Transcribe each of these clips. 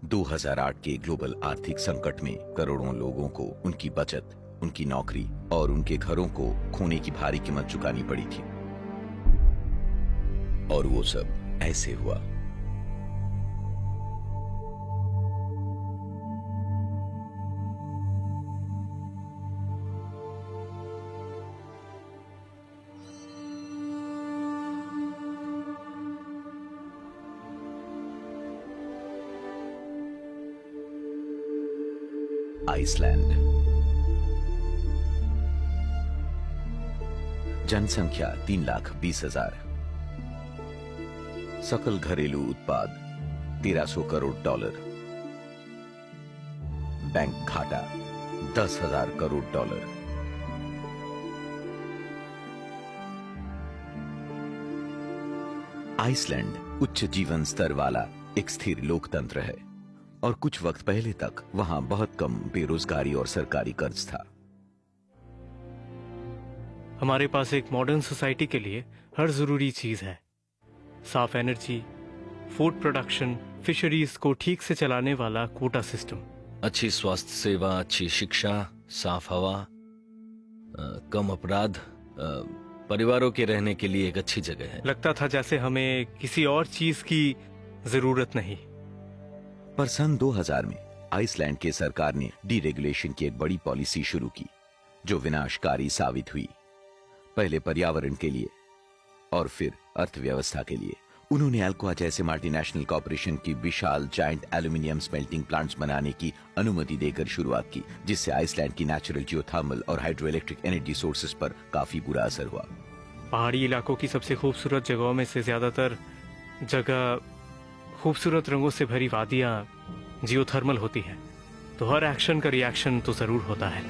2008 के ग्लोबल आर्थिक संकट में करोड़ों लोगों को उनकी बचत, उनकी नौकरी और उनके घरों को खोने की भारी कीमत चुकानी पड़ी थी। और वो सब ऐसे हुआ। आइसलैंड। जनसंख्या 3,20,000। सकल घरेलू उत्पाद $1,300 करोड़। बैंक घाटा $10,000 करोड़। आइसलैंड उच्च जीवन स्तर वाला एक स्थिर लोकतंत्र है और कुछ वक्त पहले तक वहां बहुत कम बेरोजगारी और सरकारी कर्ज था। हमारे पास एक मॉडर्न सोसाइटी के लिए हर जरूरी चीज है। साफ एनर्जी, फूड प्रोडक्शन, फिशरीज को ठीक से चलाने वाला कोटा सिस्टम, अच्छी स्वास्थ्य सेवा, अच्छी शिक्षा, साफ हवा, कम अपराध, परिवारों के रहने के लिए एक अच्छी जगह है। लगता था जैसे हमें किसी और चीज की जरूरत नहीं। पर सन 2000 में आइसलैंड के सरकार ने डीरेगुलेशन की एक बड़ी पॉलिसी शुरू की जो विनाशकारी साबित हुई, पहले पर्यावरण के लिए और फिर अर्थव्यवस्था के लिए। उन्होंने अल्कोआ जैसे मल्टीनेशनल कॉर्पोरेशन की विशाल जायंट एल्यूमिनियम स्मेल्टिंग प्लांट्स बनाने की अनुमति देकर शुरुआत की, जिससे आइसलैंड की नेचुरल जियोथर्मल और हाइड्रो इलेक्ट्रिक एनर्जी सोर्सेज पर काफी बुरा असर हुआ। पहाड़ी इलाकों की सबसे खूबसूरत जगहों में से ज्यादातर जगह खूबसूरत रंगों से भरी वादियां जियोथर्मल होती हैं, तो हर एक्शन का रिएक्शन तो जरूर होता है।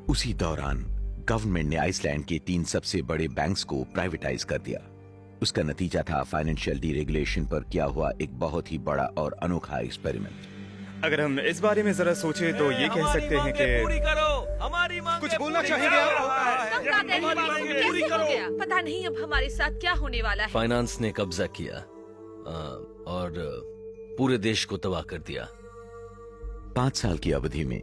उसी दौरान गवर्नमेंट ने आइसलैंड के 3 सबसे बड़े बैंक्स को प्राइवेटाइज कर दिया। उसका नतीजा था फाइनेंशियल डीरेगुलेशन पर किया हुआ एक बहुत ही बड़ा और अनोखा एक्सपेरिमेंट। अगर हम इस बारे में जरा सोचे तो ये कह सकते हैं कि पूरी करो, हमारी मांग कुछ बोलना चाहेंगे आप? पता नहीं अब हमारे साथ क्या होने वाला है। फाइनेंस ने कब्जा किया और पूरे देश को तबाह कर दिया। 5 साल की अवधि में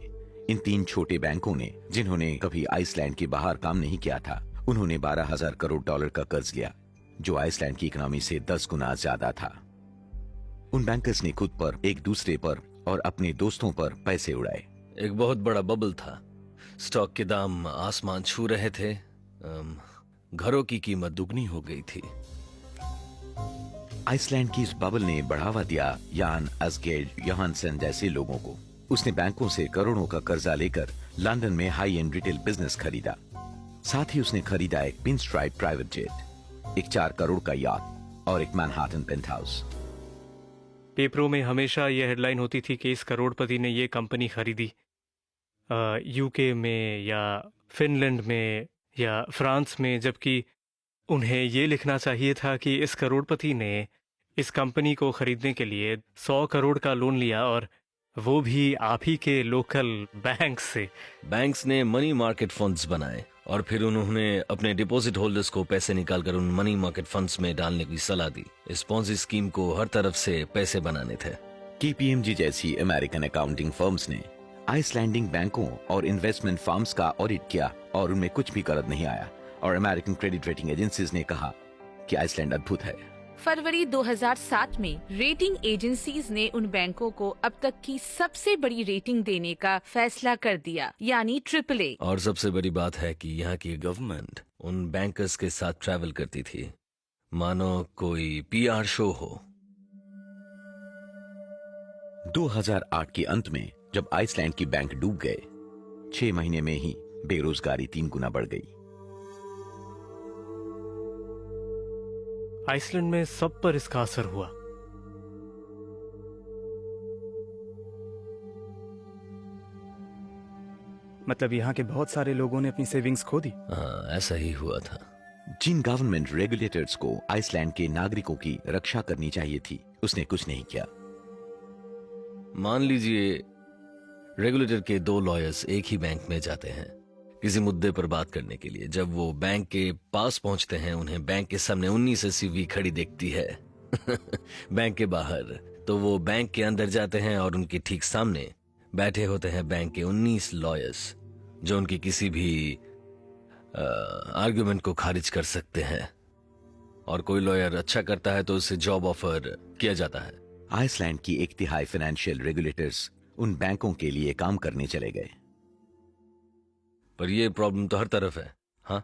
इन 3 छोटे बैंकों ने, जिन्होंने कभी आइसलैंड के बाहर काम नहीं किया था, उन्होंने $12,000 करोड़ का कर्ज लिया, जो आइसलैंड की इकोनॉमी से 10 गुना ज्यादा था। उन बैंकर्स ने खुद पर, एक दूसरे पर और अपने दोस्तों पर पैसे उड़ाए। एक बहुत बड़ा बबल था। स्टॉक के दाम आसमान छू रहे थे। घरों की कीमत दुगनी हो गई थी। आइसलैंड की इस बबल ने बढ़ावा दिया यान असगेर्ड योहानसन जैसे लोगों को। उसने बैंकों से करोड़ों का कर्जा लेकर लंदन में हाई एंड रिटेल बिजनेस खरीदा। साथ ही उसने खरीदा एक पिन स्ट्राइप प्राइवेट जेट, एक 4 करोड़ का याट और एक मैनहट्टन पेंट हाउस। पेपरों में हमेशा यह हेडलाइन होती थी कि इस करोड़पति ने ये कंपनी खरीदी, यूके में या फिनलैंड में या फ्रांस में, जबकि उन्हें ये लिखना चाहिए था कि इस करोड़पति ने इस कंपनी को खरीदने के लिए 100 करोड़ का लोन लिया, और वो भी आप ही के लोकल बैंक से। बैंक्स ने मनी मार्केट फंड्स बनाए और फिर उन्होंने अपने डिपॉजिट होल्डर्स को पैसे निकालकर उन मनी मार्केट फंड्स में डालने की सलाह दी। इस पॉन्जी स्कीम को हर तरफ से पैसे बनाने थे। KPMG जैसी अमेरिकन अकाउंटिंग फर्म्स ने आइसलैंडिंग बैंकों और इन्वेस्टमेंट फर्म्स का ऑडिट किया और उनमें कुछ भी गलत नहीं आया, और अमेरिकन क्रेडिट रेटिंग एजेंसीज ने कहा कि आइसलैंड अद्भुत है। फरवरी 2007 में रेटिंग एजेंसीज ने उन बैंकों को अब तक की सबसे बड़ी रेटिंग देने का फैसला कर दिया, यानी AAA। और सबसे बड़ी बात है कि यहाँ की गवर्नमेंट उन बैंकर्स के साथ ट्रैवल करती थी मानो कोई PR शो हो। 2008 के अंत में जब आइसलैंड की बैंक डूब गए, 6 महीने में ही बेरोजगारी 3 गुना बढ़ गई। आइसलैंड में सब पर इसका असर हुआ। मतलब यहाँ के बहुत सारे लोगों ने अपनी सेविंग्स खो दी। हाँ, ऐसा ही हुआ था। जिन गवर्नमेंट रेगुलेटर्स को आइसलैंड के नागरिकों की रक्षा करनी चाहिए थी, उसने कुछ नहीं किया। मान लीजिए रेगुलेटर के 2 लॉयर्स एक ही बैंक में जाते हैं किसी मुद्दे पर बात करने के लिए। जब वो बैंक के पास पहुंचते हैं, उन्हें बैंक के सामने 19 SUV खड़ी दिखती है बैंक के बाहर। तो वो बैंक के अंदर जाते हैं और उनके ठीक सामने बैठे होते हैं बैंक के 19 लॉयर्स, जो उनकी किसी भी आर्गुमेंट को खारिज कर सकते हैं। और कोई लॉयर अच्छा करता है तो उसे जॉब ऑफर किया जाता है। आइसलैंड की 1/3 फाइनेंशियल रेगुलेटर्स उन बैंकों के लिए काम करने चले गए। पर ये प्रॉब्लम तो हर तरफ है। हाँ,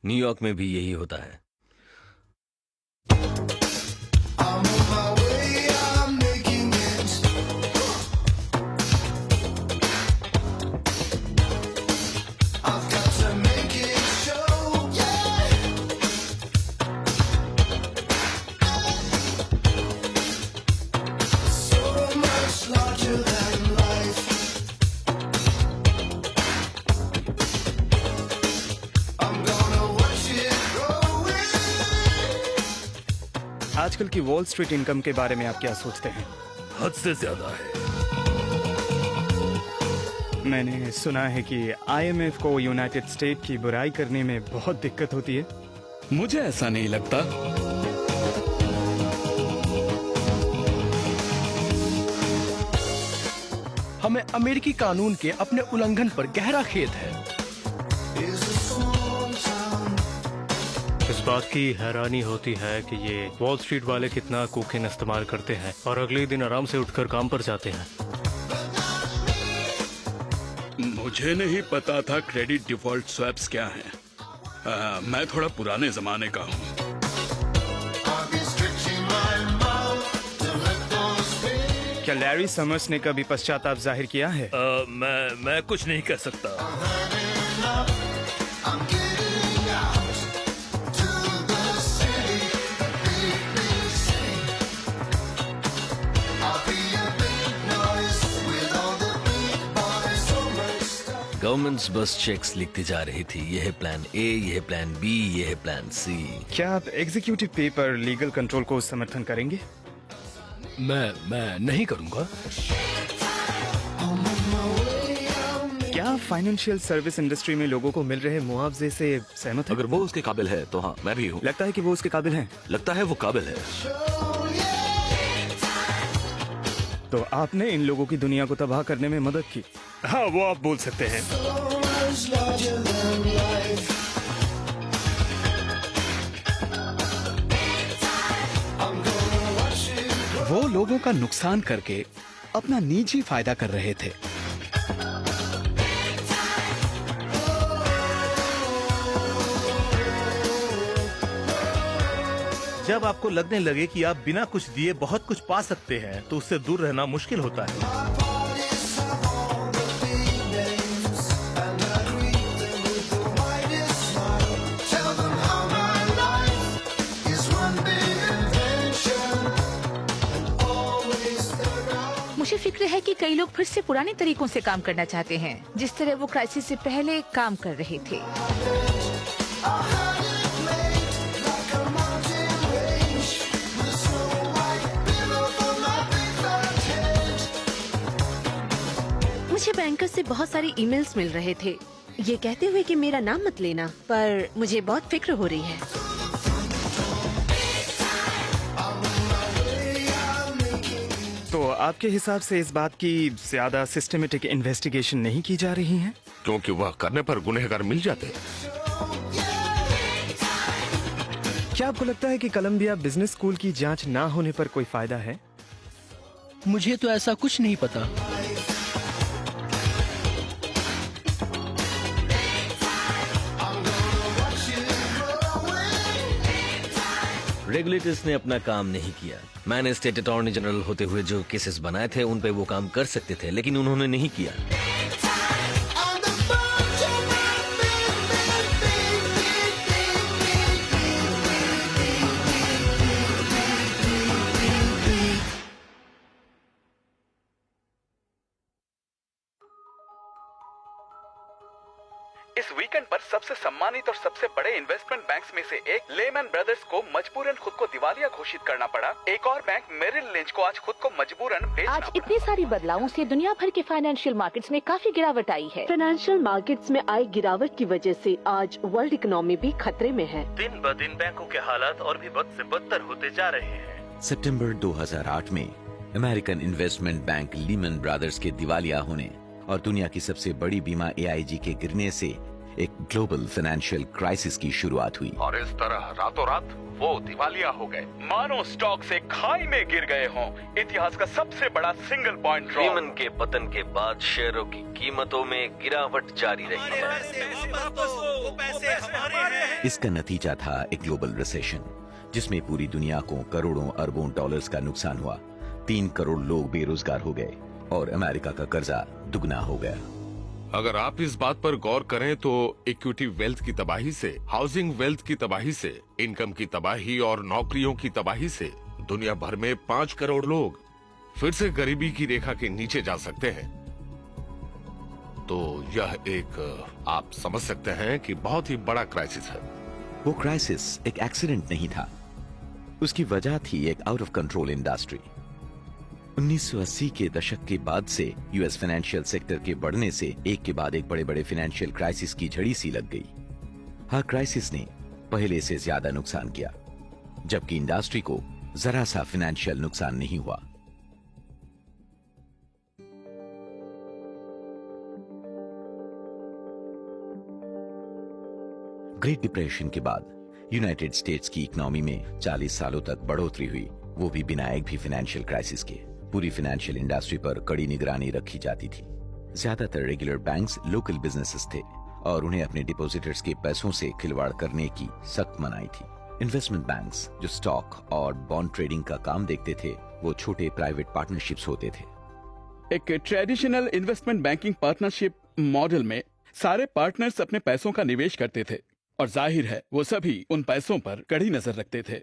न्यूयॉर्क में भी यही होता है। आजकल की वॉल स्ट्रीट इनकम के बारे में आप क्या सोचते हैं? हद से ज्यादा है। मैंने सुना है कि IMF को यूनाइटेड स्टेट की बुराई करने में बहुत दिक्कत होती है। मुझे ऐसा नहीं लगता। हमें अमेरिकी कानून के अपने उल्लंघन पर गहरा खेद है। इस बात की हैरानी होती है कि ये वॉल स्ट्रीट वाले कितना कोकेन इस्तेमाल करते हैं और अगले दिन आराम से उठकर काम पर जाते हैं। मुझे नहीं पता था क्रेडिट डिफॉल्ट स्वैप्स क्या हैं। मैं थोड़ा पुराने जमाने का हूँ। क्या लैरी समर्स ने कभी पश्चाताप जाहिर किया है? मैं कुछ नहीं कर सकता। गवर्नमेंट्स बस चेक्स लिखती जा रही थी। यह है प्लान A, यह है प्लान B, यह है प्लान C। क्या आप एग्जीक्यूटिव पे पर लीगल कंट्रोल को समर्थन करेंगे? मैं नहीं करूंगा। क्या आप फाइनेंशियल सर्विस इंडस्ट्री में लोगों को मिल रहे मुआवजे से सहमत हैं? अगर वो उसके काबिल है तो हाँ, मैं भी हूँ। लगता है कि वो उसके काबिल हैं। लगता है वो काबिल है। तो आपने इन लोगों की दुनिया को तबाह करने में मदद की। हाँ, वो आप बोल सकते हैं। वो लोगों का नुकसान करके अपना निजी फायदा कर रहे थे। जब आपको लगने लगे कि आप बिना कुछ दिए बहुत कुछ पा सकते हैं, तो उससे दूर रहना मुश्किल होता है। मुझे फिक्र है कि कई लोग फिर से पुराने तरीकों से काम करना चाहते हैं, जिस तरह वो क्राइसिस से पहले काम कर रहे थे। मुझे बैंकर से बहुत सारी ईमेल्स मिल रहे थे, ये कहते हुए कि मेरा नाम मत लेना, पर मुझे बहुत फिक्र हो रही है। तो आपके हिसाब से इस बात की ज्यादा सिस्टमेटिक इन्वेस्टिगेशन नहीं की जा रही है? क्योंकि वह करने पर गुनहगार मिल जाते हैं। क्या आपको लगता है कि कोलंबिया बिजनेस स्कूल की जांच ना होने पर कोई फायदा है? मुझे तो ऐसा कुछ नहीं पता। रेगुलेटर्स ने अपना काम नहीं किया। मैंने स्टेट अटॉर्नी जनरल होते हुए जो केसेस बनाए थे उन पे वो काम कर सकते थे, लेकिन उन्होंने नहीं किया। वीकेंड पर सबसे सम्मानित और सबसे बड़े इन्वेस्टमेंट बैंक्स में से एक लेमैन ब्रदर्स को मजबूरन खुद को दिवालिया घोषित करना पड़ा। एक और बैंक मेरिल लिंच को आज खुद को मजबूरन बेचना आज इतनी सारी बदलावों से दुनिया भर के फाइनेंशियल मार्केट्स में काफी गिरावट आई है। फाइनेंशियल मार्केट्स में आई गिरावट की वजह से आज वर्ल्ड इकोनॉमी भी खतरे में है। दिन ब दिन बैंकों के हालात और भी बद से बदतर होते जा रहे हैं। सितंबर 2008 में American investment bank Lehman brothers के दिवालिया होने और दुनिया की सबसे बड़ी बीमा AIG के गिरने से एक ग्लोबल फाइनेंशियल क्राइसिस की शुरुआत हुई। और इस तरह रातों रात वो दिवालिया हो गए, मानो स्टॉक से खाई में गिर गए हों। इतिहास का सबसे बड़ा सिंगल पॉइंट ड्रॉप। लीमन के पतन के बाद शेयरों की कीमतों में गिरावट जारी रही है। इसका नतीजा था एक ग्लोबल रिसेशन, जिसमें पूरी दुनिया को करोड़ों अरबों डॉलर्स का नुकसान हुआ। 3 करोड़ लोग बेरोजगार हो गए और अमेरिका का कर्जा दुगना हो गया। अगर आप इस बात पर गौर करें तो इक्विटी वेल्थ की तबाही से, हाउसिंग वेल्थ की तबाही से, इनकम की तबाही और नौकरियों की तबाही से दुनिया भर में 5 करोड़ लोग फिर से गरीबी की रेखा के नीचे जा सकते हैं। तो यह एक, आप समझ सकते हैं कि बहुत ही बड़ा क्राइसिस है। वो क्राइसिस एक एक्सीडेंट नहीं था, उसकी वजह थी एक आउट ऑफ कंट्रोल इंडस्ट्री। 1980 के दशक के बाद से यूएस फाइनेंशियल सेक्टर के बढ़ने से एक के बाद एक बड़े बड़े फाइनेंशियल क्राइसिस की झड़ी सी लग गई। हर क्राइसिस ने पहले से ज्यादा नुकसान किया, जबकि इंडस्ट्री को जरा सा फाइनेंशियल नुकसान नहीं हुआ। ग्रेट डिप्रेशन के बाद यूनाइटेड स्टेट्स की इकोनॉमी में 40 सालों तक बढ़ोतरी हुई, वो भी बिना एक भी फाइनेंशियल क्राइसिस के। पूरी फाइनेंशियल इंडस्ट्री पर कड़ी निगरानी रखी जाती थी। ज्यादातर रेगुलर बैंक्स लोकल बिजनेसेस थे और उन्हें अपने डिपॉजिटर्स के पैसों से खिलवाड़ करने की सख्त मनाही थी। इन्वेस्टमेंट बैंक्स जो स्टॉक और बॉन्ड ट्रेडिंग का काम देखते थे, वो छोटे प्राइवेट पार्टनरशिप्स होते थे। एक traditional investment banking partnership model में सारे पार्टनर्स अपने पैसों का निवेश करते थे और जाहिर है वो सभी उन पैसों पर कड़ी नजर रखते थे।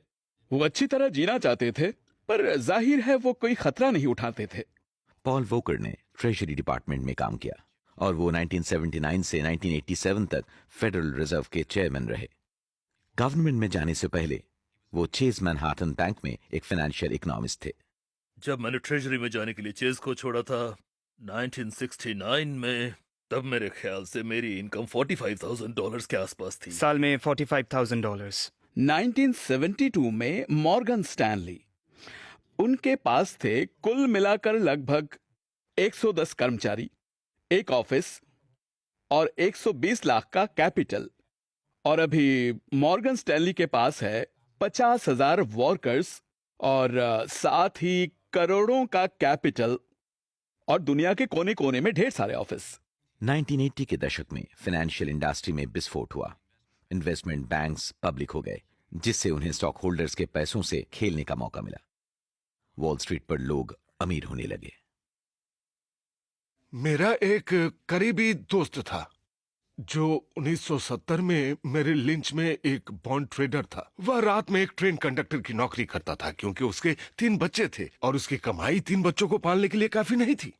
वो अच्छी तरह जीना चाहते थे, पर जाहिर है वो कोई खतरा नहीं उठाते थे। पॉल वोकर ने ट्रेजरी डिपार्टमेंट में काम किया और वो 1979 से 1987 तक फेडरल रिजर्व के चेयरमैन रहे। गवर्नमेंट में जाने से पहले वो चेज मैनहाटन बैंक में एक फाइनेंशियल इकोनॉमिस्ट थे। जब मैंने ट्रेजरी में जाने के लिए चेज को छोड़ा था 1969 में, तब मेरे ख्याल से मेरी इनकम $45,000 के आसपास थी। साल में $45,000। 1972 में मॉर्गन स्टैनली, उनके पास थे कुल मिलाकर लगभग 110 कर्मचारी, एक ऑफिस और 120 लाख का कैपिटल। और अभी मॉर्गन स्टैनली के पास है 50,000 वर्कर्स और साथ ही करोड़ों का कैपिटल और दुनिया के कोने कोने में ढेर सारे ऑफिस। 1980 के दशक में फाइनेंशियल इंडस्ट्री में विस्फोट हुआ। इन्वेस्टमेंट बैंक्स पब्लिक हो गए, जिससे उन्हें स्टॉक होल्डर्स के पैसों से खेलने का मौका मिला। वॉल स्ट्रीट पर लोग अमीर होने लगे। मेरा एक करीबी दोस्त था जो 1970 में मेरे लिंच में एक बॉन्ड ट्रेडर था। वह रात में एक ट्रेन कंडक्टर की नौकरी करता था क्योंकि उसके 3 बच्चे थे और उसकी कमाई 3 बच्चों को पालने के लिए काफी नहीं थी।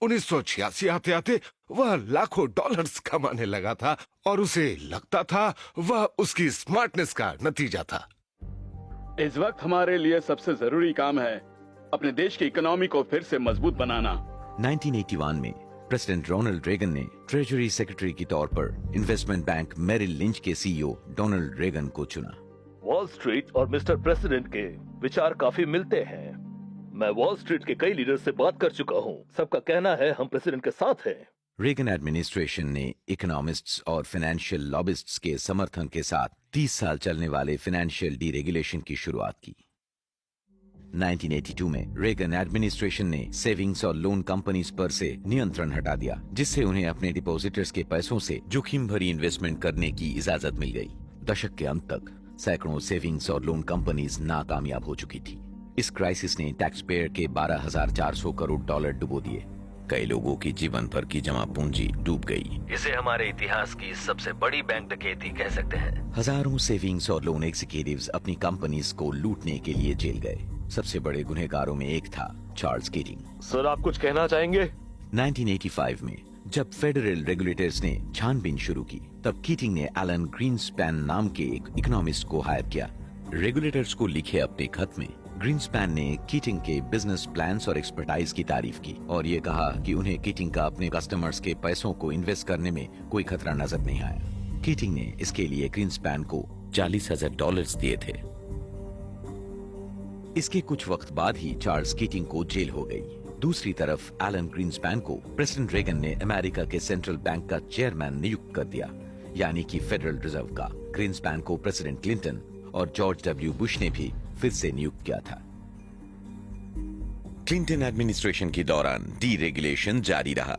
1986 आते आते वह लाखों डॉलर्स कमाने लगा था और उसे लगता था वह उसकी स्मार्टनेस का नतीजा था। इस वक्त हमारे लिए सबसे जरूरी काम है अपने देश की इकोनॉमी को फिर से मजबूत बनाना। 1981 में प्रेसिडेंट रोनाल्ड रेगन ने ट्रेजरी सेक्रेटरी के तौर पर इन्वेस्टमेंट बैंक मेरिल लिंच के CEO डोनाल्ड रेगन को चुना। वॉल स्ट्रीट और मिस्टर प्रेसिडेंट के विचार काफी मिलते हैं। मैं वॉल स्ट्रीट के कई लीडर से बात कर चुका हूँ, सबका कहना है हम प्रेसिडेंट के साथ हैं। रेगन एडमिनिस्ट्रेशन ने इकोनॉमिस्ट्स और फाइनेंशियल लॉबिस्ट्स के समर्थन के साथ 30 साल चलने वाले फाइनेंशियल डीरेगुलेशन की शुरुआत की। 1982 में रेगन एडमिनिस्ट्रेशन ने सेविंग्स और लोन कंपनीज पर से नियंत्रण हटा दिया, जिससे उन्हें अपने डिपॉजिटर्स के पैसों से जोखिम भरी इन्वेस्टमेंट करने की इजाजत मिल गई। दशक के अंत तक सैकड़ों सेविंग्स और लोन कंपनीज नाकामयाब हो चुकी थी। इस क्राइसिस ने टैक्स पेयर के $12,400 करोड़ डुबो दिए। कई लोगों की जीवन भर की जमा पूंजी डूब गई। इसे हमारे इतिहास की सबसे बड़ी बैंक डकैती कह सकते हैं। हजारों सेविंग्स और लोन एग्जीक्यूटिव्स अपनी कंपनीज को लूटने के लिए जेल गए। सबसे बड़े गुनहगारों में एक था चार्ल्स कीटिंग। सर, आप कुछ कहना चाहेंगे? 1985 में जब फेडरल रेगुलेटर्स ने छानबीन शुरू की, तब कीटिंग ने एलन ग्रीनस्पैन नाम के एक इकोनॉमिस्ट को हायर किया। रेगुलेटर्स को लिखे अपने खत में ग्रीनस्पैन ने कीटिंग के बिजनेस प्लान्स और एक्सपर्टाइज की तारीफ की और ये कहा कि उन्हें कीटिंग का अपने कस्टमर्स के पैसों को इन्वेस्ट करने में कोई खतरा नजर नहीं आया। कीटिंग ने इसके लिए ग्रीनस्पैन को $40,000 दिए थे। इसके कुछ वक्त बाद ही चार्ल्स कीटिंग को जेल हो गई। दूसरी तरफ एलन ग्रीनस्पैन को प्रेसिडेंट रेगन ने अमेरिका के सेंट्रल बैंक का चेयरमैन नियुक्त कर दिया, यानी कि फेडरल रिजर्व का। ग्रीनस्पैन को प्रेसिडेंट क्लिंटन और जॉर्ज डब्ल्यू बुश ने भी फिर से नियुक्त किया था। क्लिंटन एडमिनिस्ट्रेशन के दौरान डीरेगुलेशन जारी रहा।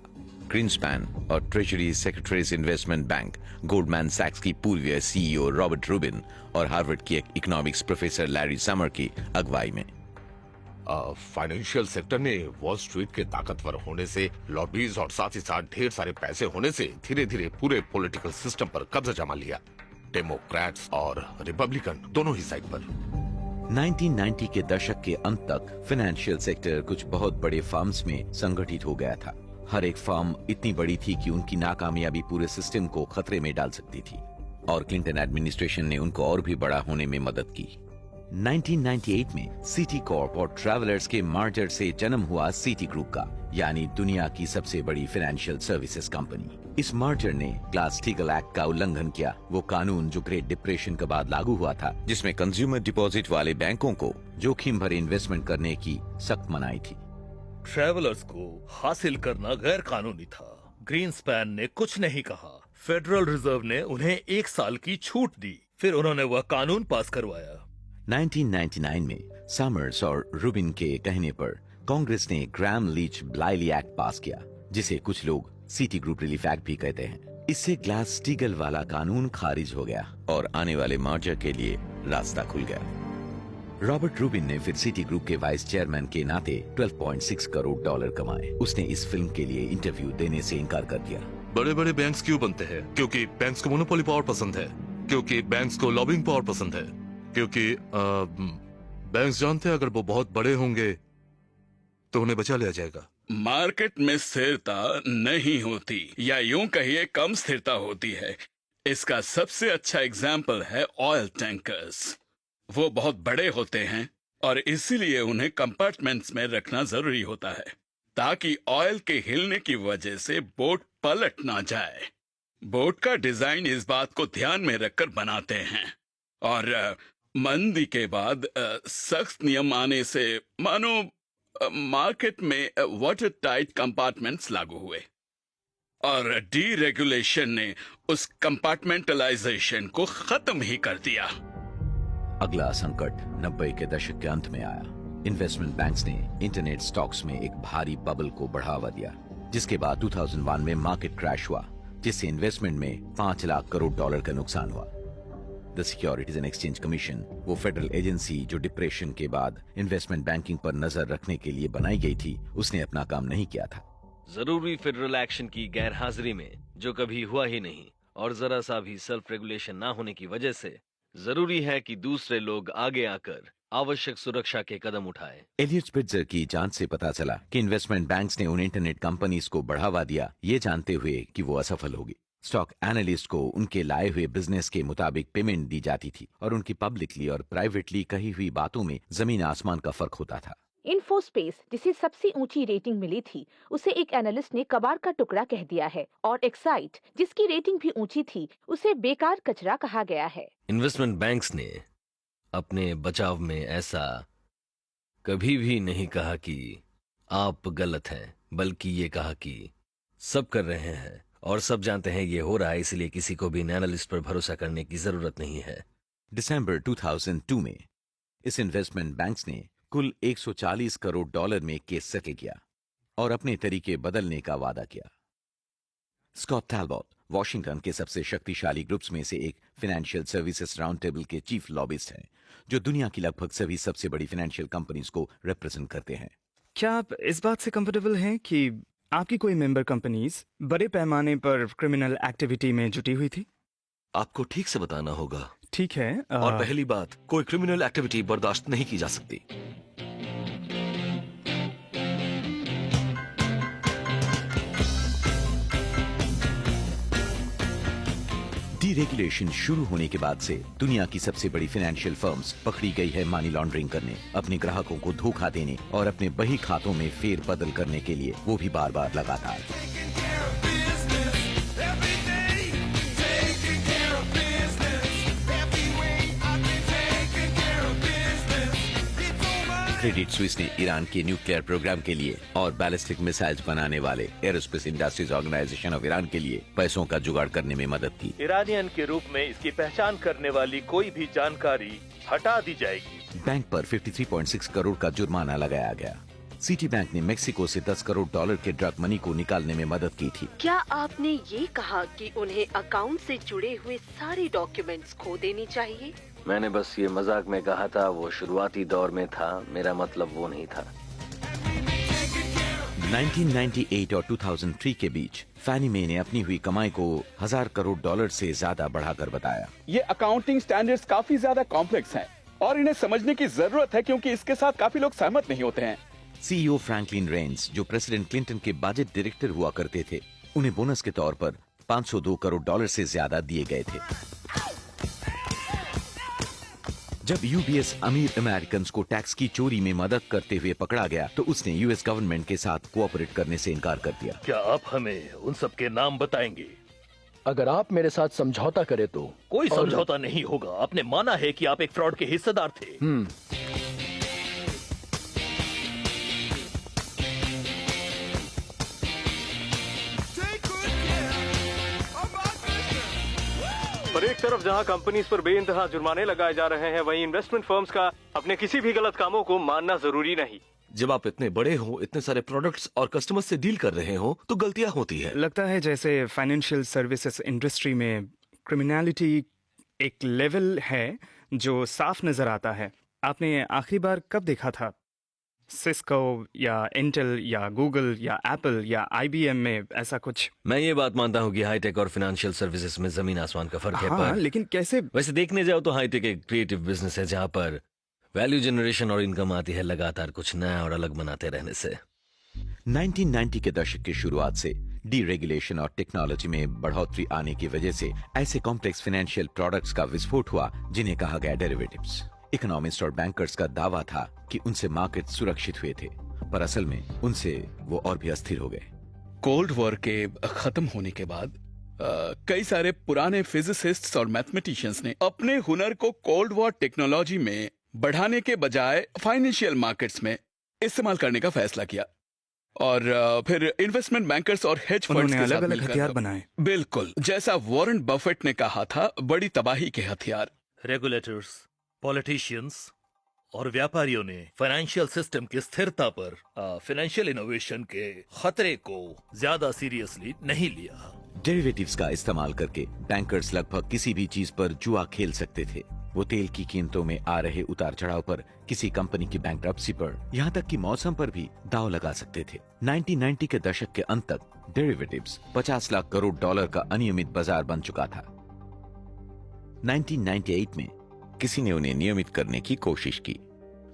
ग्रीनस्पैन और treasury secretaries investment bank, Goldman सैक्स की पूर्व सीईओ रॉबर्ट रूबिन और हार्वर्ड की एक इकोनॉमिक्स प्रोफेसर लैरी समर की अगुवाई में फाइनेंशियल सेक्टर ने वॉल स्ट्रीट के ताकतवर होने से, लॉबीज और साथ ही साथ ढेर सारे पैसे होने से धीरे धीरे पूरे पॉलिटिकल सिस्टम पर कब्जा जमा लिया, डेमोक्रेट्स और रिपब्लिकन दोनों ही साइड पर। 1990 के दशक के अंत तक फाइनेंशियल सेक्टर कुछ बहुत बड़े फर्म्स में संगठित हो गया था। हर एक फर्म इतनी बड़ी थी कि उनकी नाकामयाबी पूरे सिस्टम को खतरे में डाल सकती थी और क्लिंटन एडमिनिस्ट्रेशन ने उनको और भी बड़ा होने में मदद की। 1998 में सिटी कॉर्प और ट्रैवलर्स के मर्जर से जन्म हुआ सिटी ग्रुप का, यानी दुनिया की सबसे बड़ी फाइनेंशियल सर्विसेज कंपनी। इस मर्जर ने ग्लास-स्टीगल एक्ट का उल्लंघन किया, वो कानून जो ग्रेट डिप्रेशन के बाद लागू हुआ था, जिसमें कंज्यूमर डिपॉजिट वाले बैंकों को जोखिम भरे इन्वेस्टमेंट करने की सख्त मनाही थी। ट्रैवलर्स को हासिल करना गैर कानूनी था। ग्रीनस्पैन ने कुछ नहीं कहा। फेडरल रिजर्व ने उन्हें 1 साल की छूट दी, फिर उन्होंने वह कानून पास करवाया। 1999 में समर्स और रूबिन के कहने पर कांग्रेस ने ग्राम लीच ब्लाइली एक्ट पास किया, जिसे कुछ लोग सिटी ग्रुप रिलीफ एक्ट भी कहते हैं। इससे ग्लास-स्टीगल वाला कानून खारिज हो गया और आने वाले मर्जर के लिए रास्ता खुल गया। रॉबर्ट रूबिन ने फिर सिटी ग्रुप के वाइस चेयरमैन के नाते $12.6 करोड़ कमाए। उसने इस फिल्म के लिए इंटरव्यू देने से इनकार कर दिया। बड़े बड़े बैंक्स क्यों बनते हैं? क्योंकि बैंक्स को मोनोपोली पावर पसंद है, क्योंकि बैंक्स को लॉबिंग पावर पसंद है, क्योंकि बैंक्स जानते हैं अगर वो बहुत बड़े होंगे तो उन्हें बचा लिया जाएगा। मार्केट में स्थिरता नहीं होती, या यूं कहिए कम स्थिरता होती है। इसका सबसे अच्छा एग्जाम्पल है ऑयल टैंकर्स। वो बहुत बड़े होते हैं और इसीलिए उन्हें कंपार्टमेंट्स में रखना जरूरी होता है, ताकि ऑयल के हिलने की वजह से बोट पलट ना जाए। बोट का डिजाइन इस बात को ध्यान में रखकर बनाते हैं और मंदी के बाद सख्त नियम आने से मानो मार्केट में वाटर टाइट कंपार्टमेंट्स लागू हुए और डीरेगुलेशन ने उस कंपार्टमेंटलाइजेशन को खत्म ही कर दिया। अगला संकट 90 के दशक के अंत में आया। इन्वेस्टमेंट बैंक्स ने इंटरनेट स्टॉक्स में एक भारी बबल को बढ़ावा दिया, जिसके बाद 2001 में मार्केट क्रैश हुआ, जिससे इन्वेस्टमेंट में $5 लाख करोड़ का नुकसान हुआ। The securities and exchange commission, वो फेडरल एजेंसी जो डिप्रेशन के बाद इन्वेस्टमेंट बैंकिंग पर नजर रखने के लिए बनाई गई थी, उसने अपना काम नहीं किया था। जरूरी फेडरल एक्शन की गैर हाजिरी में, जो कभी हुआ ही नहीं, और जरा सा भी सेल्फ रेगुलेशन ना होने की वजह से जरूरी है कि दूसरे लोग आगे आकर आवश्यक सुरक्षा के कदम उठाए। एलियट स्पिट्जर की जांच से पता चला कि इन्वेस्टमेंट बैंक्स ने उन इंटरनेट कंपनीज को बढ़ावा दिया, ये जानते हुए कि वो असफल होगी। स्टॉक एनालिस्ट को उनके लाए हुए बिजनेस के मुताबिक पेमेंट दी जाती थी और उनकी पब्लिकली और प्राइवेटली कही हुई बातों में जमीन आसमान का फर्क होता था। इन्फोस्पेस, जिसे सबसे ऊंची रेटिंग मिली थी, उसे एक एनालिस्ट ने कबाड़ का टुकड़ा कह दिया है और एक्साइट, जिसकी रेटिंग भी ऊंची थी, उसे बेकार कचरा कहा गया है। इन्वेस्टमेंट बैंक्स ने अपने बचाव में ऐसा कभी भी नहीं कहा कि आप गलत हैं, बल्कि ये कहा कि सब कर रहे हैं और सब जानते हैं ये हो रहा है, इसलिए किसी को भी एनालिस्ट पर भरोसा करने की जरूरत नहीं है। दिसंबर 2002 में इस इन्वेस्टमेंट बैंक्स ने कुल $140 करोड़ में केस सेटल किया और अपने तरीके बदलने का वादा किया। स्कॉट टैलबॉट वॉशिंगटन के सबसे शक्तिशाली ग्रुप्स में से एक फाइनेंशियल सर्विसेज राउंड टेबल के चीफ लॉबिस्ट हैं, जो दुनिया की लगभग सभी सबसे बड़ी फाइनेंशियल कंपनीज को रिप्रेजेंट करते हैं। क्या आप इस बात से कंफर्टेबल हैं कि आपकी कोई मेंबर कंपनीज बड़े पैमाने पर क्रिमिनल एक्टिविटी में जुटी हुई थी? आपको ठीक से बताना होगा। ठीक है। और पहली बात, कोई क्रिमिनल एक्टिविटी बर्दाश्त नहीं की जा सकती। डीरेगुलेशन शुरू होने के बाद से दुनिया की सबसे बड़ी फाइनेंशियल फर्म्स पकड़ी गई है मनी लॉन्ड्रिंग करने, अपने ग्राहकों को धोखा देने और अपने बही खातों में फेर बदल करने के लिए, वो भी बार बार लगातार। क्रेडिट स्विस ने ईरान के न्यूक्लियर प्रोग्राम के लिए और बैलिस्टिक मिसाइल्स बनाने वाले aerospace industries organization of Iran के लिए पैसों का जुगाड़ करने में मदद की। ईरानियन के रूप में इसकी पहचान करने वाली कोई भी जानकारी हटा दी जाएगी। बैंक पर 53.6 करोड़ का जुर्माना लगाया गया। सिटी बैंक ने मेक्सिको से $10 करोड़ के ड्रग मनी को निकालने में मदद की थी। क्या आपने ये कहा कि उन्हें अकाउंट से जुड़े हुए सारे डॉक्यूमेंट्स खो देनी चाहिए? मैंने बस ये मजाक में कहा था, वो शुरुआती दौर में था, मेरा मतलब वो नहीं था। 1998 और 2003 के बीच फैनी मे ने अपनी हुई कमाई को $1000 करोड़ से ज्यादा बढ़ाकर बताया। ये अकाउंटिंग स्टैंडर्ड्स काफी ज्यादा कॉम्प्लेक्स हैं और इन्हें समझने की जरूरत है क्योंकि इसके साथ काफी लोग सहमत नहीं होते हैं। सीईओ फ्रैंकलिन रेंस, जो प्रेसिडेंट क्लिंटन के बजट डायरेक्टर हुआ करते थे, उन्हें बोनस के तौर पर $502 करोड़ से ज्यादा दिए गए थे। जब यूबीएस अमीर अमेरिकन को टैक्स की चोरी में मदद करते हुए पकड़ा गया तो उसने यूएस गवर्नमेंट के साथ कोऑपरेट करने से इनकार कर दिया। क्या आप हमें उन सब के नाम बताएंगे? अगर आप मेरे साथ समझौता करें तो। कोई समझौता नहीं होगा। आपने माना है कि आप एक फ्रॉड के हिस्सेदार थे। पर एक तरफ जहां कंपनीज पर बेइंतहा जुर्माने लगाए जा रहे हैं, वहीं इन्वेस्टमेंट फर्म्स का अपने किसी भी गलत कामों को मानना जरूरी नहीं। जब आप इतने बड़े हो, इतने सारे प्रोडक्ट्स और कस्टमर्स से डील कर रहे हो, तो गलतियां होती है। लगता है जैसे फाइनेंशियल सर्विसेज इंडस्ट्री में क्रिमिनलिटी एक लेवल है जो साफ नजर आता है। आपने आखिरी बार कब देखा था? सिस्को या इंटेल या गूगल या एप्पल या IBM में ऐसा कुछ? मैं ये बात मानता हूँ कि हाईटेक और फाइनेंशियल सर्विसेज में जमीन आसमान का फर्क है। हाँ, लेकिन कैसे? वैसे देखने जाओ तो हाईटेक एक क्रिएटिव बिजनेस है जहाँ पर वैल्यू जनरेशन और इनकम आती है लगातार कुछ नया और अलग बनाते रहने से। 1990 के दशक की शुरुआत से डीरेगुलेशन और टेक्नोलॉजी में बढ़ोतरी आने की वजह से ऐसे कॉम्प्लेक्स फाइनेंशियल प्रोडक्ट्स का विस्फोट हुआ जिन्हें कहा गया डेरिवेटिव्स। इकोनॉमिस्ट और बैंकर्स का दावा था कि उनसे मार्केट सुरक्षित हुए थे, पर असल में उनसे वो और भी अस्थिर हो गए। कोल्ड वॉर के खत्म होने के बाद कई सारे पुराने फिजिसिस्ट्स और मैथमेटिशियंस ने अपने हुनर को कोल्ड वॉर टेक्नोलॉजी में बढ़ाने के बजाय फाइनेंशियल मार्केट्स में इस्तेमाल करने का फैसला किया और फिर इन्वेस्टमेंट बैंकर्स और हेज फंड्स के साथ अलग अलग हथियार बनाए। बिल्कुल, जैसा वॉरेन बफेट ने कहा था, बड़ी तबाही के हथियार। रेगुलेटर्स, पॉलिटिशियंस और व्यापारियों ने फाइनेंशियल सिस्टम की स्थिरता पर फाइनेंशियल इनोवेशन के खतरे को ज्यादा सीरियसली नहीं लिया। डेरिवेटिव्स का इस्तेमाल करके बैंकर्स लगभग किसी भी चीज पर जुआ खेल सकते थे। वो तेल की कीमतों में आ रहे उतार चढ़ाव पर, किसी कंपनी की बैंकरप्सी पर, यहाँ तक कि मौसम पर भी दांव लगा सकते थे। 1990 के दशक के अंत तक डेरिवेटिव्स $50 लाख करोड़ का अनियमित बाजार बन चुका था। 1998 में किसी ने उन्हें नियमित करने की कोशिश की।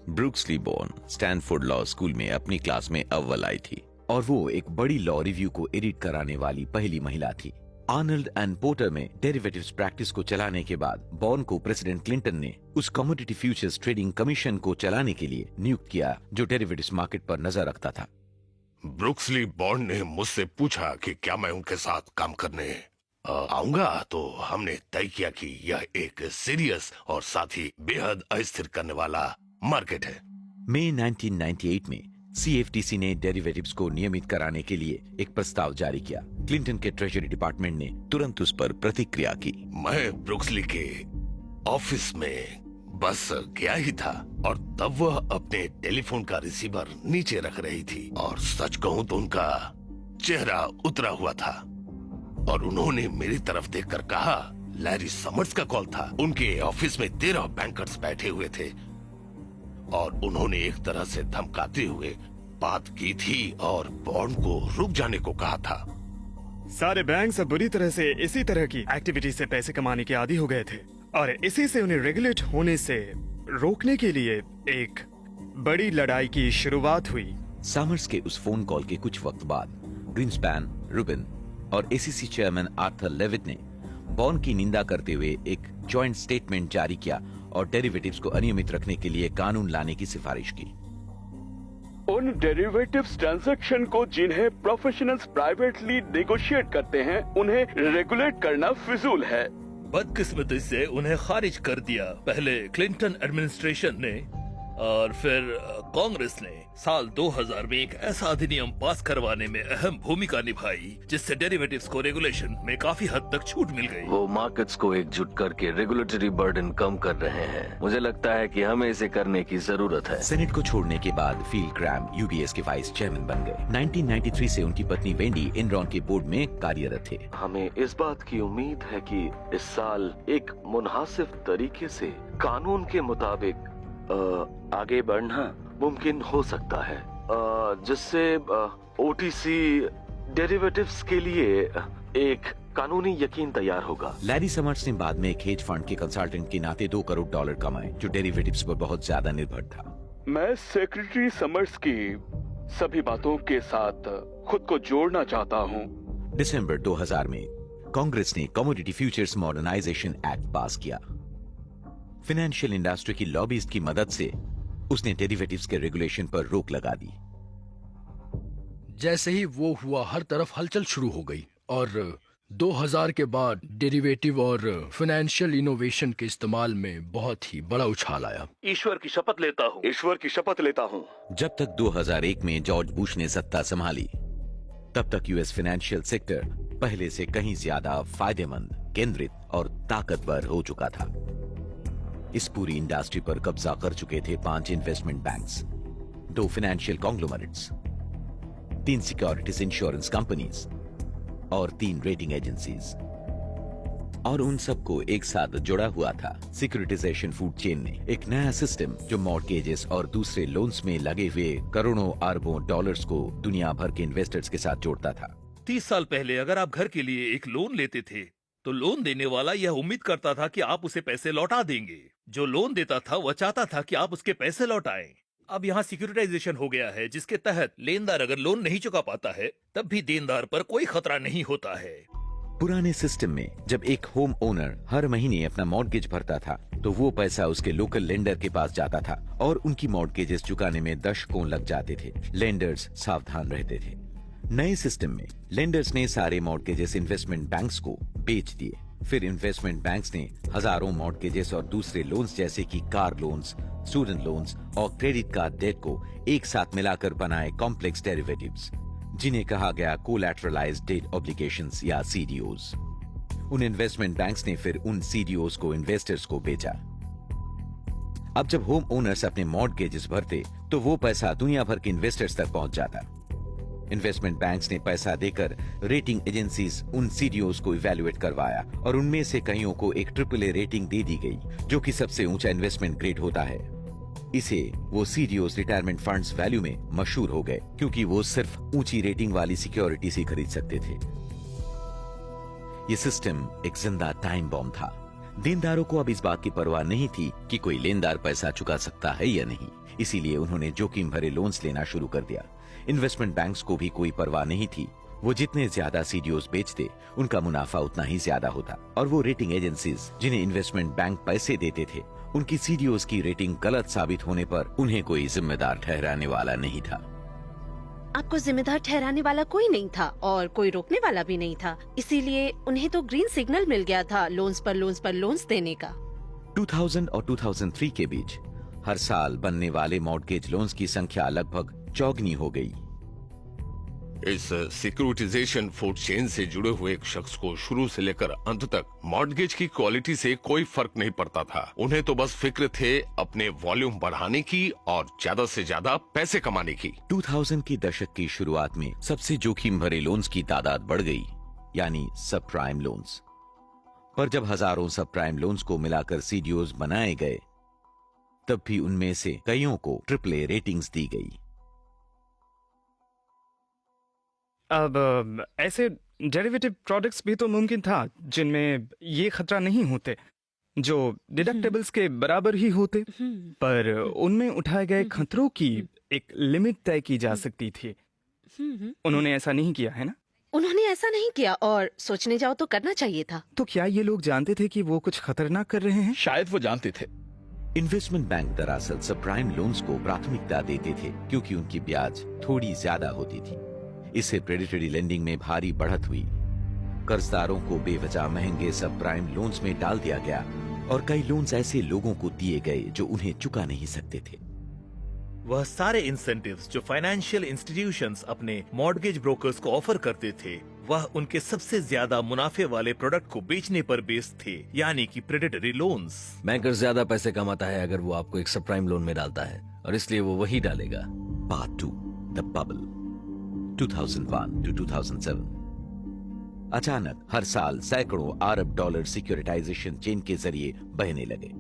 ब्रुक्स ली बोर्न स्टैनफोर्ड लॉ स्कूल में अपनी क्लास में अव्वल आई थी और वो एक बड़ी लॉ रिव्यू को एडिट कराने वाली पहली महिला थी। आर्नल्ड एंड पोर्टर में डेरिवेटिव्स प्रैक्टिस को चलाने के बाद बॉर्न को प्रेसिडेंट क्लिंटन ने उस कमोडिटी फ्यूचर्स ट्रेडिंग कमीशन को चलाने के लिए नियुक्त किया जो डेरिवेटिव्स मार्केट पर नजर रखता था। ब्रुक्स ली बॉर्न ने मुझसे पूछा कि क्या मैं उनके साथ काम करने आऊंगा, तो हमने तय किया कि यह एक सीरियस और साथ ही बेहद अस्थिर करने वाला मार्केट है। मई 1998 में CFTC ने डेरिवेटिव्स को नियमित कराने के लिए एक प्रस्ताव जारी किया। क्लिंटन के ट्रेजरी डिपार्टमेंट ने तुरंत उस पर प्रतिक्रिया की। मैं ब्रुक्स ली के ऑफिस में बस गया ही था और तब वह अपने टेलीफोन का रिसीवर नीचे रख रही थी और सच कहूं तो उनका चेहरा उतरा हुआ था और उन्होंने मेरी तरफ देखकर कहा, लैरी समर्स का कॉल था। उनके ऑफिस में 13 बैंकर्स बैठे हुए थे और उन्होंने एक तरह से धमकाते हुए बात की थी और बॉन्ड को रुक जाने को कहा था। सारे बैंक सब बुरी तरह से इसी तरह की एक्टिविटी से पैसे कमाने के आदी हो गए थे और इसी से उन्हें रेगुलेट होने से रोकने के लिए एक बड़ी लड़ाई की शुरुआत हुई। समर्स के उस फोन कॉल के कुछ वक्त बाद ग्रीन्सपैन, रूबिन और ACC चेयरमैन आर्थर लेविट ने बॉन्ड की निंदा करते हुए एक जॉइंट स्टेटमेंट जारी किया और डेरिवेटिव्स को अनियमित रखने के लिए कानून लाने की सिफारिश की। उन डेरिवेटिव्स ट्रांजैक्शन को जिन्हें प्रोफेशनल्स प्राइवेटली नेगोशिएट करते हैं उन्हें रेगुलेट करना फिजूल है। बदकिस्मती से उन्हें खारिज कर दिया, पहले क्लिंटन एडमिनिस्ट्रेशन ने और फिर कांग्रेस ने साल 2000 में एक ऐसा अधिनियम पास करवाने में अहम भूमिका निभाई जिससे डेरिवेटिव्स को रेगुलेशन में काफी हद तक छूट मिल गई। वो मार्केट्स को एकजुट करके रेगुलेटरी बर्डन कम कर रहे हैं। मुझे लगता है कि हमें इसे करने की जरूरत है। सेनेट को छोड़ने के बाद फील ग्राम यूबीएस के वाइस चेयरमैन बन गए। 1993 से उनकी पत्नी वेंडी एनरॉन के बोर्ड में कार्यरत थे। हमें इस बात की उम्मीद है कि इस साल एक मुनासिब तरीके से कानून के मुताबिक आगे बढ़ना मुमकिन हो सकता है, जिससे ओटीसी डेरिवेटिव्स के लिए एक कानूनी यकीन तैयार होगा। लैरी समर्स ने बाद में एक हेज फंड के कंसल्टेंट के नाते $2 करोड़ कमाए, जो डेरिवेटिव्स पर बहुत ज्यादा निर्भर था। मैं सेक्रेटरी समर्स की सभी बातों के साथ खुद को जोड़ना चाहता हूँ। दिसंबर 2000 में कांग्रेस ने Commodity Futures Modernization Act pass किया। फाइनेंशियल इंडस्ट्री की लॉबीज की मदद से उसने डेरिवेटिव्स के रेगुलेशन पर रोक लगा दी। जैसे ही वो हुआ, हर तरफ हलचल शुरू हो गई और 2000 के बाद डेरिवेटिव और फाइनेंशियल इनोवेशन के इस्तेमाल में बहुत ही बड़ा उछाल आया। ईश्वर की शपथ लेता हूँ, ईश्वर की शपथ लेता हूँ। जब तक 2001 में जॉर्ज बुश ने सत्ता संभाली, तब तक यूएस फाइनेंशियल सेक्टर पहले से कहीं ज्यादा फायदेमंद, केंद्रित और ताकतवर हो चुका था। इस पूरी इंडस्ट्री पर कब्जा कर चुके थे 5 investment banks, 2 financial conglomerates, 3 securities insurance companies और 3 रेटिंग एजेंसीज। और उन सबको एक साथ जुड़ा हुआ था सिक्योरिटाइजेशन फूड चेन ने, एक नया सिस्टम जो मॉर्गेजेस और दूसरे लोन्स में लगे हुए करोड़ों अरबों डॉलर्स को दुनिया भर के इन्वेस्टर्स के साथ जोड़ता था। 30 साल पहले अगर आप घर के लिए एक लोन लेते थे तो लोन देने वाला यह उम्मीद करता था कि आप उसे पैसे लौटा देंगे। जो लोन देता था वह चाहता था कि आप उसके पैसे लौटाएं। अब यहाँ सिक्योरिटाइजेशन हो गया है, जिसके तहत लेनदार अगर लोन नहीं चुका पाता है तब भी देनदार पर कोई खतरा नहीं होता है। पुराने सिस्टम में जब एक होम ओनर हर महीने अपना मॉर्गेज भरता था तो वो पैसा उसके लोकल लेंडर के पास जाता था और उनकी मॉर्गेजेस चुकाने में दशकों लग जाते थे। लेंडर्स सावधान रहते थे। नए सिस्टम में लेंडर्स ने सारे मॉर्गेजेस इन्वेस्टमेंट बैंक्स को बेच दिए। फिर इन्वेस्टमेंट बैंक्स ने हजारों मॉर्गेजेस और दूसरे लोन्स जैसे कि कार लोन्स, स्टूडेंट लोन्स और क्रेडिट कार्ड डेट को एक साथ मिलाकर बनाए कॉम्प्लेक्स डेरिवेटिव्स, जिन्हें कहा गया कोलैटरलाइज्ड डेट ऑब्लिगेशंस या सीडीओज। उन इन्वेस्टमेंट बैंक्स ने फिर उन सीडीओज को इन्वेस्टर्स को बेचा। अब जब होम ओनर्स अपने मॉर्गेजेस भरते तो वो पैसा दुनिया भर के इन्वेस्टर्स तक पहुंच जाता। इन्वेस्टमेंट बैंक्स ने पैसा देकर रेटिंग एजेंसीज उन सीडीओज को इवैल्यूएट करवाया और उनमें से कईयों को एक AAA रेटिंग दे दी गई, जो कि सबसे ऊंचा इन्वेस्टमेंट ग्रेड होता है। इसे वो सीडीओज रिटायरमेंट फंड्स वैल्यू में मशहूर हो गए, क्योंकि वो सिर्फ ऊंची रेटिंग वाली सिक्योरिटीज ही खरीद सकते थे। ये सिस्टम एक जिंदा टाइम बॉम्ब था। देनदारों को अब इस बात की परवाह नहीं थी कि कोई लेनदार पैसा चुका सकता है या नहीं, इसीलिए उन्होंने जोखिम भरे लोन्स लेना शुरू कर दिया। इन्वेस्टमेंट बैंक्स को भी कोई परवाह नहीं थी। वो जितने ज्यादा सीडीओज बेचते, उनका मुनाफा उतना ही ज्यादा होता। और वो रेटिंग एजेंसीज जिन्हें इन्वेस्टमेंट बैंक पैसे देते थे, उनकी सीडीओज की रेटिंग गलत साबित होने पर उन्हें कोई जिम्मेदार ठहराने वाला नहीं था। आपको जिम्मेदार ठहराने वाला कोई नहीं था और कोई रोकने वाला भी नहीं था, इसीलिए उन्हें तो ग्रीन सिग्नल मिल गया था लोन्स पर लोन्स देने का। 2000 और 2003 के बीच हर साल बनने वाले मॉर्गेज लोन्स की संख्या लगभग चौगुनी हो गई। इस सिक्योरिटाइजेशन फूड चेन से जुड़े हुए एक शख्स को शुरू से लेकर अंत तक मॉर्गेज की क्वालिटी से कोई फर्क नहीं पड़ता था। उन्हें तो बस फिक्र थे अपने वॉल्यूम बढ़ाने की और ज्यादा से ज्यादा पैसे कमाने की। 2000 के दशक की शुरुआत में सबसे जोखिम भरे लोन्स की तादाद बढ़ गई, यानी सब प्राइम लोन्स। पर जब हजारों सब प्राइम लोन्स को मिलाकर सीडीओज बनाए गए, तब भी उनमें से कईयों को AAA रेटिंग्स दी गई। अब ऐसे डेरिवेटिव प्रोडक्ट्स भी तो मुमकिन था जिनमें ये खतरा नहीं होते, जो डिडक्टेबल्स के बराबर ही होते, पर उनमें उठाए गए खतरों की एक लिमिट तय की जा सकती थी। उन्होंने ऐसा नहीं किया, है ना? उन्होंने ऐसा नहीं किया, और सोचने जाओ तो करना चाहिए था। तो क्या ये लोग जानते थे कि वो कुछ खतरनाक कर रहे हैं? शायद वो जानते थे। इन्वेस्टमेंट बैंक दरअसल सबप्राइम लोन्स को प्राथमिकता देते थे क्योंकि उनकी ब्याज थोड़ी ज्यादा होती थी। इससे प्रेडेटरी लेंडिंग में भारी बढ़त हुई। कर्जदारों को बेवजह महंगे सबप्राइम लोन्स में डाल दिया गया और कई लोन्स ऐसे लोगों को दिए गए जो उन्हें चुका नहीं सकते थे। वह सारे इंसेंटिव्स जो फाइनेंशियल इंस्टीट्यूशंस अपने मॉर्गेज ब्रोकर्स को ऑफर करते थे, वह उनके सबसे ज्यादा मुनाफे वाले प्रोडक्ट को बेचने पर बेस्ड थे, यानी कि प्रेडेटरी लोन्स। बैंकर ज्यादा पैसे कमाता है अगर वो आपको एक सबप्राइम लोन में डालता है, और इसलिए वो वही डालेगा। Part 2, the bubble 2001 to 2007। अचानक हर साल सैकड़ों अरब डॉलर सिक्योरिटाइजेशन चेन के जरिए बहने लगे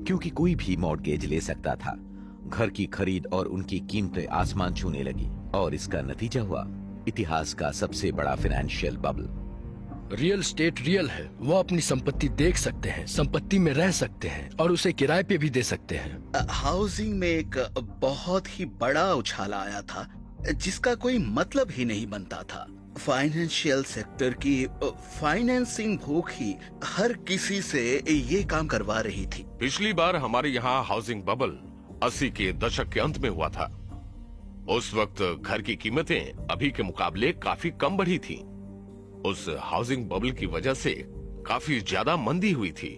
क्योंकि कोई भी मॉर्गेज ले सकता था। घर की खरीद और उनकी कीमतें आसमान छूने लगी और इसका नतीजा हुआ इतिहास का सबसे बड़ा financial bubble. Real estate real है, वो अपनी संपत्ति देख सकते हैं, संपत्ति में रह सकते हैं और उसे किराए पे भी दे सकते हैं। हाउसिंग में एक बहुत ही बड़ा उछाल आया था जिसका कोई मतलब ही नहीं बनता था। फाइनेंशियल सेक्टर की फाइनेंसिंग भूख ही हर किसी से ये काम करवा रही थी। पिछली बार हमारे यहाँ हाउसिंग बबल 80 के दशक के अंत में हुआ था। उस वक्त घर की कीमतें अभी के मुकाबले काफी कम बढ़ी थी। उस हाउसिंग बबल की वजह से काफी ज्यादा मंदी हुई थी।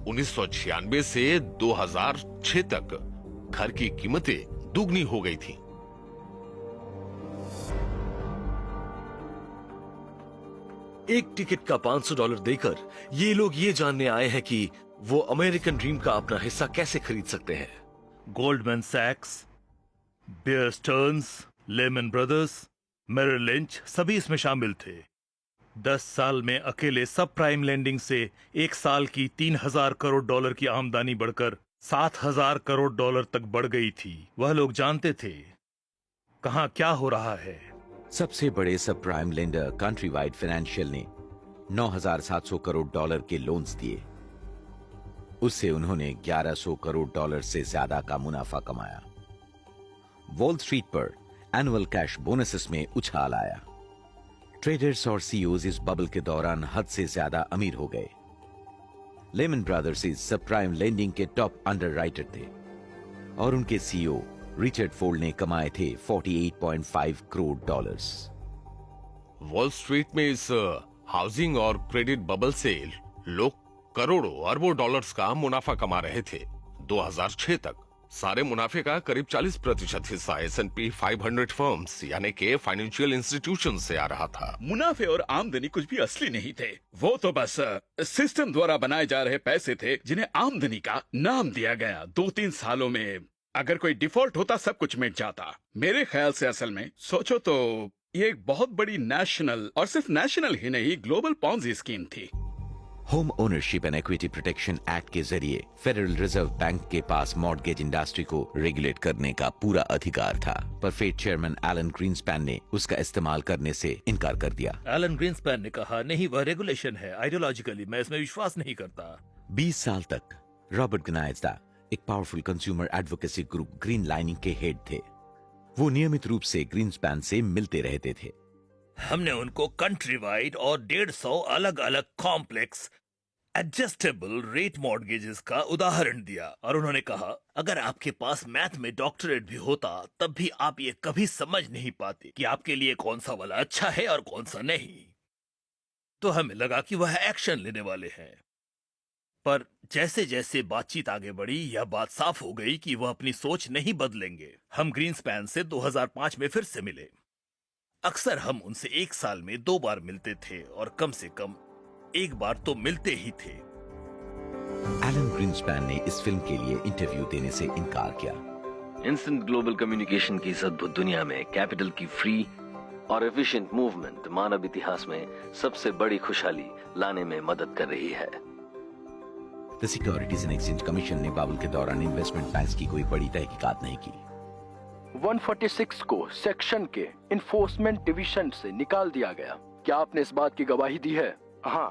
1996 से 2006 तक घर की कीमतें दुगनी हो गई थी। एक टिकट का $500 देकर ये लोग ये जानने आए हैं कि वो अमेरिकन ड्रीम का अपना हिस्सा कैसे खरीद सकते हैं। गोल्डमैन सैक्स, Bear Stearns, Lehman Brothers, Merrill Lynch सभी इसमें शामिल थे। 10 साल में अकेले सब प्राइम लेंडिंग से एक साल की $3,000 करोड़ की आमदनी बढ़कर $7,000 करोड़ तक बढ़ गई थी। वह लोग जानते थे कहां क्या हो रहा है। सबसे बड़े सब prime lender country wide financial ने $9,700 करोड़ के लोन्स दिए। उससे उन्होंने $1,100 करोड़ से ज्यादा का मुनाफा कमाया। वॉल स्ट्रीट पर एनुअल कैश बोनसेस में उछाल आया। ट्रेडर्स और सीईओज इस बबल के दौरान हद से ज्यादा अमीर हो गए। लेमन ब्रदर्स इस सब प्राइम लेंडिंग के टॉप अंडरराइटर थे और उनके सीईओ रिचर्ड फोल्ड ने कमाए थे $48.5 करोड़। वॉल स्ट्रीट में इस हाउसिंग और क्रेडिट बबल से लोग करोड़ों अरबों डॉलर्स का मुनाफा कमा रहे थे। 2006 तक सारे मुनाफे का करीब 40% हिस्सा S&P 500 फर्म्स यानी के फाइनेंशियल इंस्टीट्यूशन से आ रहा था। मुनाफे और आमदनी कुछ भी असली नहीं थे, वो तो बस सिस्टम द्वारा बनाए जा रहे पैसे थे जिन्हें आमदनी का नाम दिया गया। 2-3 सालों में अगर कोई डिफॉल्ट होता सब कुछ मिट जाता। मेरे ख्याल से असल में सोचो तो ये एक बहुत बड़ी नेशनल और सिर्फ नेशनल ही नहीं ग्लोबल पॉन्जी स्कीम थी। Home ownership and equity protection act के जरिए फेडरल रिजर्व बैंक के पास मॉर्गेज इंडस्ट्री को रेगुलेट करने का पूरा अधिकार था, पर फेड चेयरमैन एलन ग्रीनस्पैन ने उसका इस्तेमाल करने से इनकार कर दिया। एलन ग्रीनस्पैन ने कहा, नहीं, वह रेगुलेशन है, आइडियोलॉजिकली मैं इसमें विश्वास नहीं करता। 20 साल तक रॉबर्ट गनायज़दा एक powerful consumer advocacy group green lining के हेड थे। वो नियमित रूप से ग्रीनस्पैन से मिलते रहते थे। हमने उनको कंट्री वाइड और 150 अलग अलग कॉम्प्लेक्स एडजस्टेबल रेट मॉर्गेजेस का उदाहरण दिया और उन्होंने कहा, अगर आपके पास मैथ में डॉक्टरेट भी होता तब भी आप ये कभी समझ नहीं पाते कि आपके लिए कौन सा वाला अच्छा है और कौन सा नहीं। तो हमें लगा कि वह एक्शन लेने वाले हैं, पर जैसे जैसे बातचीत आगे बढ़ी यह बात साफ हो गई कि वह अपनी सोच नहीं बदलेंगे। हम ग्रीनस्पैन से 2005 में फिर से मिले। अक्सर हम उनसे एक साल में 2 बार मिलते थे और कम से कम एक बार तो मिलते ही थे। एलन ग्रीनस्पैन ने इस फिल्म के लिए इंटरव्यू देने से इनकार किया। इंस्टेंट ग्लोबल कम्युनिकेशन की इस अद्भुत दुनिया में कैपिटल की फ्री और एफिशिएंट मूवमेंट मानव इतिहास में सबसे बड़ी खुशहाली लाने में मदद कर रही है। The securities and exchange commission ने बबल के दौरान इन्वेस्टमेंट बैंक्स की कोई बड़ी तहकीकात नहीं की। 146 को सेक्शन के इन्फोर्समेंट डिवीजन से निकाल दिया गया। क्या आपने इस बात की गवाही दी है? हाँ।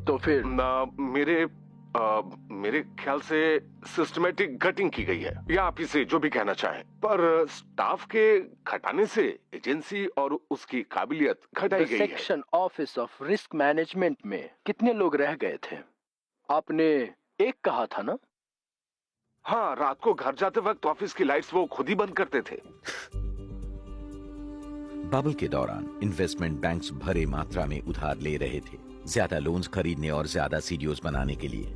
तो फिर मेरे मेरे ख्याल से सिस्टमेटिक कटिंग की गई है, या आप इसे जो भी कहना चाहें, पर स्टाफ के घटाने से एजेंसी और उसकी काबिलियत घटाई गई है। Section office of risk management में कितने लोग रह गए थे? आपने एक कहा था ना? हाँ, रात को घर जाते वक्त ऑफिस की लाइट्स वो खुद ही बंद करते थे। बबल के दौरान इन्वेस्टमेंट बैंक्स भरे मात्रा में उधार ले रहे थे, ज्यादा लोन्स खरीदने और ज्यादा सीडीओस बनाने के लिए।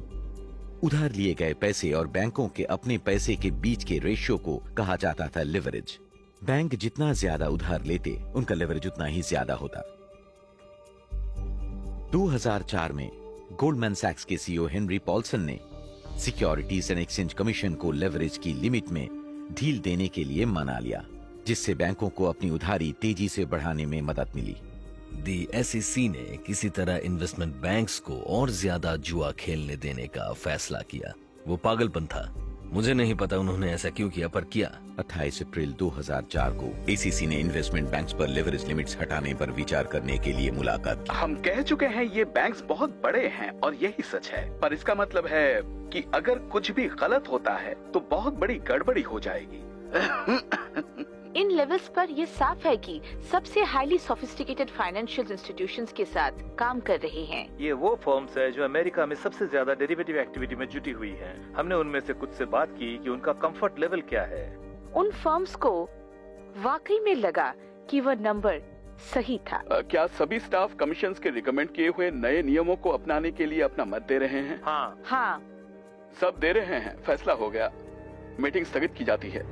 उधार लिए गए पैसे और बैंकों के अपने पैसे के बीच के रेशियो को कहा जाता था लिवरेज। बैंक जितना ज्यादा उधार लेते, उनका लिवरेज उतना ही ज्यादा होता। 2004 में गोल्डमैन सैक्स के सीईओ हेनरी पॉल्सन ने सिक्योरिटीज एंड एक्सचेंज कमीशन को लेवरेज की लिमिट में ढील देने के लिए मना लिया, जिससे बैंकों को अपनी उधारी तेजी से बढ़ाने में मदद मिली। दी एसईसी ने किसी तरह इन्वेस्टमेंट बैंक्स को और ज्यादा जुआ खेलने देने का फैसला किया। वो पागलपन था, मुझे नहीं पता उन्होंने ऐसा क्यों किया, पर किया। 28 अप्रैल 2004 को एसीसी ने इन्वेस्टमेंट बैंक्स पर लेवरेज लिमिट्स हटाने पर विचार करने के लिए मुलाकात की। हम कह चुके हैं ये बैंक्स बहुत बड़े हैं और यही सच है, पर इसका मतलब है कि अगर कुछ भी गलत होता है तो बहुत बड़ी गड़बड़ी हो जाएगी। इन लेवल्स पर ये साफ है कि सबसे हाईली सोफिस्टिकेटेड फाइनेंशियल इंस्टीट्यूशंस के साथ काम कर रहे हैं। ये वो फर्म्स है जो अमेरिका में सबसे ज्यादा डेरिवेटिव एक्टिविटी में जुटी हुई हैं। हमने उनमें से कुछ से बात की कि उनका कंफर्ट लेवल क्या है। उन फर्म्स को वाकई में लगा कि वह नंबर सही था। क्या सभी स्टाफ कमीशंस के रिकमेंड किए हुए नए नियमों को अपनाने के लिए अपना मत दे रहे हैं? हाँ। सब दे रहे हैं। फैसला हो गया, मीटिंग स्थगित की जाती है।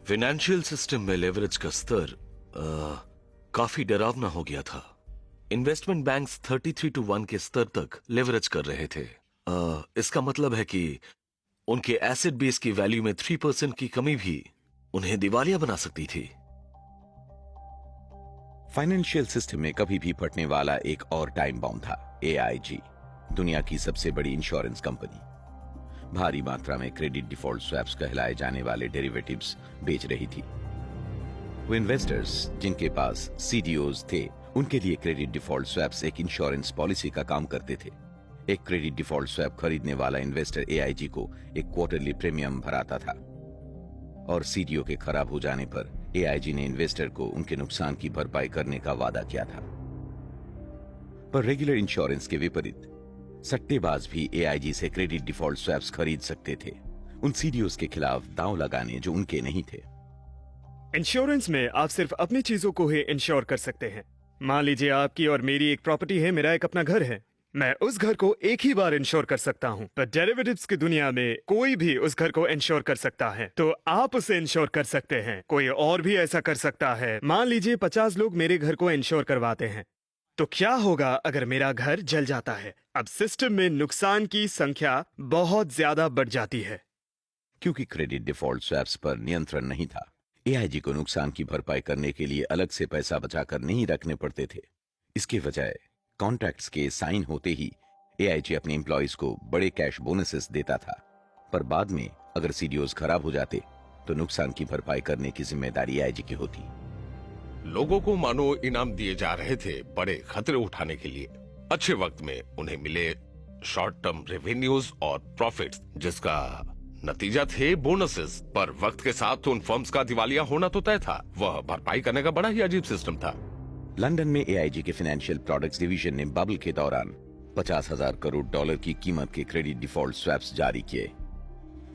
फाइनेंशियल सिस्टम में लेवरेज का स्तर काफी डरावना हो गया था। इन्वेस्टमेंट बैंक्स 33:1 के स्तर तक लेवरेज कर रहे थे। इसका मतलब है कि उनके एसेट बेस की वैल्यू में 3% की कमी भी उन्हें दिवालिया बना सकती थी। फाइनेंशियल सिस्टम में कभी भी फटने वाला एक और टाइम बॉम्ब था AIG, दुनिया की सबसे बड़ी इंश्योरेंस कंपनी। भारी मात्रा में क्रेडिट डिफॉल्ट स्वैप्स कहलाए जाने वाले डेरिवेटिव्स बेच रही थी। वो इन्वेस्टर्स जिनके पास सीडीओज थे, उनके लिए क्रेडिट डिफॉल्ट स्वैप्स एक इंश्योरेंस पॉलिसी का काम करते थे। एक क्रेडिट डिफॉल्ट स्वैप खरीदने वाला इन्वेस्टर AIG को एक क्वार्टरली प्रीमियम भराता था और सीडीओ के खराब हो जाने पर AIG ने इन्वेस्टर को उनके नुकसान की भरपाई करने का वादा किया था। पर रेगुलर इंश्योरेंस के विपरीत सट्टेबाज भी AIG से क्रेडिट डिफॉल्ट स्वैप्स खरीद सकते थे, उन सीडीओज के खिलाफ दांव लगाने जो उनके नहीं थे। इंश्योरेंस में आप सिर्फ अपनी चीजों को ही इंश्योर कर सकते हैं। मान लीजिए आपकी और मेरी एक प्रॉपर्टी है, मेरा एक अपना घर है। मैं उस घर को एक ही बार इंश्योर कर सकता हूं, पर डेरिवेटिव्स की दुनिया में कोई भी उस घर को इंश्योर कर सकता है। तो आप उसे इंश्योर कर सकते हैं, कोई और भी ऐसा कर सकता है। मान लीजिए 50 लोग मेरे घर को इंश्योर करवाते हैं, तो क्या होगा अगर मेरा घर जल जाता है? अब सिस्टम में नुकसान की संख्या बहुत ज्यादा बढ़ जाती है। क्योंकि क्रेडिट डिफॉल्ट स्वैप्स पर नियंत्रण नहीं था, AIG को नुकसान की भरपाई करने के लिए अलग से पैसा बचाकर नहीं रखने पड़ते थे। इसके बजाय कॉन्ट्रैक्ट्स के साइन होते ही AIG अपने एम्प्लॉइज को बड़े कैश बोनसेस देता था, पर बाद में अगर सीडीओज खराब हो जाते तो नुकसान की भरपाई करने की जिम्मेदारी AIG की होती। लोगों को मानो इनाम दिए जा रहे थे बड़े खतरे उठाने के लिए। अच्छे वक्त में उन्हें मिले शॉर्ट टर्म रेवेन्यूज और प्रॉफिट्स, जिसका नतीजा थे बोनसेस। पर वक्त के साथ तो उन फर्म्स का दिवालिया होना तो तय था। वह भरपाई करने का बड़ा ही अजीब सिस्टम था। लंदन में AIG के फाइनेंशियल प्रोडक्ट्स डिवीजन ने बबल के दौरान $50,000 करोड़ की कीमत के क्रेडिट डिफॉल्ट स्वैप्स जारी किए,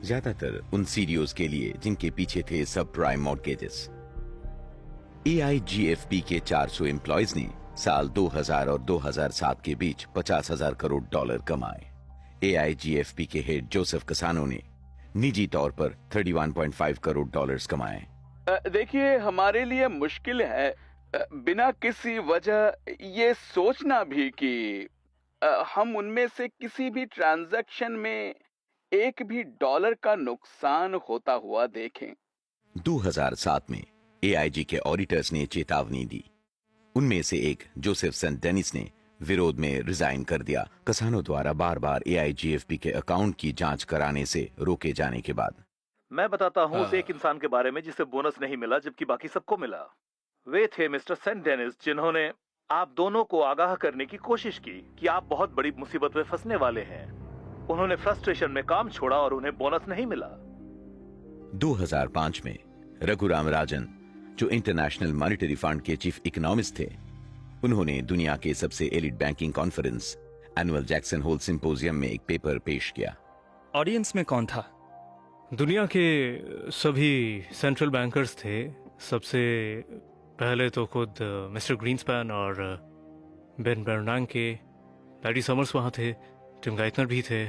ज्यादातर उन सीडीओज के लिए जिनके पीछे थे सब प्राइम मॉर्गेजेस। AIGFP के 400 एम्प्लॉइज ने साल 2000 और 2007 के बीच $50,000 करोड़ कमाए। AIGFP के हेड जोसेफ कसानो ने निजी तौर पर $31.5 करोड़ कमाए। देखिए, हमारे लिए मुश्किल है बिना किसी वजह ये सोचना भी कि हम उनमें से किसी भी ट्रांजैक्शन में एक भी डॉलर का नुकसान होता हुआ देखें। 2007 में AIG के ऑडिटर्स ने चेतावनी दी। उनमें से एक जोसेफ सेंट डेनिस ने विरोध में रिजाइन कर दिया, कसानो द्वारा बार बार AIGFP के अकाउंट की जांच कराने से रोके जाने के बाद। मैं बताता हूँ उस एक इंसान के बारे में जिसे बोनस नहीं मिला जबकि बाकी सबको मिला। वे थे मिस्टर सेंट डेनिस, जिन्होंने आप दोनों को आगाह करने की कोशिश की कि आप बहुत बड़ी मुसीबत में फंसने वाले हैं। उन्होंने फ्रस्ट्रेशन में काम छोड़ा और उन्हें बोनस नहीं मिला। 2005 में रघुराम राजन, जो इंटरनेशनल मॉनेटरी फंड के चीफ इकोनॉमिस्ट थे, उन्होंने दुनिया के सबसे elite banking conference annual Jackson Hole symposium में एक पेपर पेश किया। ऑडियंस में कौन था? दुनिया के सभी सेंट्रल बैंकर्स थे। सबसे पहले तो खुद मिस्टर ग्रीनस्पैन और बेन बेर्नांके, लैरी समर्स वहाँ थे, टिम गाइटनर भी थे।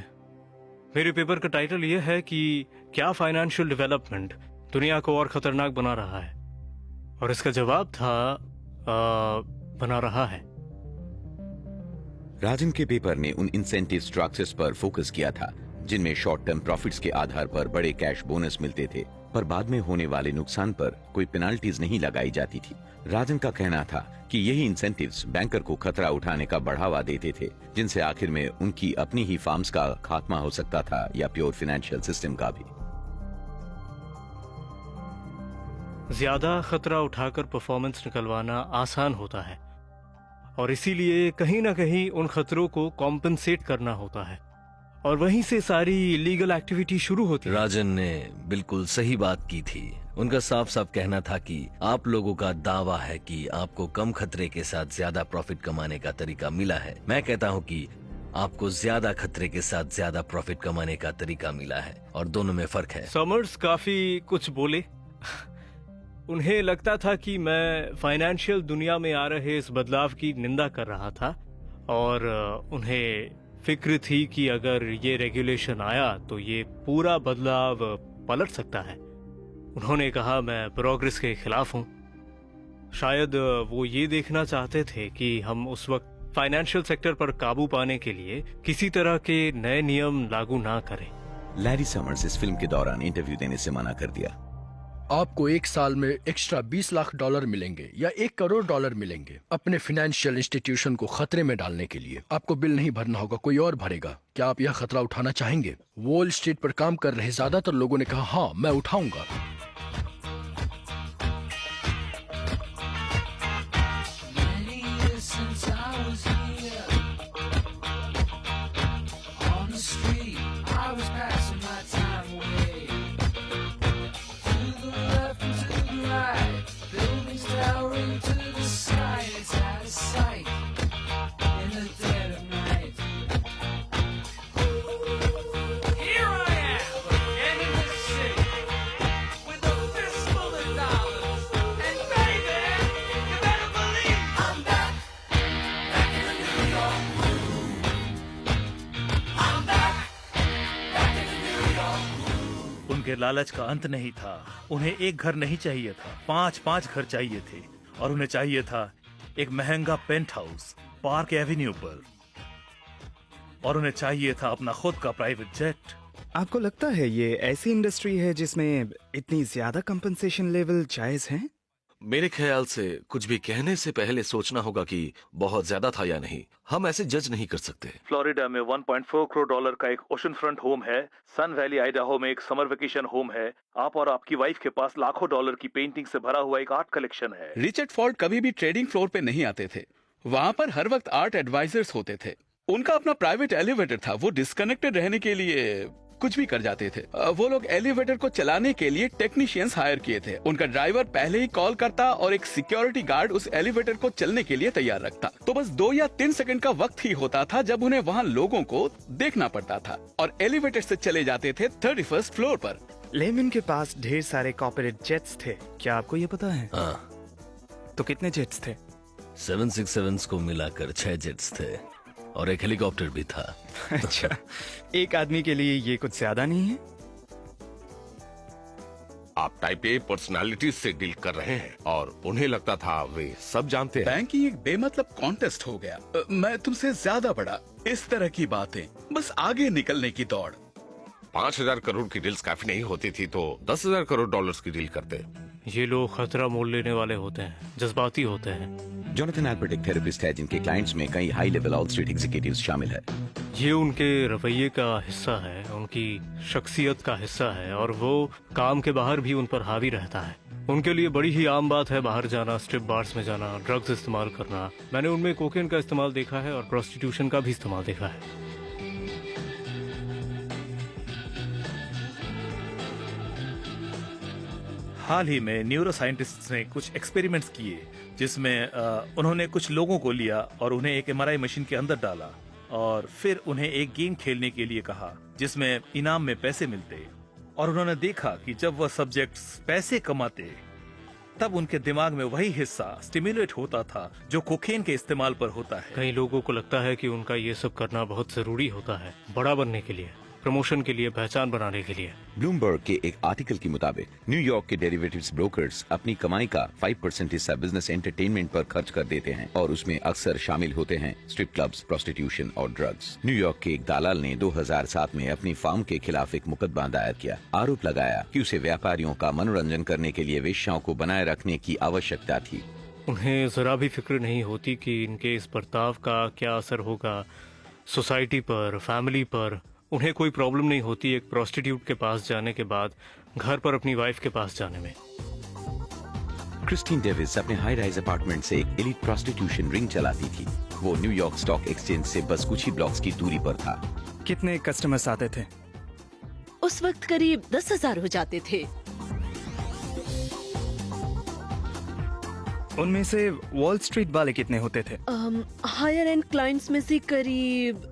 मेरे पेपर का टाइटल यह है कि क्या फाइनेंशियल डेवलपमेंट दुनिया को और खतरनाक बना रहा है, और इसका जवाब था बना रहा है। राजन के पेपर ने उन इंसेंटिव स्ट्रक्चर्स पर फोकस किया था जिनमें शॉर्ट टर्म प्रॉफिट्स के आधार पर बड़े कैश बोनस मिलते थे, पर बाद में होने वाले नुकसान पर कोई पेनाल्टीज नहीं लगाई जाती थी। राजन का कहना था कि यही इंसेंटिव्स बैंकर को खतरा उठाने का बढ़ावा देते थे, जिनसे आखिर में उनकी अपनी ही फार्म्स का खात्मा हो सकता था या प्योर फाइनेंशियल सिस्टम का भी। ज्यादा खतरा उठाकर परफॉर्मेंस निकलवाना आसान होता है, और इसीलिए कहीं ना कहीं उन खतरों को कॉम्पेंसेट करना होता है, और वहीं से सारी लीगल एक्टिविटी शुरू होती है। राजन ने बिल्कुल सही बात की थी। उनका साफ साफ कहना था कि आप लोगों का दावा है कि आपको कम खतरे के साथ ज्यादा प्रॉफिट कमाने का तरीका मिला है। मैं कहता हूं कि आपको ज्यादा खतरे के साथ ज्यादा प्रॉफिट कमाने का तरीका मिला है, और दोनों में फर्क है। समर्स काफी कुछ बोले। उन्हें लगता था कि मैं फाइनेंशियल दुनिया में आ रहे इस बदलाव की निंदा कर रहा था, और उन्हें फिक्र थी कि अगर ये रेगुलेशन आया तो ये पूरा बदलाव पलट सकता है। उन्होंने कहा मैं प्रोग्रेस के खिलाफ हूं। शायद वो ये देखना चाहते थे कि हम उस वक्त फाइनेंशियल सेक्टर पर काबू पाने के लिए किसी तरह के नए नियम लागू ना करें। लैरी समर्स इस फिल्म के दौरान इंटरव्यू देने से मना कर दिया। आपको एक साल में एक्स्ट्रा $20 लाख मिलेंगे या $1 करोड़ मिलेंगे अपने फाइनेंशियल इंस्टीट्यूशन को खतरे में डालने के लिए। आपको बिल नहीं भरना होगा, कोई और भरेगा। क्या आप यह खतरा उठाना चाहेंगे? वॉल स्ट्रीट पर काम कर रहे ज्यादातर लोगों ने कहा हाँ, मैं उठाऊंगा। उनके लालच का अंत नहीं था। उन्हें एक घर नहीं चाहिए था, 5 घर चाहिए थे, और उन्हें चाहिए था एक महंगा पेंट हाउस पार्क एवेन्यू पर, और उन्हें चाहिए था अपना खुद का प्राइवेट जेट। आपको लगता है ये ऐसी इंडस्ट्री है जिसमें इतनी ज्यादा कंपनसेशन लेवल जायज है? मेरे ख्याल से कुछ भी कहने से पहले सोचना होगा कि बहुत ज्यादा था या नहीं। हम ऐसे जज नहीं कर सकते। फ्लोरिडा में $1.4 करोड़ का एक ओशन फ्रंट होम है। सन वैली आइडाहो में एक समर वेकेशन होम है। आप और आपकी वाइफ के पास लाखों डॉलर की पेंटिंग से भरा हुआ एक आर्ट कलेक्शन है। रिचर्ड फोर्ड कभी भी ट्रेडिंग फ्लोर पे नहीं आते थे। वहाँ पर हर वक्त आर्ट एडवाइजर्स होते थे। उनका अपना प्राइवेट एलिवेटर था। वो डिस्कनेक्टेड रहने के लिए कुछ भी कर जाते थे। वो लोग एलिवेटर को चलाने के लिए टेक्नीशियंस हायर किए थे। उनका ड्राइवर पहले ही कॉल करता और एक सिक्योरिटी गार्ड उस एलिवेटर को चलने के लिए तैयार रखता। तो बस 2 या 3 सेकंड का वक्त ही होता था जब उन्हें वहाँ लोगों को देखना पड़ता था, और एलिवेटर से चले जाते थे 31st फ्लोर पर। लेमन के पास ढेर सारे कॉर्पोरेट जेट्स थे, क्या आपको ये पता है? हाँ। तो कितने जेट्स थे? 767 को मिलाकर 6 जेट्स थे, और एक हेलीकॉप्टर भी था। अच्छा, एक आदमी के लिए ये कुछ ज्यादा नहीं है? आप टाइप ए पर्सनालिटी से डील कर रहे हैं, और उन्हें लगता था वे सब जानते हैं। बैंकिंग एक बेमतलब कॉन्टेस्ट हो गया। मैं तुमसे ज्यादा बड़ा, इस तरह की बातें, बस आगे निकलने की दौड़। 5,000 करोड़ की डील्स काफी नहीं होती थी तो 10,000 करोड़ डॉलर्स की डील करते। ये लोग खतरा मोल लेने वाले होते हैं, जज्बाती होते हैं। जोनाथन एल्बर्ट एक थेरेपिस्ट है जिनके क्लाइंट्स में कई high level all street executives शामिल है। ये उनके रवैये का हिस्सा है, उनकी शख्सियत का हिस्सा है, और वो काम के बाहर भी उन पर हावी रहता है। उनके लिए बड़ी ही आम बात है बाहर जाना, स्ट्रिप बार्स में जाना, ड्रग्स इस्तेमाल करना। मैंने उनमें कोकेन का इस्तेमाल देखा है और प्रोस्टिट्यूशन का भी इस्तेमाल देखा है। हाल ही में न्यूरो साइंटिस्ट्स ने कुछ एक्सपेरिमेंट्स किए जिसमें उन्होंने कुछ लोगों को लिया और उन्हें एक एमआरआई मशीन के अंदर डाला और फिर उन्हें एक गेम खेलने के लिए कहा जिसमें इनाम में पैसे मिलते, और उन्होंने देखा कि जब वह सब्जेक्ट्स पैसे कमाते तब उनके दिमाग में वही हिस्सा स्टिमुलेट होता था जो कोकेन के इस्तेमाल पर होता है। कई लोगों को लगता है कि उनका ये सब करना बहुत जरूरी होता है, बड़ा बनने के लिए, प्रमोशन के लिए, पहचान बनाने के लिए। ब्लूमबर्ग के एक आर्टिकल के मुताबिक न्यूयॉर्क के डेरिवेटिव्स ब्रोकर्स अपनी कमाई का 5% हिस्सा बिजनेस एंटरटेनमेंट पर खर्च कर देते हैं और उसमें अक्सर शामिल होते हैं स्ट्रिप क्लब्स, प्रोस्टिट्यूशन और ड्रग्स। न्यूयॉर्क के एक दलाल ने 2007 में अपनी फर्म के खिलाफ एक मुकदमा दायर किया। आरोप लगाया कि उसे व्यापारियों का मनोरंजन करने के लिए वेश्याओं को बनाए रखने की आवश्यकता थी। उन्हें जरा भी फिक्र नहीं होती कि इनके इस बर्ताव का क्या असर होगा सोसाइटी पर, फैमिली पर। उन्हें कोई प्रॉब्लम नहीं होती एक प्रोस्टिट्यूट के पास जाने के बाद घर पर अपनी वाइफ के पास जाने में। क्रिस्टीन डेविस अपने हाई राइज अपार्टमेंट से एक एलीट प्रोस्टिट्यूशन रिंग चलाती थी। वो न्यूयॉर्क स्टॉक एक्सचेंज से बस कुछ ही ब्लॉक्स की दूरी पर था। कितने कस्टमर्स आते थे? उस वक्त करीब 10,000 हो जाते थे। उनमें से वॉल स्ट्रीट वाले कितने होते थे? हायर एंड क्लाइंट्स में से करीब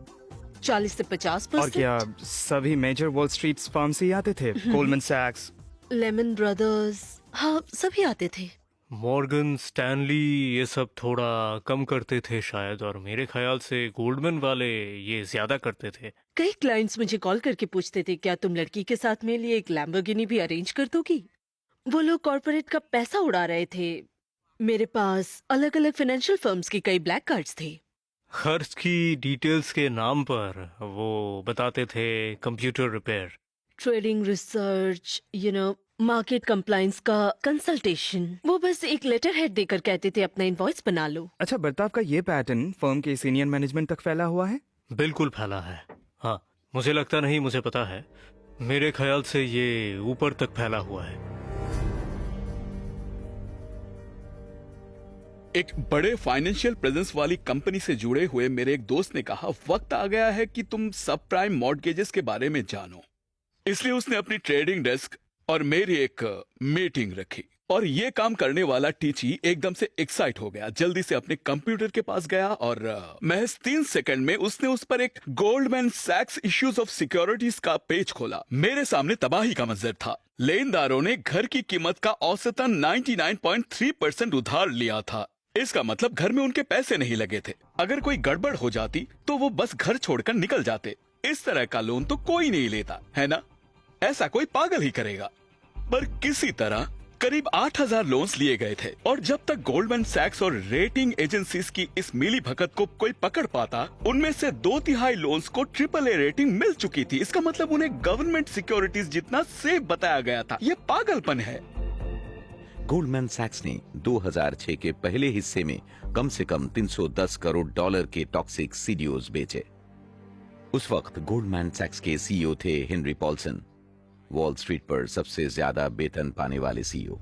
40 से 50%। और क्या सभी मेजर वॉल स्ट्रीट फर्म से ही आते थे? गोल्डमैन सैक्स, लेमन ब्रदर्स, हाँ सभी आते थे। मॉर्गन स्टैनली ये सब थोड़ा कम करते थे शायद, और मेरे ख्याल से गोल्डमैन वाले ये ज्यादा करते थे। कई क्लाइंट्स मुझे कॉल करके पूछते थे क्या तुम लड़की के साथ मेरे लिए एक लैम्बोर्गिनी भी अरेंज कर दोगी। वो लोग कॉर्पोरेट का पैसा उड़ा रहे थे। मेरे पास अलग अलग फाइनेंशियल फर्म्स की कई ब्लैक कार्ड्स थे। खर्च की डिटेल्स के नाम पर वो बताते थे computer repair, trading research, market compliance का कंसल्टेशन। वो बस एक लेटर हेड देकर कहते थे अपना इनवॉइस बना लो। अच्छा, बर्ताव का ये पैटर्न फर्म के सीनियर मैनेजमेंट तक फैला हुआ है? बिल्कुल फैला है। हाँ, मुझे लगता नहीं, मुझे पता है। मेरे ख्याल से ये ऊपर तक फैला हुआ है। एक बड़े फाइनेंशियल प्रेजेंस वाली कंपनी से जुड़े हुए मेरे एक दोस्त ने कहा वक्त आ गया है कि तुम सब प्राइम मॉर्गेजेस के बारे में जानो। इसलिए उसने अपनी ट्रेडिंग डेस्क और मेरी एक मीटिंग रखी और ये काम करने वाला टीची एकदम से एक्साइट हो गया। जल्दी से अपने कंप्यूटर के पास गया और महज 3 सेकंड में उसने उस पर एक गोल्डमैन सैक्स इश्यूज ऑफ सिक्योरिटीज का पेज खोला। मेरे सामने तबाही का मंजर था। लेनदारों ने घर की कीमत का औसतन 99.3% उधार लिया था। इसका मतलब घर में उनके पैसे नहीं लगे थे। अगर कोई गड़बड़ हो जाती तो वो बस घर छोड़कर निकल जाते। इस तरह का लोन तो कोई नहीं लेता, है ना? ऐसा कोई पागल ही करेगा। पर किसी तरह करीब 8,000 लोन्स लिए गए थे और जब तक गोल्डमैन सैक्स और रेटिंग एजेंसीज की इस मिली भगत को कोई पकड़ पाता, उनमें से 2/3 लोन्स को AAA रेटिंग मिल चुकी थी। इसका मतलब उन्हें गवर्नमेंट सिक्योरिटीज जितना सेफ बताया गया था। ये पागलपन है। गोल्डमैन सैक्स ने 2006 के पहले हिस्से में कम से कम $310 करोड़ के टॉक्सिक सीडीओज बेचे। उस वक्त गोल्डमैन सैक्स के सीईओ थे हेनरी पॉल्सन, वॉल स्ट्रीट पर सबसे ज्यादा वेतन पाने वाले CEO.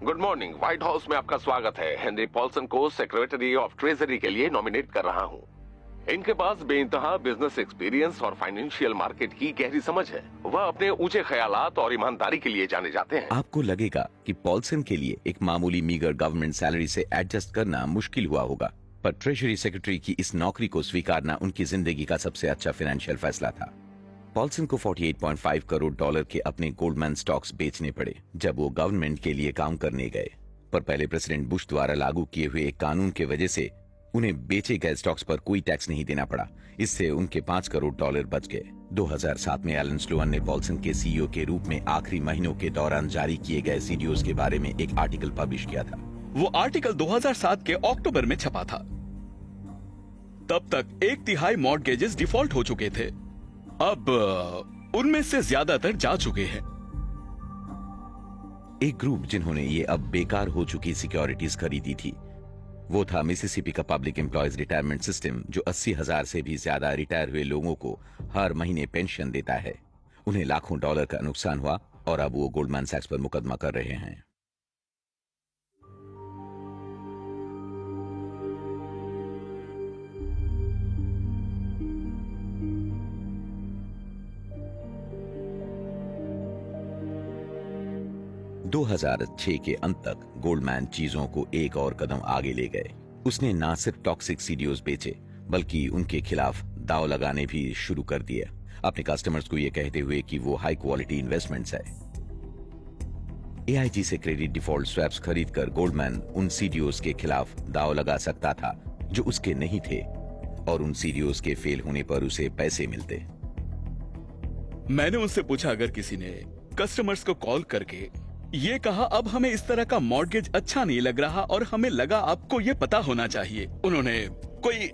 Good morning. White house में आपका स्वागत है। हेनरी पॉल्सन को सेक्रेटरी ऑफ ट्रेजरी के लिए नॉमिनेट कर रहा हूँ। इनके पास बेइंतहा बिजनेस एक्सपीरियंस और फाइनेंशियल मार्केट की गहरी समझ है। वह अपने ऊंचे ख्यालात और ईमानदारी के लिए जाने जाते हैं। आपको लगेगा कि पॉल्सन के लिए एक मामूली मीगर गवर्नमेंट सैलरी से एडजस्ट करना मुश्किल हुआ होगा, पर ट्रेजरी सेक्रेटरी की इस नौकरी को स्वीकारना उनकी जिंदगी का सबसे अच्छा फाइनेंशियल फैसला था। पॉल्सन को $48.5 करोड़ के अपने गोल्डमैन स्टॉक्स बेचने पड़े जब वो गवर्नमेंट के लिए काम करने गए, पर पहले प्रेसिडेंट बुश द्वारा लागू किए हुए एक कानून की वजह से उन्हें बेचे गए स्टॉक्स पर कोई टैक्स नहीं देना पड़ा। इससे उनके $5 करोड़ बच गए। 2007 में एलन स्लोअन ने पॉल्सन के सीईओ के रूप में आखिरी महीनों के दौरान जारी किए गए सीडीओज के बारे में एक आर्टिकल पब्लिश किया था। वो आर्टिकल 2007 के अक्टूबर में छपा था। तब तक 1/3 मॉर्गेजेस डिफॉल्ट हो चुके थे। अब उनमें से ज्यादातर जा चुके हैं। एक ग्रुप जिन्होंने ये अब बेकार हो चुकी सिक्योरिटीज खरीदी थी वो था मिसिसिपी का पब्लिक एम्प्लॉयज रिटायरमेंट सिस्टम, जो 80,000 से भी ज्यादा रिटायर हुए लोगों को हर महीने पेंशन देता है। उन्हें लाखों डॉलर का नुकसान हुआ और अब वो गोल्डमैन सैक्स पर मुकदमा कर रहे हैं। दो 2006 के अंत तक गोल्डमैन चीजों को एक और कदम आगे ले गए। उसने ना सिर्फ टॉक्सिक सीडीओज बेचे बल्कि उनके खिलाफ दाव लगाने भी शुरू कर दिए, अपने कस्टमर्स को यह कहते हुए कि वो हाई क्वालिटी इन्वेस्टमेंट्स है। एआईजी से क्रेडिट डिफॉल्ट स्वैप्स खरीदकर गोल्डमैन उन सीडीओज के खिलाफ दाव लगा सकता था जो उसके नहीं थे, और उन सीडीओज के फेल होने पर उसे पैसे मिलते। मैंने उनसे पूछा, अगर किसी ने कस्टमर्स को कॉल करके ये कहा अब हमें इस तरह का मॉर्गेज अच्छा नहीं लग रहा और हमें लगा आपको ये पता होना चाहिए, उन्होंने कोई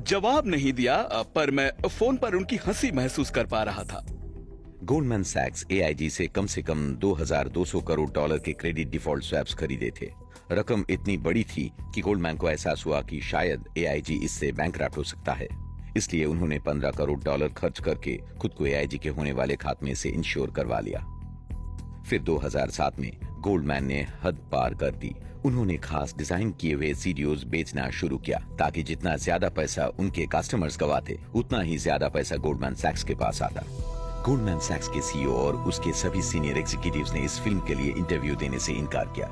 जवाब नहीं दिया, पर मैं फोन पर उनकी हंसी महसूस कर पा रहा था। गोल्डमैन सैक्स एआईजी से कम 2200 करोड़ डॉलर के क्रेडिट डिफॉल्ट स्वैप्स खरीदे थे। रकम इतनी बड़ी थी कि गोल्डमैन को एहसास हुआ कि शायद एआईजी इससे बैंकरप्ट हो सकता है, इसलिए उन्होंने 15 करोड़ डॉलर खर्च करके खुद को एआईजी के होने वाले खात्मे से इंश्योर करवा लिया। फिर 2007 में गोल्डमैन ने हद पार कर दी। उन्होंने खास डिजाइन किए हुए सीडीओज बेचना शुरू किया ताकि जितना ज्यादा पैसा उनके कस्टमर्स गवाते उतना ही ज्यादा पैसा गोल्डमैन सैक्स के पास आता। गोल्डमैन सैक्स के सीईओ और उसके सभी सीनियर एग्जीक्यूटिव्स ने इस फिल्म के लिए इंटरव्यू देने से इनकार किया।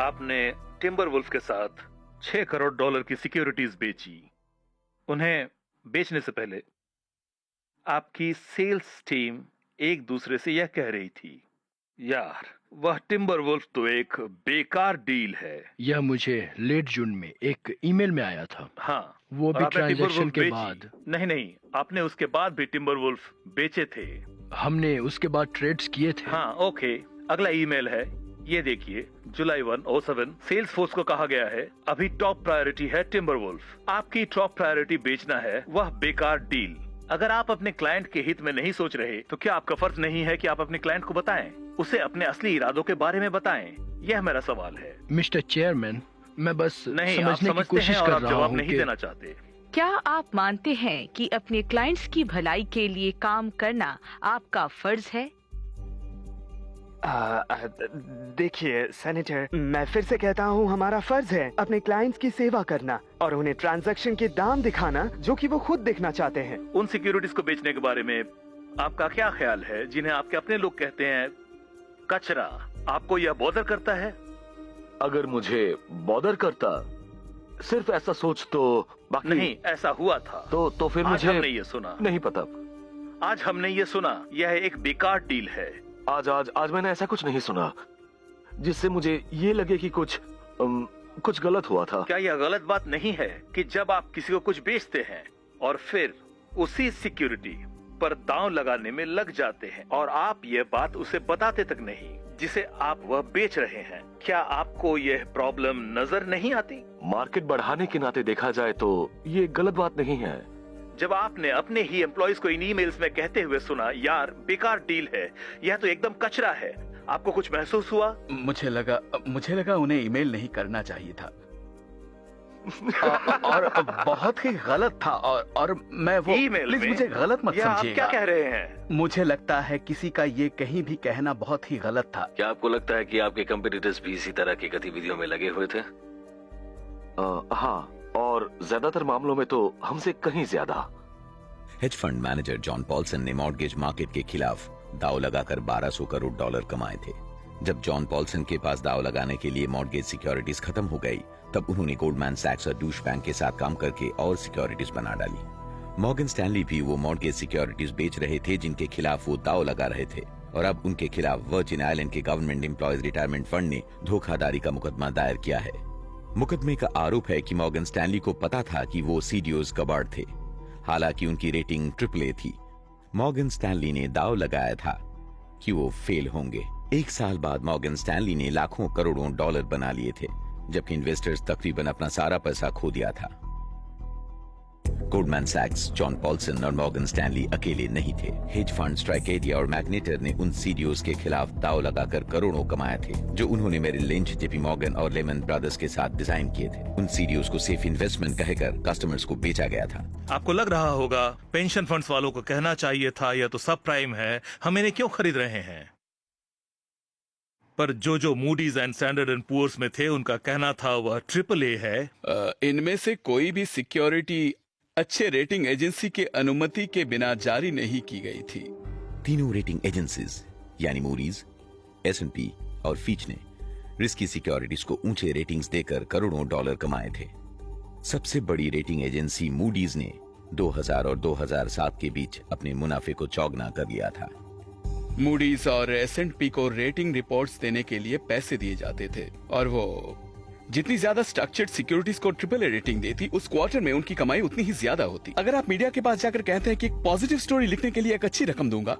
आपने टिम्बरवुल्फ के साथ 6 करोड़ डॉलर की सिक्योरिटीज बेची। उन्हें बेचने से पहले आपकी सेल्स टीम एक दूसरे से यह कह रही थी, यार वह टिम्बरवुल्फ तो एक बेकार डील है। यह मुझे लेट जून में एक ईमेल में आया था। हाँ, वो भी ट्रांजैक्शन के बाद। नहीं, आपने उसके बाद भी टिम्बरवुल्फ बेचे थे। हमने उसके बाद ट्रेड्स किए थे। हाँ, ओके। अगला ईमेल है, ये देखिए, जुलाई 1, सेल्स फोर्स को कहा गया है अभी टॉप प्रायोरिटी है टिम्बरवुल्फ। आपकी टॉप प्रायोरिटी बेचना है वह बेकार डील। अगर आप अपने क्लाइंट के हित में नहीं सोच रहे तो क्या आपका फर्ज नहीं है कि आप अपने क्लाइंट को बताएं, उसे अपने असली इरादों के बारे में बताएं? यह मेरा सवाल है। मिस्टर चेयरमैन, मैं बस नहीं, समझने की कोशिश कर रहा जवाब हूँ नहीं देना चाहते। क्या आप मानते हैं कि अपने क्लाइंट्स की भलाई के लिए काम करना आपका फर्ज है? देखिए सेनेटर, मैं फिर से कहता हूँ, हमारा फर्ज है अपने क्लाइंट्स की सेवा करना और उन्हें ट्रांजैक्शन के दाम दिखाना जो कि वो खुद देखना चाहते हैं। उन सिक्योरिटीज को बेचने के बारे में आपका क्या ख्याल है जिन्हें आपके अपने लोग कहते हैं कचरा? आपको यह बॉदर करता है? अगर मुझे बॉदर करता, सिर्फ ऐसा सोच तो बाकी नहीं, ऐसा हुआ था। तो फिर आज मुझे हमने ये सुना। नहीं पता। आज हमने ये सुना, यह एक बेकार डील है। आज मैंने ऐसा कुछ नहीं सुना जिससे मुझे ये लगे कि कुछ गलत हुआ था। क्या यह गलत बात नहीं है कि जब आप किसी को कुछ बेचते हैं और फिर उसी सिक्योरिटी पर दांव लगाने में लग जाते हैं और आप यह बात उसे बताते तक नहीं जिसे आप वह बेच रहे हैं? क्या आपको यह प्रॉब्लम नजर नहीं आती? मार्केट बढ़ाने के नाते देखा जाए तो ये गलत बात नहीं है। जब आपने अपने ही एम्प्लॉइज को इन ईमेल्स में कहते हुए सुना, यार बेकार डील है, यह तो एकदम कचरा है, आपको कुछ महसूस हुआ? मुझे लगा उन्हें ईमेल नहीं करना चाहिए था और बहुत ही गलत था और मैं वो प्लीज मुझे गलत मत समझिएगा। आप क्या कह रहे हैं? मुझे लगता है किसी का ये कहीं भी कहना बहुत ही गलत था। क्या आपको लगता है कि आपके कंपटीटर्स भी इसी तरह की गतिविधियों में लगे हुए थे? हाँ, और ज्यादातर मामलों में तो हमसे कहीं ज्यादा। Hedge fund manager John Poulsen ने मॉर्गेज मार्केट के खिलाफ दाव लगाकर 1200 करोड़ डॉलर कमाए थे। जब जॉन पॉल्सन के पास दाव लगाने के लिए मॉर्गेज सिक्योरिटीज खत्म हो गई, तब उन्होंने गोल्डमैन सैक्स और डूश बैंक के साथ काम करके और सिक्योरिटीज बना डाली। मॉर्गन स्टैनली भी वो मॉर्गेज सिक्योरिटीज बेच रहे थे जिनके खिलाफ वो दाव लगा रहे थे, और अब उनके खिलाफ वर्जिन आइलैंड के गवर्नमेंट एम्प्लॉयज रिटायरमेंट फंड ने धोखाधड़ी का मुकदमा दायर किया है। मुकदमे का आरोप है कि मॉर्गन स्टैनली को पता था कि वो सीडीओज कबाड़ थे, हालांकि उनकी रेटिंग AAA थी। मॉर्गन स्टैनली ने दाव लगाया था कि वो फेल होंगे। 1 साल बाद मॉर्गन स्टैनली ने लाखों करोड़ों डॉलर बना लिए थे, जबकि इन्वेस्टर्स तकरीबन अपना सारा पैसा खो दिया था। गोल्डमैन सैक्स, जॉन पॉल्सन और मॉर्गन स्टैनली अकेले नहीं थे। हेज फंड स्ट्राइकेडिया और मैग्नेटर ने उन सीडीओज के खिलाफ दाव लगाकर करोड़ों कमाए थे, जो उन्होंने मेरिल लिंच, जेपी मॉर्गन और लेमन ब्रदर्स के साथ डिजाइन किए थे। उन सीडीओज को सेफ इन्वेस्टमेंट कहकर कस्टमर्स को बेचा गया था। आपको लग रहा होगा पेंशन फंड्स वालों को कहना चाहिए था यह तो सब प्राइम है, हम इन्हें क्यों खरीद रहे हैं? पर जो Moody's and Standard and Poor's में थे उनका कहना था वह AAA है। इनमें से कोई भी सिक्योरिटी अच्छे रेटिंग एजेंसी के अनुमति के बिना जारी नहीं की गई थी। तीनों रेटिंग एजेंसीज यानी मूडीज, S&P और फीच ने रिस्की सिक्योरिटीज को ऊंचे रेटिंग्स देकर करोड़ों डॉलर कमाए थे। सबसे बड़ी रेटिंग एजेंसी मूडीज ने 2000 और 2007 के बीच अपने मुनाफे को चौगुना कर लिया था। मूडीज और S&P को रेटिंग रिपोर्ट्स देने के लिए पैसे दिए जाते थे और वो जितनी ज्यादा स्ट्रक्चर्ड सिक्योरिटीज को AAA रेटिंग देती, उस क्वार्टर में उनकी कमाई उतनी ही ज्यादा होती। अगर आप मीडिया के पास जाकर कहते हैं कि एक पॉजिटिव स्टोरी लिखने के लिए एक अच्छी रकम दूंगा,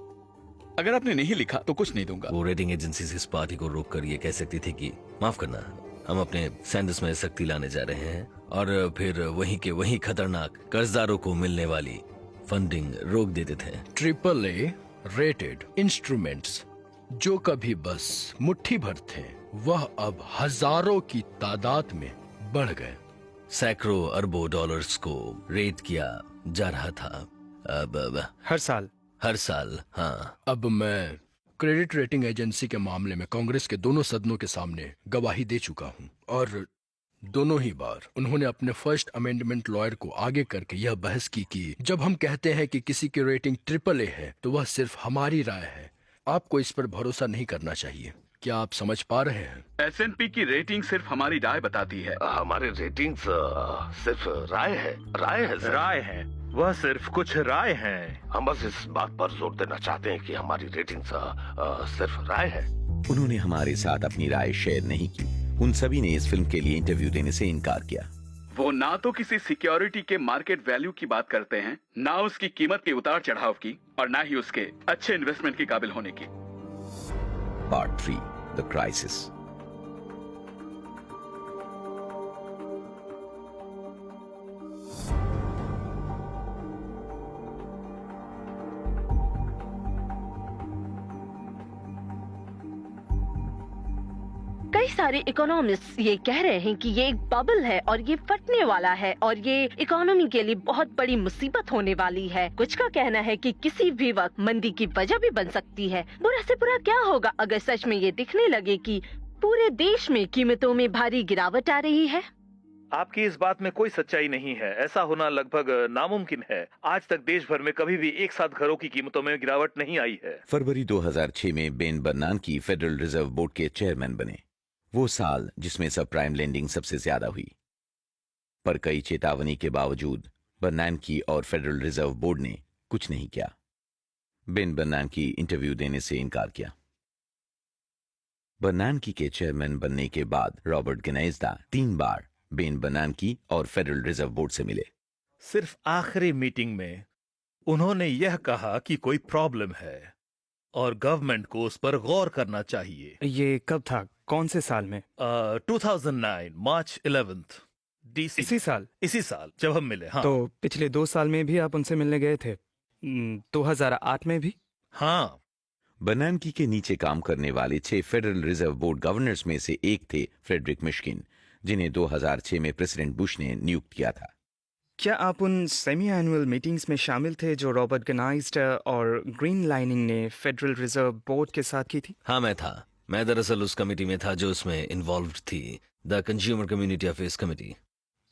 अगर आपने नहीं लिखा तो कुछ नहीं दूंगा। वो रेटिंग एजेंसी इस पार्टी को रोक कर ये कह सकती थी कि माफ करना, हम अपने सैंडर्स में सख्ती लाने जा रहे हैं, और फिर वहीं के वहीं खतरनाक कर्जदारों को मिलने वाली फंडिंग रोक देते थे। AAA रेटेड इंस्ट्रूमेंट्स जो कभी बस मुट्ठी भर थे, वह अब हजारों की तादाद में बढ़ गए। सैकड़ों अरबों डॉलर्स को रेट किया जा रहा था। अब हर साल। हाँ। अब मैं क्रेडिट रेटिंग एजेंसी के मामले में कांग्रेस के दोनों सदनों के सामने गवाही दे चुका हूं, और दोनों ही बार उन्होंने अपने फर्स्ट अमेंडमेंट लॉयर को आगे करके यह बहस की कि जब हम कहते हैं कि किसी की रेटिंग AAA है तो वह सिर्फ हमारी राय है, आपको इस पर भरोसा नहीं करना चाहिए। क्या आप समझ पा रहे हैं? S&P की रेटिंग सिर्फ हमारी राय बताती है। हमारे रेटिंग्स सिर्फ राय है। वह सिर्फ कुछ राय हैं। हम बस इस बात पर जोर देना चाहते हैं कि हमारी रेटिंग्स सिर्फ राय है। उन्होंने हमारे साथ अपनी राय शेयर नहीं की। उन सभी ने इस फिल्म के लिए इंटरव्यू देने से इनकार किया। वो ना तो किसी सिक्योरिटी के मार्केट वैल्यू की बात करते हैं, ना उसकी कीमत के उतार चढ़ाव की, और ना ही उसके अच्छे इन्वेस्टमेंट के काबिल होने की। Part 3, the crisis. कई सारे इकोनॉमिस्ट ये कह रहे हैं कि ये एक बबल है और ये फटने वाला है और ये इकोनॉमी के लिए बहुत बड़ी मुसीबत होने वाली है। कुछ का कहना है कि किसी भी वक्त मंदी की वजह भी बन सकती है। बुरा से बुरा क्या होगा अगर सच में ये दिखने लगे कि पूरे देश में कीमतों में भारी गिरावट आ रही है। आपकी इस बात में कोई सच्चाई नहीं है। ऐसा होना लगभग नामुमकिन है। आज तक देश भर में कभी भी एक साथ घरों की कीमतों में गिरावट नहीं आई है। फरवरी 2006 में बेन बर्नानकी फेडरल रिजर्व बोर्ड के चेयरमैन बने। वो साल जिसमें सब प्राइम लेंडिंग सबसे ज्यादा हुई, पर कई चेतावनी के बावजूद बर्नानकी और फेडरल रिजर्व बोर्ड ने कुछ नहीं किया। बेन बर्नानकी इंटरव्यू देने से इनकार किया। बर्नानकी के चेयरमैन बनने के बाद रॉबर्ट गनाइज्दा 3 बार बेन बर्नानकी और फेडरल रिजर्व बोर्ड से मिले। सिर्फ आखिरी मीटिंग में उन्होंने यह कहा कि कोई प्रॉब्लम है और गवर्नमेंट को उस पर गौर करना चाहिए। ये कब था, कौन से साल में? 2009 मार्च 11th DC। इसी साल जब हम मिले। हाँ। तो पिछले 2 साल में भी आप उनसे मिलने गए थे? 2008 में भी? हाँ। बर्नानकी के नीचे काम करने वाले 6 फेडरल रिजर्व बोर्ड गवर्नर्स में से एक थे फ्रेडरिक मिश्किन, जिन्हें 2006 में प्रेसिडेंट बुश ने नियुक्त किया था। क्या आप उन सेमी एनुअल मीटिंग्स में शामिल थे जो रॉबर्ट गनाइज्दा और ग्रीन लाइनिंग ने फेडरल रिजर्व बोर्ड के साथ की थी? हाँ, मैं था। मैं दरअसल उस कमेटी में था जो उसमें इन्वॉल्व थी, the consumer community affairs committee.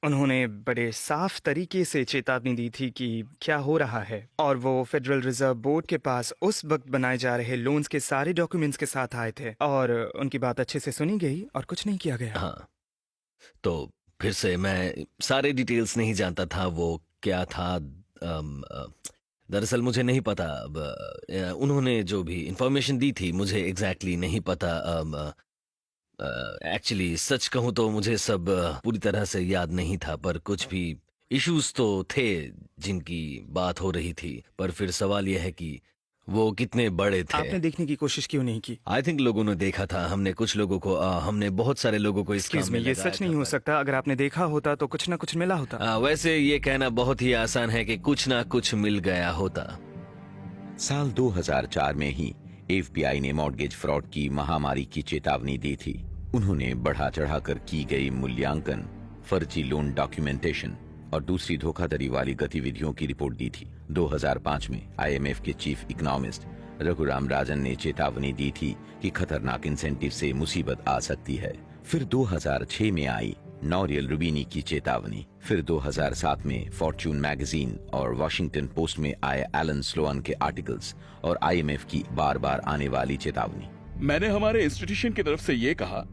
उन्होंने बड़े साफ तरीके से चेतावनी दी थी कि क्या हो रहा है, और वो फेडरल रिजर्व बोर्ड के पास उस वक्त बनाए जा रहे लोन्स के सारे डॉक्यूमेंट्स के साथ आए थे, और उनकी बात अच्छे से सुनी गई और कुछ नहीं किया गया। हाँ, तो फिर से मैं सारे डिटेल्स नहीं जानता था वो क्या था। दरअसल मुझे नहीं पता। उन्होंने जो भी इंफॉर्मेशन दी थी मुझे एग्जैक्टली नहीं पता। एक्चुअली सच कहूँ तो मुझे सब पूरी तरह से याद नहीं था, पर कुछ भी इश्यूज तो थे जिनकी बात हो रही थी। पर फिर सवाल यह है कि वो कितने बड़े थे। आपने देखने की कोशिश क्यों नहीं की? आई थिंक लोगों ने देखा था। हमने कुछ लोगों को हमने बहुत सारे लोगों को इस काम में ये सच नहीं हो सकता। अगर आपने देखा होता तो कुछ ना कुछ मिला होता। वैसे ये कहना बहुत ही आसान है कि कुछ ना कुछ मिल गया होता। साल 2004 में ही FBI ने मॉर्गेज फ्रॉड की महामारी की चेतावनी दी थी। उन्होंने बढ़ा चढ़ाकर की गई मूल्यांकन, फर्जी लोन डॉक्यूमेंटेशन और दूसरी धोखाधड़ी वाली गतिविधियों की रिपोर्ट दी थी। 2005 में IMF के चीफ इकोनॉमिस्ट रघुराम राजन ने चेतावनी दी थी कि खतरनाक इंसेंटिव से मुसीबत आ सकती है। फिर 2006 में आई नॉरियल रूबिनी की चेतावनी। फिर 2007 में फॉर्च्यून मैगजीन और वॉशिंगटन पोस्ट में आए एलन स्लोअन के आर्टिकल्स और IMF की बार बार आने वाली चेतावनी। मैंने हमारे इंस्टीट्यूशन की तरफ से ये कहा,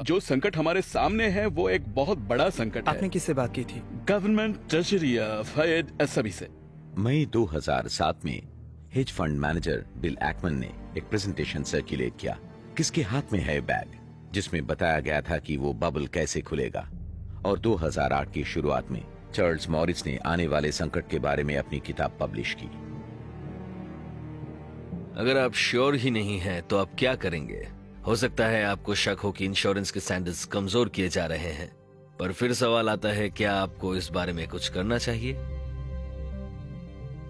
जो संकट हमारे सामने है वो एक बहुत बड़ा संकट है। आपने किससे बात की थी? गवर्नमेंट, ट्रेजरी, फेड, सभी से। मई 2007 में हेज फंड मैनेजर बिल एक्मन ने एक प्रेजेंटेशन सर्कुलेट किया, किसके हाथ में है बैग, जिसमें बताया गया था कि वो बबल कैसे खुलेगा। और 2008 की शुरुआत में चार्ल्स मॉरिस ने आने वाले संकट के बारे में अपनी किताब पब्लिश की। अगर आप श्योर ही नहीं हैं तो आप क्या करेंगे? हो सकता है आपको शक हो कि इंश्योरेंस के स्टैंडर्ड्स कमजोर किए जा रहे हैं, पर फिर सवाल आता है, क्या आपको इस बारे में कुछ करना चाहिए?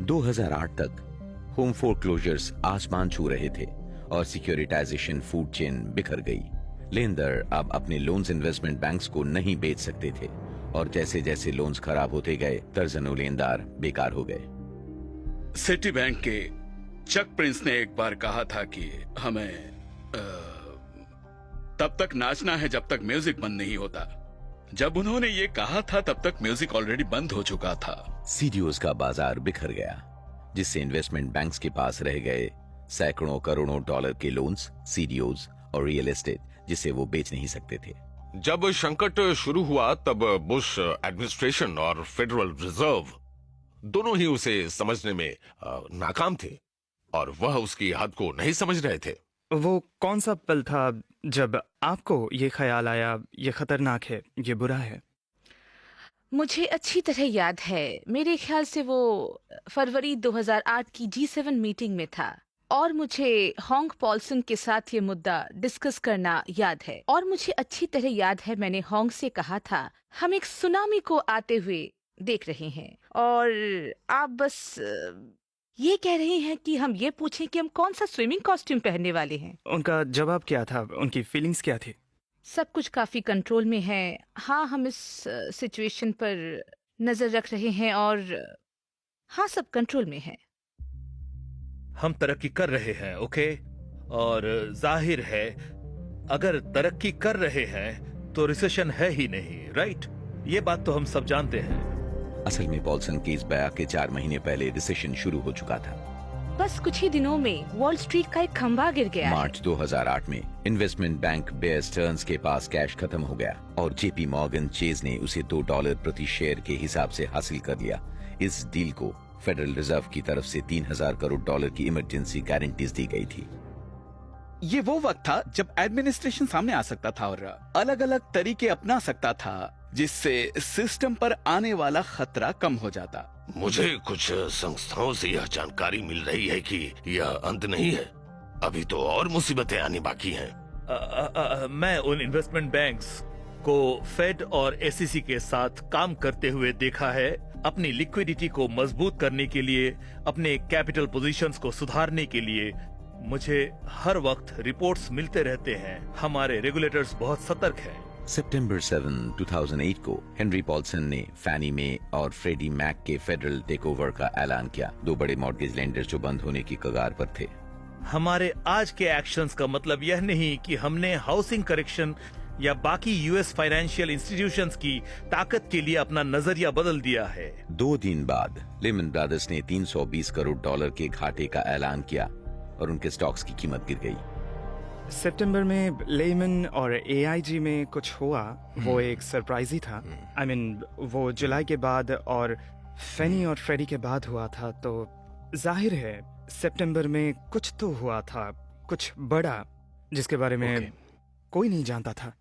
2008 तक होम फोरक्लोजर्स आसमान छू रहे थे और सिक्योरिटाइजेशन फूड चेन बिखर गई। लेनदार अब अपने लोन्स इन्वेस्टमेंट बैंक्स को नहीं बेच सकते थे और जैसे जैसे लोन्स खराब होते गए दर्जनों लेनदार बेकार हो गए। सिटी बैंक के चक प्रिंस ने एक बार कहा था कि हमें तब तक नाचना है जब तक म्यूजिक बंद नहीं होता। जब उन्होंने ये कहा था तब तक म्यूजिक ऑलरेडी बंद हो चुका था। सीडीओज का बाजार बिखर गया, जिससे इन्वेस्टमेंट बैंक्स के पास रह गए सैकड़ों करोड़ों डॉलर के लोन्स, सीडीओज और रियल एस्टेट, जिसे वो बेच नहीं सकते थे। जब संकट शुरू हुआ तब बुश एडमिनिस्ट्रेशन और फेडरल रिजर्व दोनों ही उसे समझने में नाकाम थे और वह उसकी हद को नहीं समझ रहे थे। वो कौन सा पल था जब आपको ये ख्याल आया, ये खतरनाक है, ये बुरा है? मुझे अच्छी तरह याद है, मेरे ख्याल से वो फरवरी 2008 की G7 मीटिंग में था और मुझे हॉन्ग पॉल्सन के साथ ये मुद्दा डिस्कस करना याद है। और मुझे अच्छी तरह याद है, मैंने हॉन्ग से कहा था, हम एक सुनामी को आते हुए देख रहे हैं और आप बस ये कह रहे हैं कि हम ये पूछें कि हम कौन सा स्विमिंग कॉस्ट्यूम पहनने वाले हैं। उनका जवाब क्या था? उनकी फीलिंग्स क्या थी? सब कुछ काफी कंट्रोल में है। हाँ, हम इस सिचुएशन पर नजर रख रहे हैं और हाँ, सब कंट्रोल में है। हम तरक्की कर रहे हैं, ओके? और जाहिर है अगर तरक्की कर रहे हैं तो रिसेशन है ही नहीं, राइट? ये बात तो हम सब जानते हैं। असल में पॉल्सन के इस बयान के 4 महीने पहले रिसेशन शुरू हो चुका था। बस कुछ ही दिनों में वॉल स्ट्रीट का एक खंभा गिर गया। मार्च 2008 में इन्वेस्टमेंट बैंक बेयर स्टर्न्स के पास कैश खत्म हो गया और JP मॉर्गन चेज ने उसे $2 प्रति शेयर के हिसाब से हासिल कर लिया। इस डील को फेडरल रिजर्व की तरफ से $3,000 करोड़ की इमरजेंसी गारंटीज दी गई थी। ये वो वक्त था जब एडमिनिस्ट्रेशन सामने आ सकता था और अलग अलग तरीके अपना सकता था, जिससे सिस्टम पर आने वाला खतरा कम हो जाता। मुझे कुछ संस्थाओं से यह जानकारी मिल रही है कि यह अंत नहीं है, अभी तो और मुसीबतें आनी बाकी हैं। मैं उन इन्वेस्टमेंट बैंक्स को फेड और SEC के साथ काम करते हुए देखा है, अपनी लिक्विडिटी को मजबूत करने के लिए, अपने कैपिटल पोजीशंस को सुधारने के लिए। मुझे हर वक्त रिपोर्ट्स मिलते रहते हैं। हमारे रेगुलेटर्स बहुत सतर्क हैं। सितंबर 7, 2008 को हेनरी पॉल्सन ने फैनी में और फ्रेडी मैक के फेडरल टेकओवर का ऐलान किया, 2 बड़े मॉर्गेज लेंडर्स जो बंद होने की कगार पर थे। हमारे आज के एक्शंस का मतलब यह नहीं कि हमने हाउसिंग करेक्शन या बाकी US फाइनेंशियल इंस्टीट्यूशंस की ताकत के लिए अपना नजरिया बदल दिया है। 2 दिन बाद लेमन ब्रदर्स ने $320 करोड़ के घाटे का ऐलान किया और उनके स्टॉक्स की कीमत गिर गई। सितंबर में लेमन और AIG में कुछ हुआ, वो एक सरप्राइज ही था। I mean, वो जुलाई के बाद और फैनी और फ्रेडी के बाद हुआ था, तो जाहिर है सितंबर में कुछ तो हुआ था, कुछ बड़ा, जिसके बारे में कोई नहीं जानता था।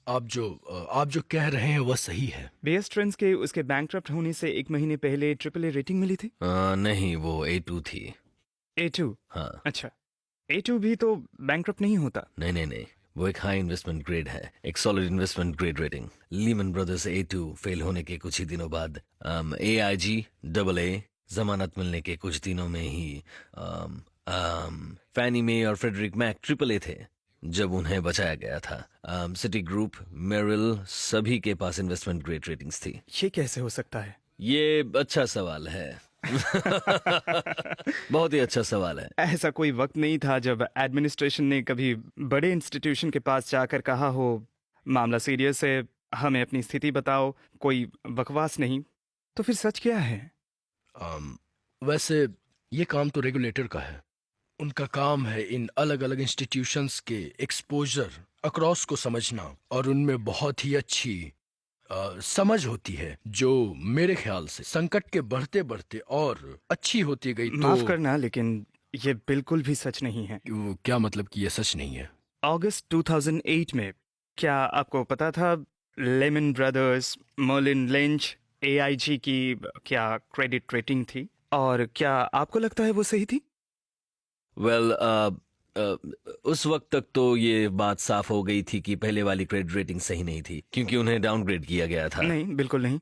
आप जो कह रहे हैं वह सही है। बेयर स्टर्न्स के उसके बैंकक्रप्ट होने से 1 महीने पहले AAA रेटिंग मिली थी। नहीं, वो A2 थी। A2? हाँ। अच्छा, A2 भी तो बैंकक्रप्ट नहीं होता। नहीं, वो एक हाई इन्वेस्टमेंट ग्रेड है, एक solid investment grade rating. Lehman brothers A2 fail होने के कुछ ही दिनों बाद AIG AA जमानत मिलने के कुछ दिनों में ही फैनी मे और फ्रेडरिक मैक AAA थे जब उन्हें बचाया गया था। सिटी ग्रुप, मेरिल, सभी के पास इन्वेस्टमेंट ग्रेड रेटिंग्स थी। ये कैसे हो सकता है? ये अच्छा सवाल है। बहुत ही अच्छा सवाल है। ऐसा कोई वक्त नहीं था जब एडमिनिस्ट्रेशन ने कभी बड़े इंस्टीट्यूशन के पास जाकर कहा हो मामला सीरियस है, हमें अपनी स्थिति बताओ, कोई बकवास नहीं। तो फिर सच क्या है? वैसे ये काम तो रेगुलेटर का है। उनका काम है इन अलग अलग इंस्टीट्यूशंस के एक्सपोजर अक्रॉस को समझना, और उनमें बहुत ही अच्छी समझ होती है, जो मेरे ख्याल से संकट के बढ़ते बढ़ते और अच्छी होती गई। तो माफ करना, लेकिन ये बिल्कुल भी सच नहीं है। क्या मतलब कि ये सच नहीं है? अगस्त 2008 में क्या आपको पता था Lehman Brothers, Merrill Lynch, AIG की क्या क्रेडिट रेटिंग थी, और क्या आपको लगता है वो सही थी? वेल, उस वक्त तक तो ये बात साफ हो गई थी कि पहले वाली क्रेडिट रेटिंग सही नहीं थी, क्योंकि उन्हें डाउनग्रेड किया गया था। नहीं, बिल्कुल नहीं।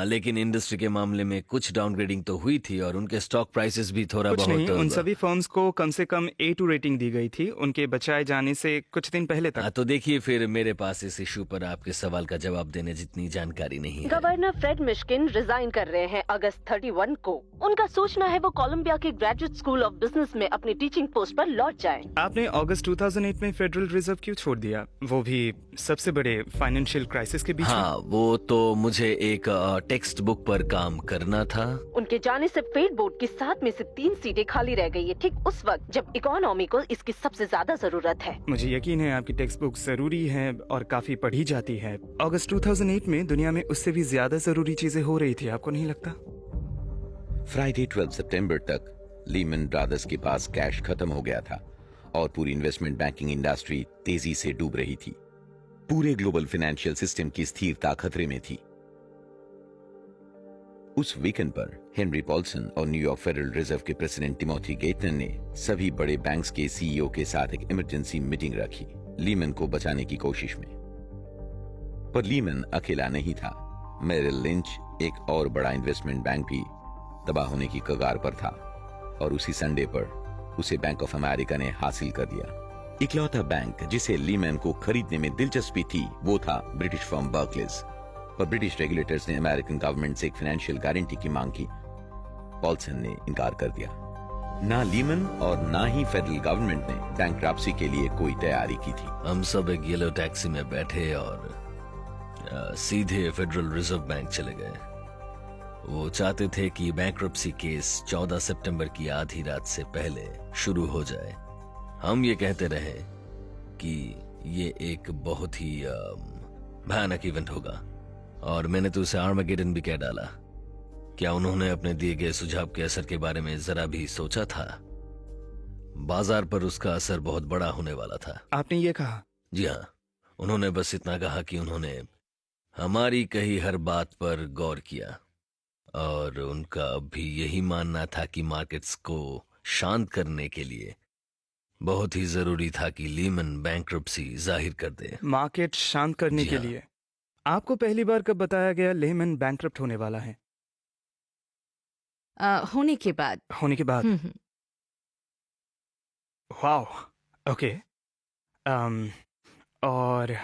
लेकिन इंडस्ट्री के मामले में कुछ डाउनग्रेडिंग तो हुई थी, और उनके स्टॉक प्राइसेस भी थोड़ा कुछ बहुत नहीं, उन सभी फर्म्स को कम से कम A2 रेटिंग दी गई थी उनके बचाए जाने से कुछ दिन पहले तक। तो देखिए, फिर मेरे पास इस इशू पर आपके सवाल का जवाब देने जितनी जानकारी नहीं है। गवर्नर फ्रेड मिश्किन रिजाइन कर रहे हैं अगस्त 31 को। उनका सोचना है वो कोलंबिया के ग्रेजुएट स्कूल ऑफ बिजनेस में अपनी टीचिंग पोस्ट पर लौट जाएं। आपने अगस्त 2008 में फेडरल रिजर्व क्यों छोड़ दिया, वो भी सबसे बड़े फाइनेंशियल क्राइसिस के बीच? हाँ, वो तो मुझे एक टेक्स्ट बुक पर काम करना था। उनके जाने से फेड बोर्ड की 7 में से 3 सीटें खाली रह गई है, ठीक उस वक्त जब इकोनॉमी को इसकी सबसे ज्यादा जरूरत है। मुझे यकीन है आपकी टेक्स्ट बुक जरूरी है और काफी पढ़ी जाती है। अगस्त 2008 में दुनिया में उससे भी ज्यादा जरूरी चीजें हो रही थी, आपको नहीं लगता? फ्राइडे 12 सितंबर तक लीमन ब्रदर्स के पास कैश खत्म हो गया था और पूरी इन्वेस्टमेंट बैंकिंग इंडस्ट्री तेजी से डूब रही थी। पूरे ग्लोबल फाइनेंशियल सिस्टम की स्थिरता खतरे में थी। उस वीकेंड पर हेनरी पॉल्सन और न्यूयॉर्क फेडरल रिजर्व के प्रेसिडेंट टिमोथी गेटनर ने सभी बड़े बैंक्स के CEO के साथ एक इमरजेंसी मीटिंग रखी, लीमन को बचाने की कोशिश में। पर लीमन अकेला नहीं था। मेरिल लिंच, एक और बड़ा इन्वेस्टमेंट बैंक, भी तबाह होने की कगार पर था, और उसी संडे पर उसे बैंक ऑफ अमेरिका ने हासिल कर लिया। इकलौता बैंक जिसे लीमन को खरीदने में दिलचस्पी थी वो था ब्रिटिश फर्म बार्कलेज, पर ब्रिटिश रेगुलेटर्स ने अमेरिकन गवर्नमेंट से एक फाइनेंशियल गारंटी की मांग की। पॉल्सन ने इनकार कर दिया। ना लीमन और ना ही फेडरल गवर्नमेंट ने बैंकरप्सी के लिए कोई तैयारी की थी। हम सब एक येलो टैक्सी में बैठे और सीधे फेडरल रिजर्व बैंक चले गए। वो चाहते थे कि बैंकरप्सी केस 14 सितंबर की आधी रात से पहले शुरू हो जाए। हम ये कहते रहे कि ये एक बहुत ही भयानक इवेंट होगा, और मैंने तो उसे आर्मागेडन भी कह डाला। क्या उन्होंने अपने दिए गए सुझाव के असर के बारे में जरा भी सोचा था? बाजार पर उसका असर बहुत बड़ा होने वाला था। आपने ये कहा? जी हाँ, उन्होंने बस इतना कहा कि उन्होंने हमारी कही हर बात पर गौर किया, और उनका अब भी यही मानना था कि मार्केट्स को शांत करने के लिए बहुत ही जरूरी था कि लीमन बैंकरप्सी जाहिर कर दे। मार्केट शांत करने के लिए? आपको पहली बार कब बताया गया लेमन बैंकरप्ट होने वाला है? होने के बाद। होने के बाद? Wow, okay. और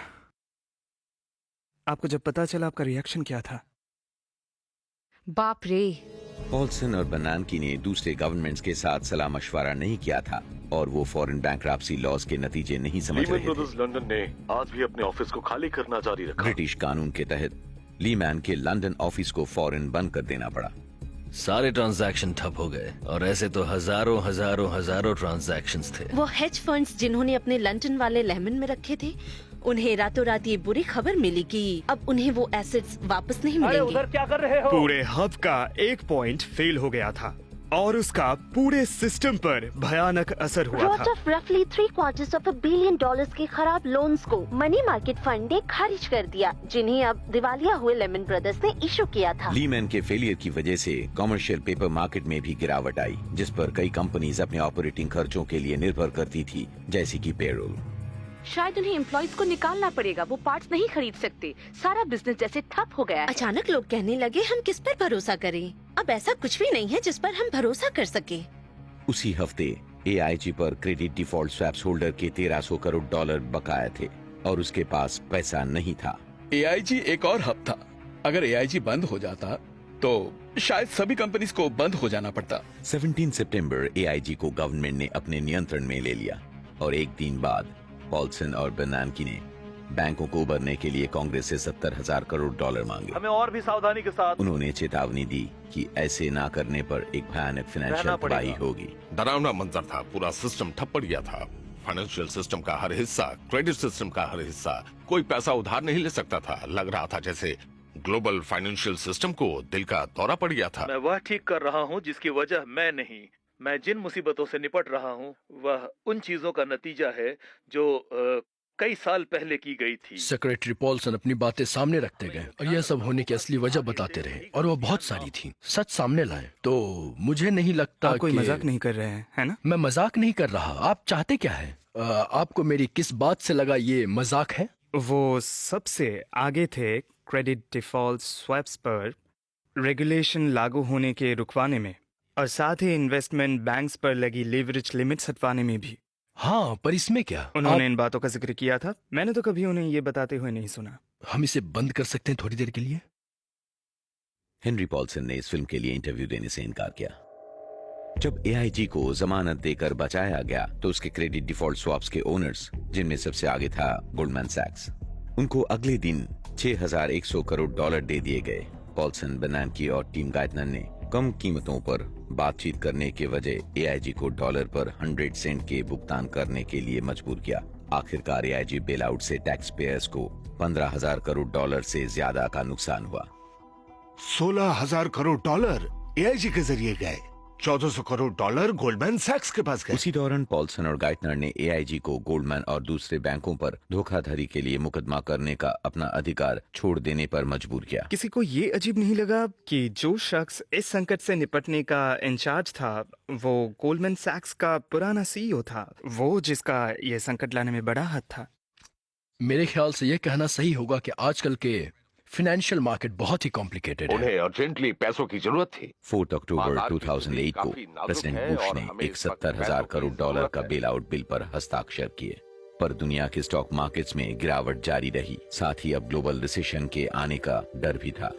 आपको जब पता चला आपका रिएक्शन क्या था? बाप रे। पॉल्सन और बनानकी ने दूसरे गवर्नमेंट्स के साथ सलाह मशवरा नहीं किया था, और वो फॉरेन बैंकरप्सी लॉज के नतीजे नहीं समझ रहे थे। लंदन ने आज भी अपने ऑफिस को खाली करना जारी रखा। ब्रिटिश कानून के तहत लीमैन के लंदन ऑफिस को फौरन बंद कर देना पड़ा। सारे ट्रांजैक्शन ठप हो गए, और ऐसे तो हजारों ट्रांजैक्शंस थे। वो हेज फंड्स जिन्होंने अपने लंदन वाले लेमन में रखे थे, उन्हें रातों रात ये बुरी खबर मिली कि अब उन्हें वो एसेट्स वापस नहीं मिलेंगे। उधर क्या कर रहे हो? पूरे हब का एक पॉइंट फेल हो गया था, और उसका पूरे सिस्टम पर भयानक असर हुआ था। रफली $750 बिलियन के खराब लोन्स को मनी मार्केट फंड ने खारिज कर दिया, जिन्हें अब दिवालिया हुए लेमन ब्रदर्स ने इशू किया था। लीमैन के फेलियर की वजह से कमर्शियल पेपर मार्केट में भी गिरावट आई, जिस पर कई कंपनीज अपने ऑपरेटिंग खर्चों के लिए निर्भर करती थी, जैसे कि पेरोल। शायद उन्हें एम्प्लॉइज को निकालना पड़ेगा, वो पार्ट्स नहीं खरीद सकते। सारा बिजनेस जैसे ठप हो गया है। अचानक लोग कहने लगे हम किस पर भरोसा करें? अब ऐसा कुछ भी नहीं है जिस पर हम भरोसा कर सके। उसी हफ्ते AIG पर क्रेडिट डिफॉल्ट स्वैप्स होल्डर के $1300 करोड़ बकाया थे, और उसके पास पैसा नहीं था। AIG एक और हब था। अगर AIG बंद हो जाता तो शायद सभी कंपनीज को बंद हो जाना पड़ता। 17 सितंबर एआईजी को गवर्नमेंट ने अपने नियंत्रण में ले लिया और एक दिन बाद पॉल्सन और बेर्नानकी ने बैंकों को उबरने के लिए कांग्रेस से $70,000 करोड़ मांगे। हमें और भी सावधानी के साथ उन्होंने चेतावनी दी कि ऐसे ना करने पर एक भयानक फाइनेंशियल तबाही होगी। डरावना मंजर था, पूरा सिस्टम ठप पड़ गया था। फाइनेंशियल सिस्टम का हर हिस्सा, क्रेडिट सिस्टम का हर हिस्सा, कोई पैसा उधार नहीं ले सकता था। लग रहा था जैसे ग्लोबल फाइनेंशियल सिस्टम को दिल का दौरा पड़ गया था। मैं वह ठीक कर रहा हूँ जिसकी वजह मैं नहीं, मैं जिन मुसीबतों से निपट रहा हूँ वह उन चीजों का नतीजा है जो कई साल पहले की गई थी। सेक्रेटरी पॉल्सन अपनी बातें सामने रखते गए और यह सब होने की असली वजह बताते रहे और वो बहुत सारी थी। सच सामने लाए तो मुझे नहीं लगता आप कोई कि... मजाक नहीं कर रहे हैं, है ना? मैं मजाक नहीं कर रहा। आप चाहते क्या है? आपको मेरी किस बात से लगा ये मजाक है? वो सबसे आगे थे क्रेडिट डिफॉल्ट स्वैप्स पर रेगुलेशन लागू होने के रुकवाने में और साथ ही इन्वेस्टमेंट बैंक्स पर लगी लीवरेज लिमिट्स हटवाने में भी। हाँ, पर इसमें क्या? उन्होंने इन बातों का जिक्र किया था। मैंने तो कभी उन्हें ये बताते हुए नहीं सुना। हम इसे बंद कर सकते हैं थोड़ी देर के लिए? हेनरी पॉल्सन ने इस फिल्म के लिए इंटरव्यू देने से इनकार किया। जब एआईजी को जमानत देकर बचाया गया तो उसके क्रेडिट डिफॉल्ट स्वैप्स के ओनर्स, जिनमें सबसे आगे था गोल्डमैन सैक्स, उनको अगले दिन $6,100 करोड़ दे दिए गए। पॉल्सन, बेर्नानकी और टीम गाइटनर ने कम कीमतों पर बातचीत करने के वजह एआईजी को डॉलर पर 100 सेंट के भुगतान करने के लिए मजबूर किया। आखिरकार एआईजी बेल आउट से टैक्स पेयर्स को $15,000 करोड़ से ज्यादा का नुकसान हुआ। $16,000 करोड़ एआईजी के जरिए गए, $1,400 करोड़ गोल्डमैन सैक्स के पास गए। उसी दौरान पॉल्सन और गाइटनर ने एआईजी को गोल्डमैन और दूसरे बैंकों पर धोखाधड़ी के लिए मुकदमा करने का अपना अधिकार छोड़ देने पर मजबूर किया। किसी को ये अजीब नहीं लगा कि जो शख्स इस संकट से निपटने का इंचार्ज था वो गोल्डमैन सैक्स का पुराना सीईओ था, वो जिसका ये संकट लाने में बड़ा हाथ था? मेरे ख्याल से यह कहना सही होगा कि आजकल के फाइनेंशियल मार्केट बहुत ही कॉम्प्लिकेटेड है। उन्हें अर्जेंटली पैसों की जरूरत थी। 4 अक्टूबर 2008 को प्रेसिडेंट बुश ने एक $70,000 करोड़ का बेल आउट बिल पर हस्ताक्षर किए, पर दुनिया के स्टॉक मार्केट्स में गिरावट जारी रही। साथ ही अब ग्लोबल रिसेशन के आने का डर भी था।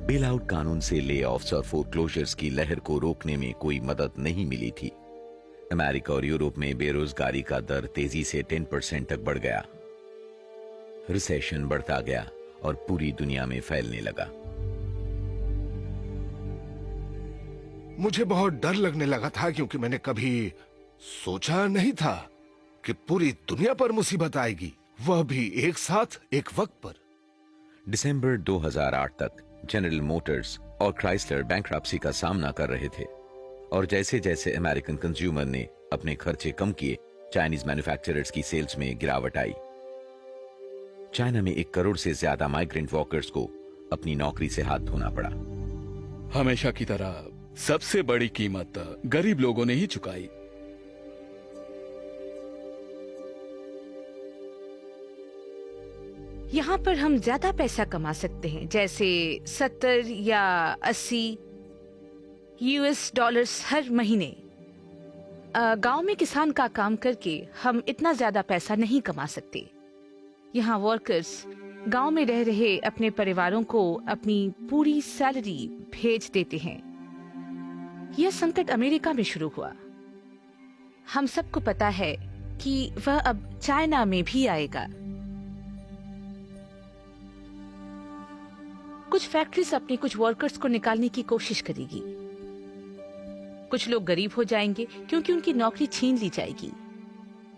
बेल आउट कानून से ले ऑफ्स और फोरक्लोजर्स की लहर को रोकने में कोई मदद नहीं मिली थी। अमेरिका और यूरोप में बेरोजगारी का दर तेजी से 10% तक बढ़ गया। रिसेशन बढ़ता गया और पूरी दुनिया में फैलने लगा। मुझे बहुत डर लगने लगा था क्योंकि मैंने कभी सोचा नहीं था कि पूरी दुनिया पर मुसीबत आएगी, वह भी एक साथ एक वक्त पर। दिसंबर 2008 तक जनरल मोटर्स और क्राइसलर बैंक्रप्सी का सामना कर रहे थे और जैसे जैसे अमेरिकन कंज्यूमर ने अपने खर्चे कम किए, चाइनीज मैन्युफैक्चरर्स की सेल्स में गिरावट आई। चाइना में 1 करोड़ से ज्यादा माइग्रेंट वर्कर्स को अपनी नौकरी से हाथ धोना पड़ा। हमेशा की तरह सबसे बड़ी कीमत गरीब लोगों ने ही चुकाई। यहाँ पर हम ज्यादा पैसा कमा सकते हैं, जैसे 70 या 80 US डॉलर्स हर महीने। गांव में किसान का काम करके हम इतना ज्यादा पैसा नहीं कमा सकते। यहाँ वर्कर्स गांव में रह रहे अपने परिवारों को अपनी पूरी सैलरी भेज देते हैं। यह संकट अमेरिका में शुरू हुआ। हम सबको पता है कि वह अब चाइना में भी आएगा। कुछ फैक्ट्रीज अपने कुछ वर्कर्स को निकालने की कोशिश करेगी। कुछ लोग गरीब हो जाएंगे क्योंकि उनकी नौकरी छीन ली जाएगी।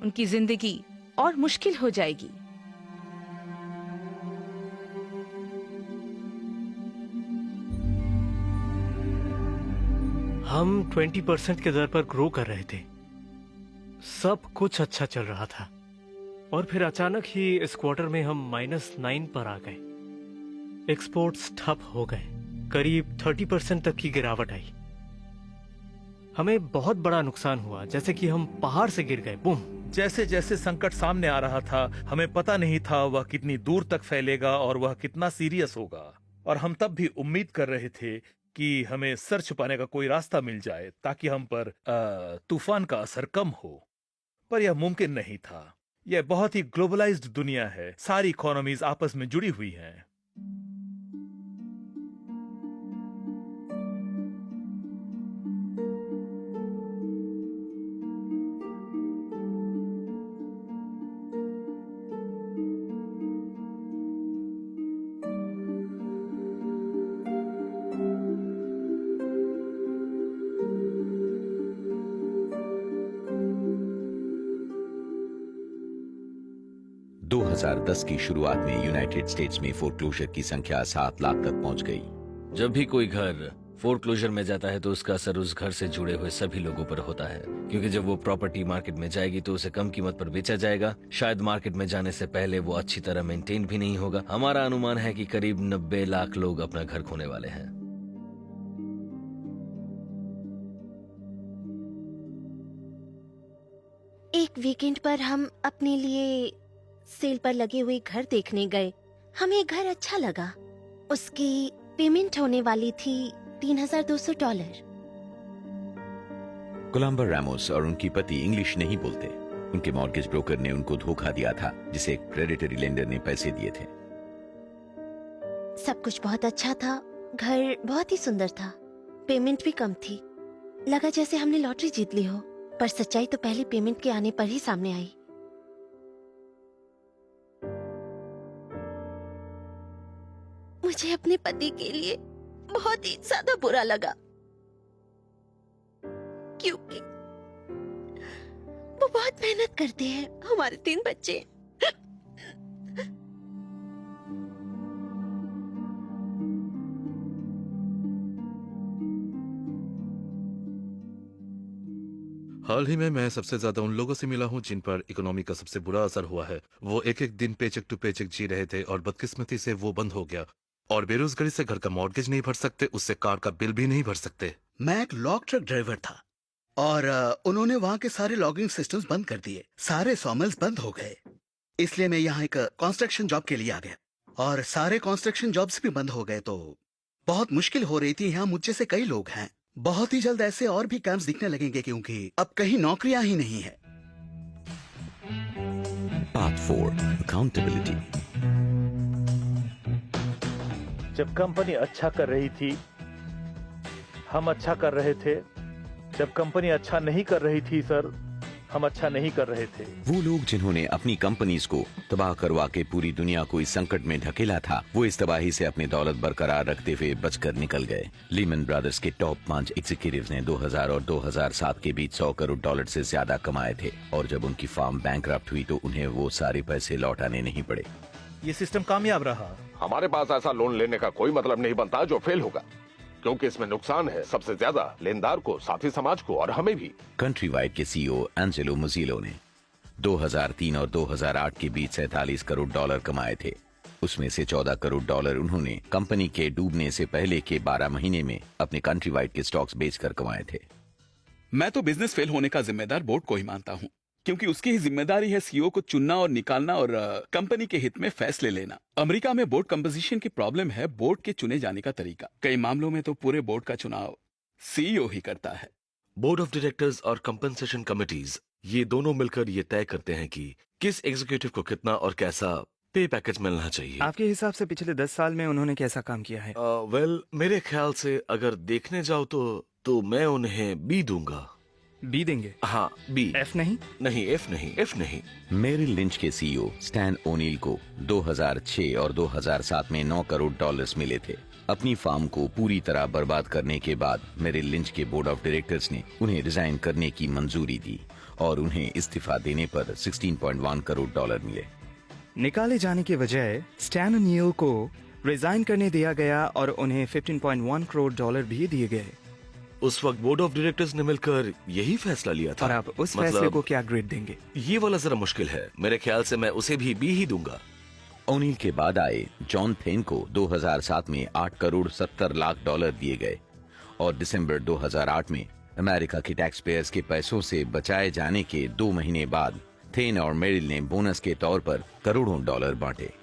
उनकी जिंदगी और मुश्किल हो जाएगी। हम 20% के दर पर ग्रो कर रहे थे। सब कुछ अच्छा चल रहा था और फिर अचानक ही इस क्वार्टर में हम -9 पर आ गए। एक्सपोर्ट्स ठप हो गए। करीब 30% तक की गिरावट आई। हमें बहुत बड़ा नुकसान हुआ, जैसे कि हम पहाड़ से गिर गए। बूम। जैसे जैसे संकट सामने आ रहा था, हमें पता नहीं था वह कितनी दूर तक फैलेगा और वह कितना सीरियस होगा। और हम तब भी उम्मीद कर रहे थे कि हमें सर छुपाने का कोई रास्ता मिल जाए ताकि हम पर तूफान का असर कम हो, पर यह मुमकिन नहीं था। यह बहुत ही ग्लोबलाइज्ड दुनिया है, सारी इकोनॉमीज आपस में जुड़ी हुई हैं। दो 2010 की शुरुआत में यूनाइटेड स्टेट्स में फोरक्लोजर की संख्या 7 लाख तक पहुंच गई। जब भी कोई घर फोरक्लोजर में जाता है तो उसका असर उस घर से जुड़े हुए सभी लोगों पर होता है, क्योंकि जब वो प्रॉपर्टी मार्केट में जाएगी तो उसे कम कीमत पर बेचा जाएगा। शायद मार्केट में जाने से पहले वो अच्छी तरह मेंटेन भी नहीं होगा। हमारा अनुमान है कि करीब 90 लाख लोग अपना घर खोने वाले हैं। एक वीकेंड पर हम अपने लिए सेल पर लगे हुए घर देखने गए। हमें घर अच्छा लगा। उसकी पेमेंट होने वाली थी $3,200। कोलंबर रैमोस और उनकी पति इंग्लिश नहीं बोलते। उनके मॉर्गेज ब्रोकर ने उनको धोखा दिया था, जिसे एक प्रेडेटरी लेंडर ने पैसे दिए थे। सब कुछ बहुत अच्छा था। घर बहुत ही सुंदर था। पेमेंट भी कम थी। लगा जैसे हमने लॉटरी जीत ली हो, पर सच्चाई तो पहली पेमेंट के आने पर ही सामने आई। मुझे अपने पति के लिए बहुत ही ज्यादा बुरा लगा, क्योंकि वो बहुत मेहनत करते हैं। हमारे 3 बच्चे। हाल ही में मैं सबसे ज्यादा उन लोगों से मिला हूँ जिन पर इकोनॉमी का सबसे बुरा असर हुआ है। वो एक एक दिन पेचेक टू पेचेक जी रहे थे और बदकिस्मती से वो बंद हो गया। और बेरोजगारी से घर का मॉर्गेज नहीं भर सकते, उससे कार का बिल भी नहीं भर सकते। मैं एक लॉग ट्रक ड्राइवर था और उन्होंने वहाँ के सारे लॉगिंग सिस्टम्स बंद कर दिए। सारे सॉमिल्स बंद हो गए। इसलिए मैं यहाँ एक कंस्ट्रक्शन जॉब के लिए आ गया और सारे कंस्ट्रक्शन जॉब्स भी बंद हो गए, तो बहुत मुश्किल हो रही थी। यहाँ मुझ जैसे कई लोग हैं। बहुत ही जल्द ऐसे और भी कैंप्स दिखने लगेंगे, क्योंकि अब कहीं नौकरियां ही नहीं है। Part 4 accountability. जब कंपनी अच्छा कर रही थी, हम अच्छा कर रहे थे। जब कंपनी अच्छा नहीं कर रही थी सर, हम अच्छा नहीं कर रहे थे। वो लोग जिन्होंने अपनी कंपनीज को तबाह करवा के पूरी दुनिया को इस संकट में ढकेला था, वो इस तबाही से अपनी दौलत बरकरार रखते हुए बचकर निकल गए। लीमन ब्रदर्स के टॉप 5 एग्जीक्यूटिव्स ने 2000 और 2007 के बीच $100 करोड़ से ज्यादा कमाए थे, और जब उनकी फार्म बैंकरप्ट हुई तो उन्हें वो सारे पैसे लौटाने नहीं पड़े। ये सिस्टम कामयाब रहा। हमारे पास ऐसा लोन लेने का कोई मतलब नहीं बनता जो फेल होगा, क्योंकि इसमें नुकसान है सबसे ज्यादा लेनदार को, साथ ही समाज को और हमें भी। कंट्रीवाइड के सीईओ एंजेलो मुजीलो ने 2003 और 2008 के बीच $47 करोड़ कमाए थे। उसमें से $14 करोड़ उन्होंने कंपनी के डूबने से पहले के 12 महीने में अपने कंट्रीवाइड के स्टॉक्स बेचकर कमाए थे। मैं तो बिजनेस फेल होने का जिम्मेदार बोर्ड को ही मानता हूँ, क्योंकि उसकी ही जिम्मेदारी है सीईओ को चुनना और निकालना और कंपनी के हित में फैसले लेना। अमेरिका में बोर्ड कंपोजिशन की प्रॉब्लम है बोर्ड के चुने जाने का तरीका। कई मामलों में तो पूरे बोर्ड का चुनाव सीईओ ही करता है। बोर्ड ऑफ डायरेक्टर्स और कंपनसेशन कमिटीज ये दोनों मिलकर ये तय करते हैं कि किस एग्जीक्यूटिव को कितना और कैसा पे पैकेज मिलना चाहिए। आपके हिसाब से पिछले 10 साल में उन्होंने कैसा काम किया है? वेल, मेरे ख्याल से अगर देखने जाओ तो मैं उन्हें बी दूंगा। बी देंगे? हाँ, बी। एफ नहीं? नहीं, एफ नहीं, एफ नहीं। मेरिल लिंच के सीईओ स्टैन ओनील को 2006 और 2007 में $9 करोड़ मिले थे। अपनी फार्म को पूरी तरह बर्बाद करने के बाद मेरिल लिंच के बोर्ड ऑफ डायरेक्टर्स ने उन्हें रिजाइन करने की मंजूरी दी और उन्हें इस्तीफा देने पर $16.1 करोड़ मिले। निकाले जाने के बजाय स्टैन ओनील को रिजाइन करने दिया गया और उन्हें $15.1 करोड़ भी दिए गए। उस वक्त बोर्ड ऑफ डायरेक्टर्स ने मिलकर यही फैसला लिया था। और आप उस फैसले को क्या ग्रेड देंगे? ये वाला जरा मुश्किल है। मेरे ख्याल से मैं उसे भी बी ही दूंगा। ओनील के बाद आए जॉन थेन को 2007 में $8 करोड़ 70 लाख दिए गए और दिसंबर 2008 में अमेरिका के टैक्स पेयर्स के पैसों से बचाए जाने के 2 महीने बाद थेन और मेरिल ने बोनस के तौर पर करोड़ों डॉलर बांटे।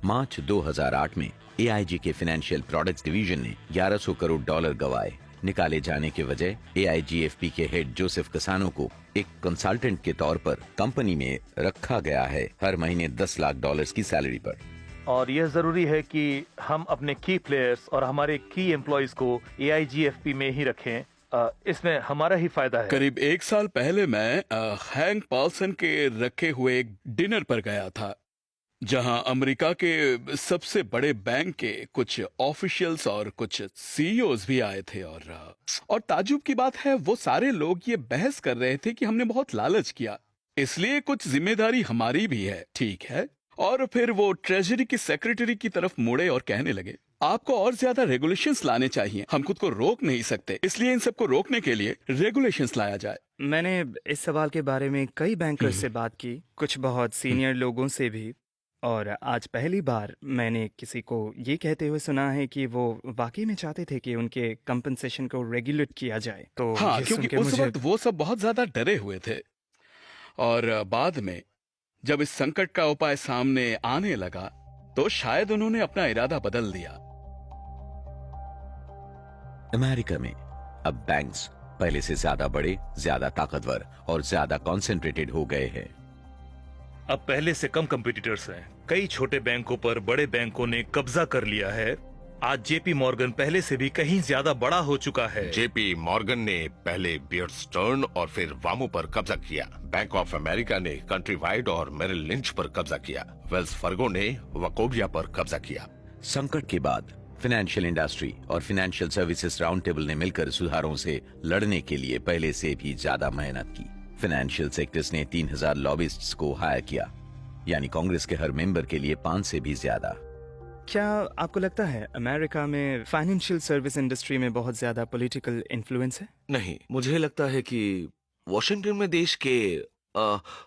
मार्च 2008 में AIG के फाइनेंशियल प्रोडक्ट्स डिवीजन ने $1100 करोड़ गवाए निकाले जाने के वजह AIGFP के हेड जोसेफ कसानो को एक कंसल्टेंट के तौर पर कंपनी में रखा गया है, हर महीने $10 लाख की सैलरी पर। और यह जरूरी है कि हम अपने की प्लेयर्स और हमारे की एम्प्लॉयज को AIGFP में ही रखें। इसमें हमारा ही फायदा है। करीब 1 साल पहले मैं हैंक पॉल्सन के रखे हुए एक डिनर पर गया था, जहां अमेरिका के सबसे बड़े बैंक के कुछ ऑफिशियल्स और कुछ CEOs भी आए थे। और ताज्जुब की बात है, वो सारे लोग ये बहस कर रहे थे कि हमने बहुत लालच किया, इसलिए कुछ जिम्मेदारी हमारी भी है, ठीक है। और फिर वो ट्रेजरी की सेक्रेटरी की तरफ मुड़े और कहने लगे, आपको और ज्यादा रेगुलेशंस लाने चाहिए, हम खुद को रोक नहीं सकते, इसलिए इन सबको रोकने के लिए रेगुलेशंस लाया जाए। मैंने इस सवाल के बारे में कई बैंकर्स से बात की, कुछ बहुत सीनियर लोगों से भी, और आज पहली बार मैंने किसी को ये कहते हुए सुना है कि वो वाकई में चाहते थे कि उनके कंपनसेशन को रेगुलेट किया जाए। तो हाँ, ये क्योंकि सुन के उस मुझे वक्त वो सब बहुत ज्यादा डरे हुए थे, और बाद में जब इस संकट का उपाय सामने आने लगा तो शायद उन्होंने अपना इरादा बदल दिया। अमेरिका में अब बैंक्स पहले से ज्यादा बड़े, ज्यादा ताकतवर और ज्यादा कॉन्सेंट्रेटेड हो गए हैं। अब पहले से कम कंपटीटर्स हैं। कई छोटे बैंकों पर बड़े बैंकों ने कब्जा कर लिया है। आज JP मॉर्गन पहले से भी कहीं ज्यादा बड़ा हो चुका है। JP मॉर्गन ने पहले बियर स्टर्न और फिर वामो पर कब्जा किया। बैंक ऑफ अमेरिका ने कंट्री वाइड और मेरिल लिंच पर कब्जा किया। वेल्स फार्गो ने वकोबिया पर कब्जा किया। संकट के बाद फाइनेंशियल इंडस्ट्री और फाइनेंशियल सर्विसेज राउंड टेबल ने मिलकर सुधारों से लड़ने के लिए पहले से भी ज्यादा मेहनत की। फाइनेंशियल सेक्टर्स ने 3000 लॉबिस्ट्स को हायर किया, यानी कांग्रेस के हर मेंबर के लिए 5 से भी ज्यादा। क्या आपको लगता है अमेरिका में फाइनेंशियल सर्विस इंडस्ट्री में बहुत ज्यादा पॉलिटिकल इन्फ्लुएंस है? नहीं, मुझे लगता है कि वॉशिंगटन में देश के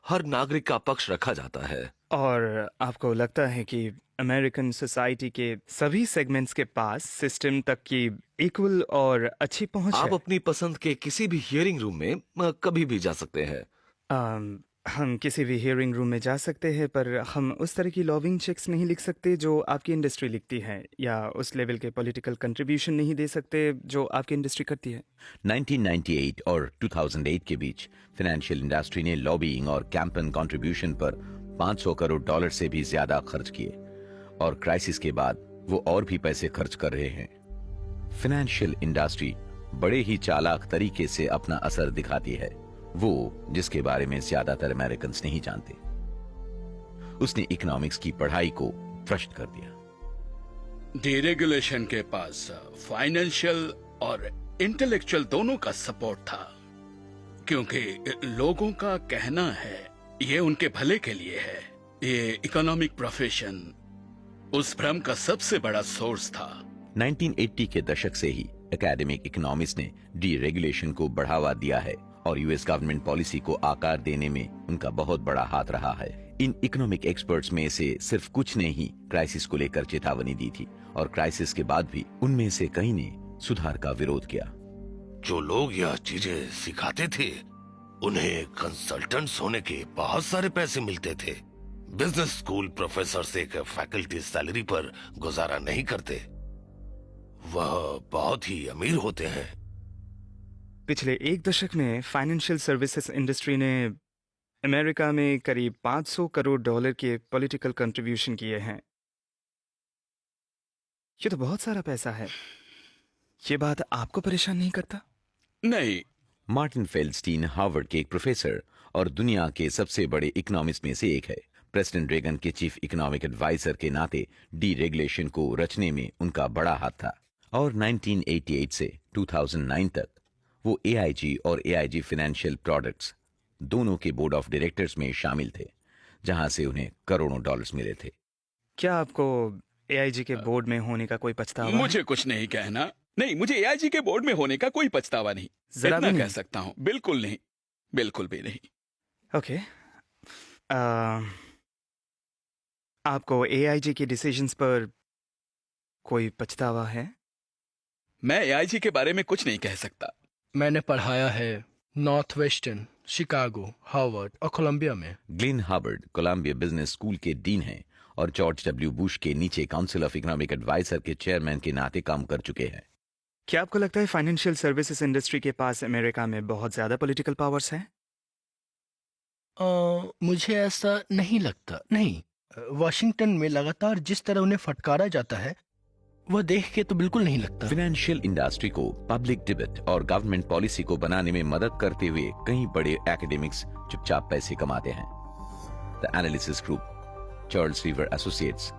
हर नागरिक का पक्ष रखा जाता है। और आपको लगता है कि अमेरिकन सोसाइटी के सभी सेगमेंट्स के पास सिस्टम तक की इक्वल और अच्छी पहुंच आप है? अपनी पसंद के किसी भी हियरिंग रूम में कभी भी जा सकते हैं। हम किसी भी हियरिंग रूम में जा सकते हैं, पर हम उस तरह की लॉबिंग चेक्स नहीं लिख सकते जो आपकी इंडस्ट्री लिखती है, या उस लेवल के पॉलिटिकल कंट्रीब्यूशन नहीं दे सकते जो आपकी इंडस्ट्री करती है। 1998 और 2008 के बीच फाइनेंशियल इंडस्ट्री ने लॉबिंग और कैंपेन कंट्रीब्यूशन पर $500 करोड़ से भी ज्यादा खर्च किए, और क्राइसिस के बाद वो और भी पैसे खर्च कर रहे हैं। फाइनेंशियल इंडस्ट्री बड़े ही चालाक तरीके से अपना असर दिखाती है, वो जिसके बारे में ज्यादातर अमेरिकन्स नहीं जानते। उसने इकोनॉमिक्स की पढ़ाई को भ्रष्ट कर दिया। डीरेगुलेशन के पास फाइनेंशियल और इंटेलेक्चुअल दोनों का सपोर्ट था, क्योंकि लोगों का कहना है ये उनके भले के लिए है। ये इकोनॉमिक प्रोफेशन उस भ्रम का सबसे बड़ा सोर्स था। 1980 के दशक से ही एकेडमिक इकोनॉमिक्स ने डीरेगुलेशन को बढ़ावा दिया है, और यूएस गवर्नमेंट पॉलिसी को आकार देने में उनका बहुत बड़ा हाथ रहा है। इन इकोनॉमिक एक्सपर्ट्स में से सिर्फ कुछ ने ही क्राइसिस को लेकर चेतावनी दी थी, और क्राइसिस के बाद भी उनमें से कई ने सुधार का विरोध किया। जो लोग यह चीजें सिखाते थे उन्हें कंसल्टेंट्स होने के बहुत सारे पैसे मिलते थे। बिजनेस स्कूल प्रोफेसर एक फैकल्टी सैलरी पर गुजारा नहीं करते, वह बहुत ही अमीर होते हैं। पिछले एक दशक में फाइनेंशियल सर्विसेज इंडस्ट्री ने अमेरिका में करीब $500 करोड़ के पॉलिटिकल कंट्रीब्यूशन किए हैं। ये तो बहुत सारा पैसा है। ये बात आपको परेशान नहीं करता? नहीं। मार्टिन फेल्डस्टीन हार्वर्ड के एक प्रोफेसर और दुनिया के सबसे बड़े इकोनॉमिस्ट में से एक है। प्रेसिडेंट रेगन के चीफ इकोनॉमिक एडवाइजर के नाते डीरेगुलेशन को रचने में उनका बड़ा हाथ था, और 1988 से 2009 तक वो AIG और AIG फाइनेंशियल प्रोडक्ट्स दोनों के बोर्ड ऑफ डायरेक्टर्स में शामिल थे, जहां से उन्हें करोड़ों डॉलर्स मिले थे। क्या आपको AIG के बोर्ड में होने का कोई पछतावा है? मुझे कुछ नहीं कहना। नहीं, मुझे AIG के बोर्ड में होने का कोई पछतावा नहीं। जरा इतना भी कह नहीं? सकता हूँ। बिल्कुल नहीं, बिल्कुल भी नहीं। ओके। आपको AIG के डिसीजंस पर कोई पछतावा है? मैं AIG के बारे में कुछ नहीं कह सकता। मैंने पढ़ाया है नॉर्थ वेस्टर्न, शिकागो, हार्वर्ड और कोलंबिया में। Glenn Hubbard Columbia Business School के डीन हैं और जॉर्ज W. बुश के नीचे काउंसिल ऑफ इकोनॉमिक एडवाइजर के चेयरमैन के नाते काम कर चुके हैं। क्या आपको लगता है फाइनेंशियल सर्विसेज इंडस्ट्री के पास अमेरिका में बहुत ज़्यादा पॉलिटिकल पावर्स हैं? मुझे ऐसा नहीं लगता। नहीं, वाशिंगटन में लगातार जिस तरह उन्हें फटकारा जाता है वह देख के तो बिल्कुल नहीं लगता। फाइनेंशियल इंडस्ट्री को पब्लिक डिबेट और गवर्नमेंट पॉलिसी को बनाने में मदद करते हुए कई बड़े एकेडमिक्स चुपचाप पैसे कमाते हैं। The Analysis Group, Charles River Associates,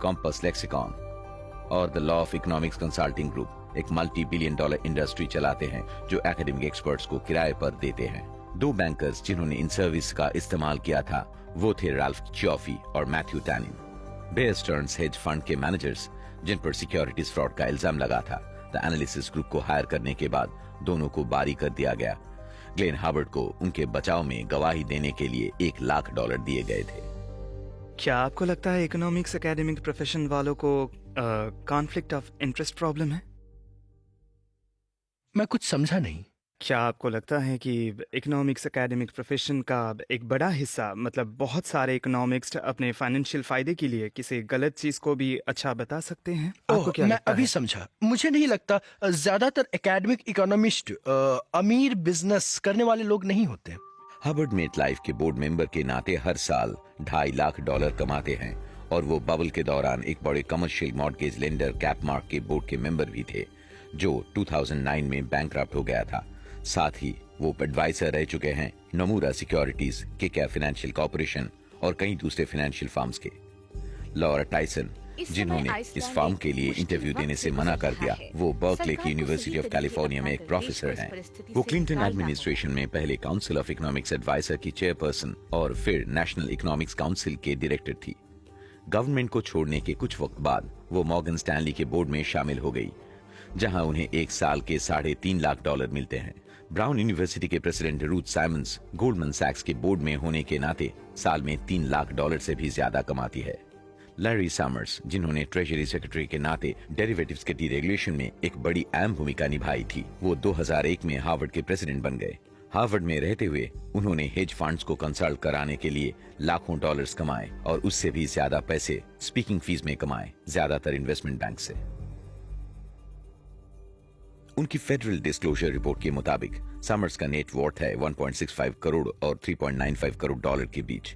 Compass Lexicon और the Law of Economics Consulting Group एक मल्टी बिलियन डॉलर इंडस्ट्री चलाते हैं जो एकेडमिक एक्सपर्ट्स को किराए पर देते हैं। 2 बैंकर्स जिन्होंने इन सर्विस का इस्तेमाल किया था वो थे राल्फ चियोफी और Matthew Tannin. Bear Stearns hedge fund के मैनेजर्स जिन पर सिक्योरिटीज फ्रॉड का इल्जाम लगा था, द एनालिसिस ग्रुप को हायर करने के बाद दोनों को बारी कर दिया गया। ग्लेन हार्वर्ड को उनके बचाव में गवाही देने के लिए $1 लाख दिए गए थे। क्या आपको लगता है इकोनॉमिक्स एकेडमिक प्रोफेशन वालों को कॉन्फ्लिक्ट ऑफ इंटरेस्ट प्रॉब्लम है? मैं कुछ समझा नहीं। क्या आपको लगता है कि इकोनॉमिक्स एकेडमिक प्रोफेशन का एक बड़ा हिस्सा, मतलब बहुत सारे इकोनॉमिक्स अपने फाइनेंशियल फायदे के लिए किसी गलत चीज को भी अच्छा बता सकते हैं? आपको क्या मैं लगता अभी है? समझा। मुझे नहीं लगता ज्यादातर एकेडमिक इकोनॉमिस्ट अमीर बिजनेस करने वाले लोग नहीं होते। हार्वर्ड मेटलाइफ के बोर्ड मेंबर के नाते हर साल $2.5 लाख कमाते हैं और वो बबल के दौरान एक बड़े कमर्शियल मॉर्गेज लेंडर कैपमार्क के बोर्ड के मेंबर भी थे जो 2009 में बैंकरप्ट हो गया था। साथ ही वो एडवाइजर रह चुके हैं नमूरा सिक्योरिटीज, केकेआर फाइनेंशियल कॉर्पोरेशन और कई दूसरे फाइनेंशियल फर्म्स के। लॉरा टाइसन जिन्होंने इस फर्म के लिए इंटरव्यू देने से मना कर दिया, वो बर्कले की यूनिवर्सिटी ऑफ कैलिफोर्निया में एक प्रोफेसर हैं। वो क्लिंटन एडमिनिस्ट्रेशन में पहले काउंसिल ऑफ इकोनॉमिक्स एडवाइजर की चेयरपर्सन और फिर नेशनल इकोनॉमिक्स काउंसिल के डायरेक्टर थी। गवर्नमेंट को छोड़ने के कुछ वक्त बाद वो मॉर्गन स्टैनली के बोर्ड में शामिल हो गई, जहां उन्हें एक साल के $3.5 लाख मिलते हैं। ब्राउन यूनिवर्सिटी के प्रेसिडेंट रूथ साइमंस गोल्डमैन सैक्स के बोर्ड में होने के नाते साल में $3 लाख से भी ज्यादा कमाती है। लैरी समर्स जिन्होंने ट्रेजरी सेक्रेटरी के नाते डेरिवेटिव्स के डीरेगुलेशन में एक बड़ी अहम भूमिका निभाई थी, वो 2001 में हार्वर्ड के प्रेसिडेंट बन गए। हार्वर्ड में रहते हुए उन्होंने हेज फंड्स को कंसल्ट कराने के लिए लाखों डॉलर्स कमाए और उससे भी ज्यादा पैसे स्पीकिंग फीस में कमाए, ज्यादातर इन्वेस्टमेंट बैंक से। उनकी फेडरल डिस्क्लोजर रिपोर्ट के मुताबिक समर्स का नेट वर्थ है 1.65 करोड़ और 3.95 करोड़ डॉलर के बीच।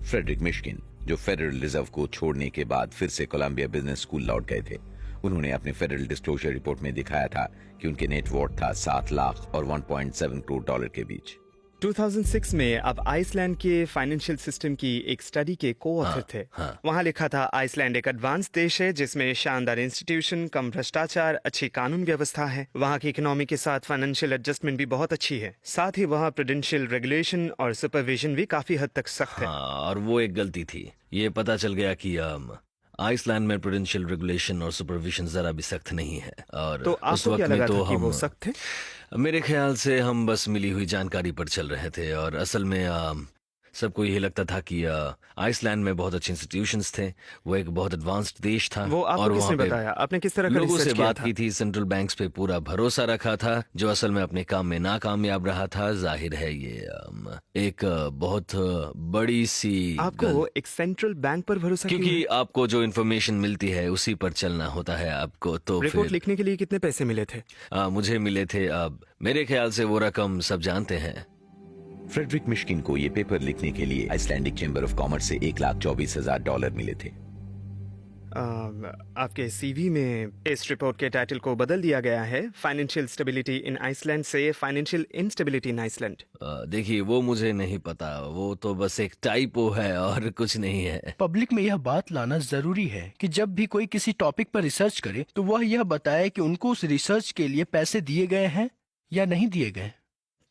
फ्रेडरिक मिश्किन जो फेडरल रिजर्व को छोड़ने के बाद फिर से कोलंबिया बिजनेस स्कूल लौट गए थे, उन्होंने अपने फेडरल डिस्क्लोजर रिपोर्ट में दिखाया था कि उनके नेट वर्थ था 7 लाख और 1.7 करोड़ डॉलर के बीच। 2006 में आप आइसलैंड के फाइनेंशियल सिस्टम की एक स्टडी के को-ऑथर थे। वहां लिखा था आइसलैंड एक एडवांस देश है जिसमें शानदार इंस्टीट्यूशन, कम भ्रष्टाचार, अच्छी कानून व्यवस्था है। वहां की इकोनॉमी के साथ फाइनेंशियल एडजस्टमेंट भी बहुत अच्छी है। साथ ही वहां प्रूडेंशियल रेगुलेशन और सुपरविजन भी काफी हद तक सख्त है। और वो एक गलती थी। ये पता चल गया कि आइसलैंड में प्रूडेंशियल रेगुलेशन और सुपरविजन जरा भी सख्त नहीं है। और तो आपको क्या लगा था कि वो सख्त थे? मेरे ख्याल से हम बस मिली हुई जानकारी पर चल रहे थे और असल में सबको यही लगता था कि आइसलैंड में बहुत अच्छे इंस्टीट्यूशंस थे, वो एक बहुत एडवांस्ड देश था। वो आपको और किसने बताया? आपने किस तरह का लोगों से रिसर्च किया बात था? की थी, सेंट्रल बैंक्स पे पूरा भरोसा रखा था जो असल में अपने काम में नाकामयाब रहा था। जाहिर है ये एक बहुत बड़ी सी आपको एक सेंट्रल बैंक पर भरोसा क्यों क्योंकि है? आपको जो इन्फॉर्मेशन मिलती है उसी पर चलना होता है आपको। तो रिपोर्ट फिर लिखने के लिए कितने पैसे मिले थे? मुझे मिले थे, मेरे ख्याल से वो रकम सब जानते हैं। फ्रेडरिक मिश्किन को ये पेपर लिखने के लिए आइसलैंडिक चैम्बर ऑफ कॉमर्स से $1,24,000 मिले थे। आपके सीवी में इस रिपोर्ट के टाइटल को बदल दिया गया है, फाइनेंशियल स्टेबिलिटी इन आइसलैंड से फाइनेंशियल इंस्टेबिलिटी इन आइसलैंड। देखिए वो मुझे नहीं पता, वो तो बस एक टाइपो है और कुछ नहीं है। पब्लिक में यह बात लाना जरूरी है कि जब भी कोई किसी टॉपिक पर रिसर्च करे तो वह यह बताए कि उनको उस रिसर्च के लिए पैसे दिए गए हैं या नहीं दिए गए।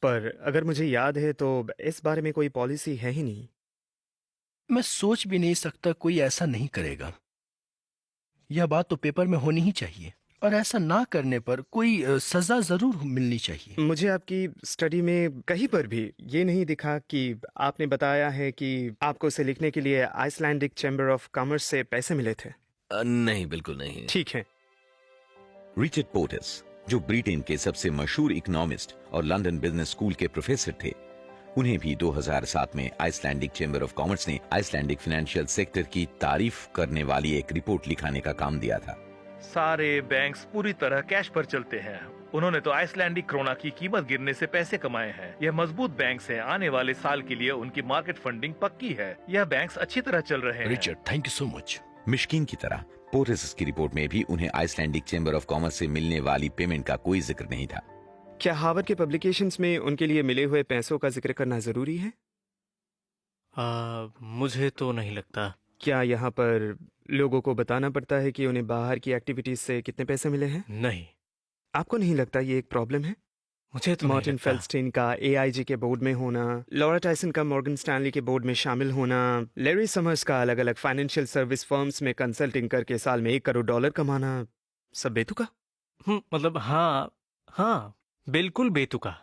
पर अगर मुझे याद है तो इस बारे में कोई पॉलिसी है ही नहीं। मैं सोच भी नहीं सकता कोई ऐसा नहीं करेगा। यह बात तो पेपर में होनी ही चाहिए और ऐसा ना करने पर कोई सजा जरूर मिलनी चाहिए। मुझे आपकी स्टडी में कहीं पर भी ये नहीं दिखा कि आपने बताया है कि आपको इसे लिखने के लिए आइसलैंडिक चैम्बर ऑफ कॉमर्स से पैसे मिले थे। नहीं, बिल्कुल नहीं। ठीक है। रिचर्ड पोर्टस जो ब्रिटेन के सबसे मशहूर इकोनॉमिस्ट और लंदन बिजनेस स्कूल के प्रोफेसर थे, उन्हें भी 2007 में आइसलैंडिक चैम्बर ऑफ कॉमर्स ने आइसलैंडिक फाइनेंशियल सेक्टर की तारीफ करने वाली एक रिपोर्ट लिखाने का काम दिया था। सारे बैंक्स पूरी तरह कैश पर चलते हैं। उन्होंने तो आइसलैंडिक क्रोना की कीमत गिरने से पैसे कमाए हैं। यह मजबूत बैंक्स हैं। आने वाले साल के लिए उनकी मार्केट फंडिंग पक्की है। यह बैंक्स अच्छी तरह चल रहे हैं। Richard, thank you so much. Mishkin की तरह पोर्टिस की रिपोर्ट में भी उन्हें आइसलैंडिक चैम्बर ऑफ कॉमर्स से मिलने वाली पेमेंट का कोई जिक्र नहीं था। क्या हार्वर्ड के पब्लिकेशंस में उनके लिए मिले हुए पैसों का जिक्र करना जरूरी है? मुझे तो नहीं लगता। क्या यहाँ पर लोगों को बताना पड़ता है कि उन्हें बाहर की एक्टिविटीज से कितने पैसे मिले हैं? नहीं। आपको नहीं लगता ये एक प्रॉब्लम है? मुझे तो मार्टिन नहीं लगता। फेल्स्टीन का AIG के बोर्ड में होना, लॉरा टाइसन का मॉर्गन स्टैनली के बोर्ड में शामिल होना, लैरी समर्स का अलग अलग फाइनेंशियल सर्विस फर्म्स में कंसल्टिंग करके साल में $1 करोड़ कमाना, सब बेतुका? मतलब हाँ, बिल्कुल बेतुका।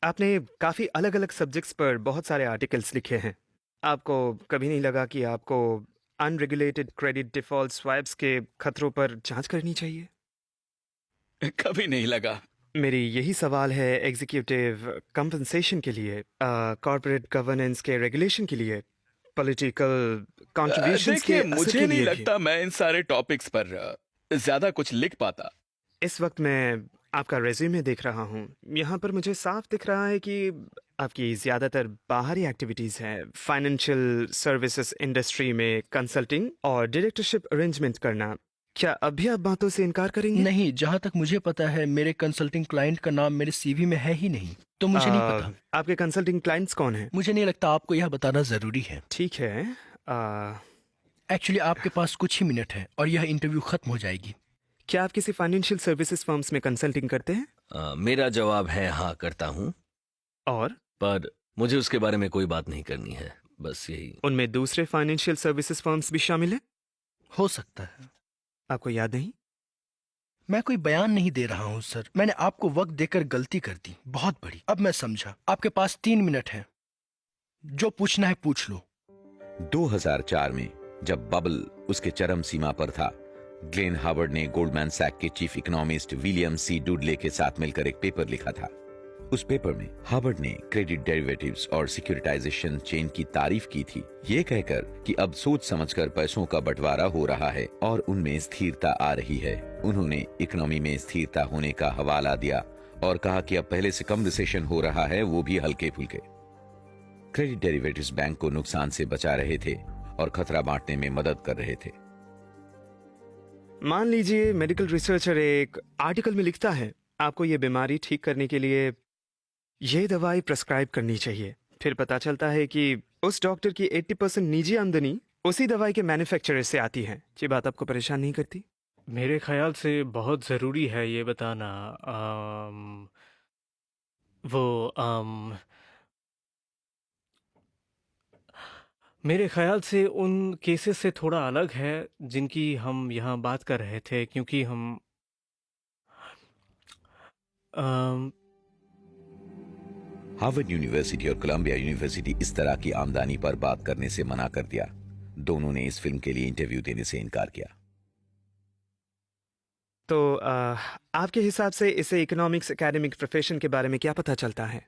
आपने काफी अलग अलग सब्जेक्ट्स पर बहुत सारे आर्टिकल्स लिखे हैं। आपको कभी नहीं लगा कि आपको अनरेगुलेटेड क्रेडिट डिफॉल्ट स्वैप्स के खतरों पर जांच करनी चाहिए? कभी नहीं लगा। मेरी यही सवाल है एग्जीक्यूटिव कंपनसेशन के लिए, कॉर्पोरेट गवर्नेंस के रेगुलेशन के लिए, पॉलिटिकल कंट्रीब्यूशंस के देखिए, असर मुझे के नहीं लिए भी। लगता मैं इन सारे टॉपिक्स पर ज्यादा कुछ लिख पाता। इस वक्त मैं आपका रेज्यूमे देख रहा हूँ। यहाँ पर मुझे साफ दिख रहा है कि आपकी ज़्यादातर बाहरी एक्टिविटीज़ हैं। फाइनेंशियल सर्विसेज इंडस्ट्री में कंसल्टिंग और डायरेक्टरशिप अरेंजमेंट करना। क्या अब भी आप बातों से इनकार करेंगे? नहीं, जहाँ तक मुझे पता है मेरे कंसल्टिंग क्लाइंट का नाम मेरे CV में है ही नहीं, तो मुझे नहीं पता। आपके कंसल्टिंग क्लाइंट्स कौन हैं? मुझे नहीं लगता आपको यह बताना जरूरी है। ठीक है। एक्चुअली आपके पास कुछ ही मिनट है और यह इंटरव्यू खत्म हो जाएगी। क्या आप किसी फाइनेंशियल सर्विसेज फर्म्स में कंसल्टिंग करते हैं? मेरा जवाब है हाँ, करता हूँ। और? पर मुझे उसके बारे में कोई बात नहीं करनी है, बस यही। उनमें दूसरे फाइनेंशियल सर्विसेज फर्म्स भी शामिल हैं? हो सकता है। आपको याद नहीं? मैं कोई बयान नहीं दे रहा हूँ सर। मैंने आपको वक्त देकर गलती कर दी, बहुत बड़ी। अब मैं समझा। आपके पास 3 मिनट है, जो पूछना है पूछ लो। 2004 में जब बबल उसके चरम सीमा पर था, ग्लेन हार्वर्ड ने गोल्डमैन सैक के चीफ इकोनॉमिस्ट विलियम C. डुडले के साथ मिलकर एक पेपर लिखा था। उस पेपर में हार्वर्ड ने क्रेडिट डेरिवेटिव्स और सिक्योरिटाइजेशन चेन की तारीफ की थी, ये कहकर कि अब सोच समझकर पैसों का बंटवारा हो रहा है और उनमें स्थिरता आ रही है। उन्होंने इकोनॉमी में स्थिरता होने का हवाला दिया और कहा कि अब पहले से कम रिसेशन हो रहा है, वो भी हल्के फुल्के। क्रेडिट डेरिवेटिव्स बैंक को नुकसान से बचा रहे थे और खतरा बांटने में मदद कर रहे थे। मान लीजिए मेडिकल रिसर्चर एक आर्टिकल में लिखता है आपको ये बीमारी ठीक करने के लिए ये दवाई प्रेस्क्राइब करनी चाहिए। फिर पता चलता है कि उस डॉक्टर की 80% निजी आमदनी उसी दवाई के मैन्युफैक्चरर से आती है। ये बात आपको परेशान नहीं करती? मेरे ख्याल से बहुत ज़रूरी है ये बताना। मेरे ख्याल से उन केसेस से थोड़ा अलग है जिनकी हम यहाँ बात कर रहे थे, क्योंकि हम हार्वर्ड यूनिवर्सिटी और कोलंबिया यूनिवर्सिटी इस तरह की आमदनी पर बात करने से मना कर दिया। दोनों ने इस फिल्म के लिए इंटरव्यू देने से इनकार किया। तो आपके हिसाब से इसे इकोनॉमिक्स एकेडमिक प्रोफेशन के बारे में क्या पता चलता है?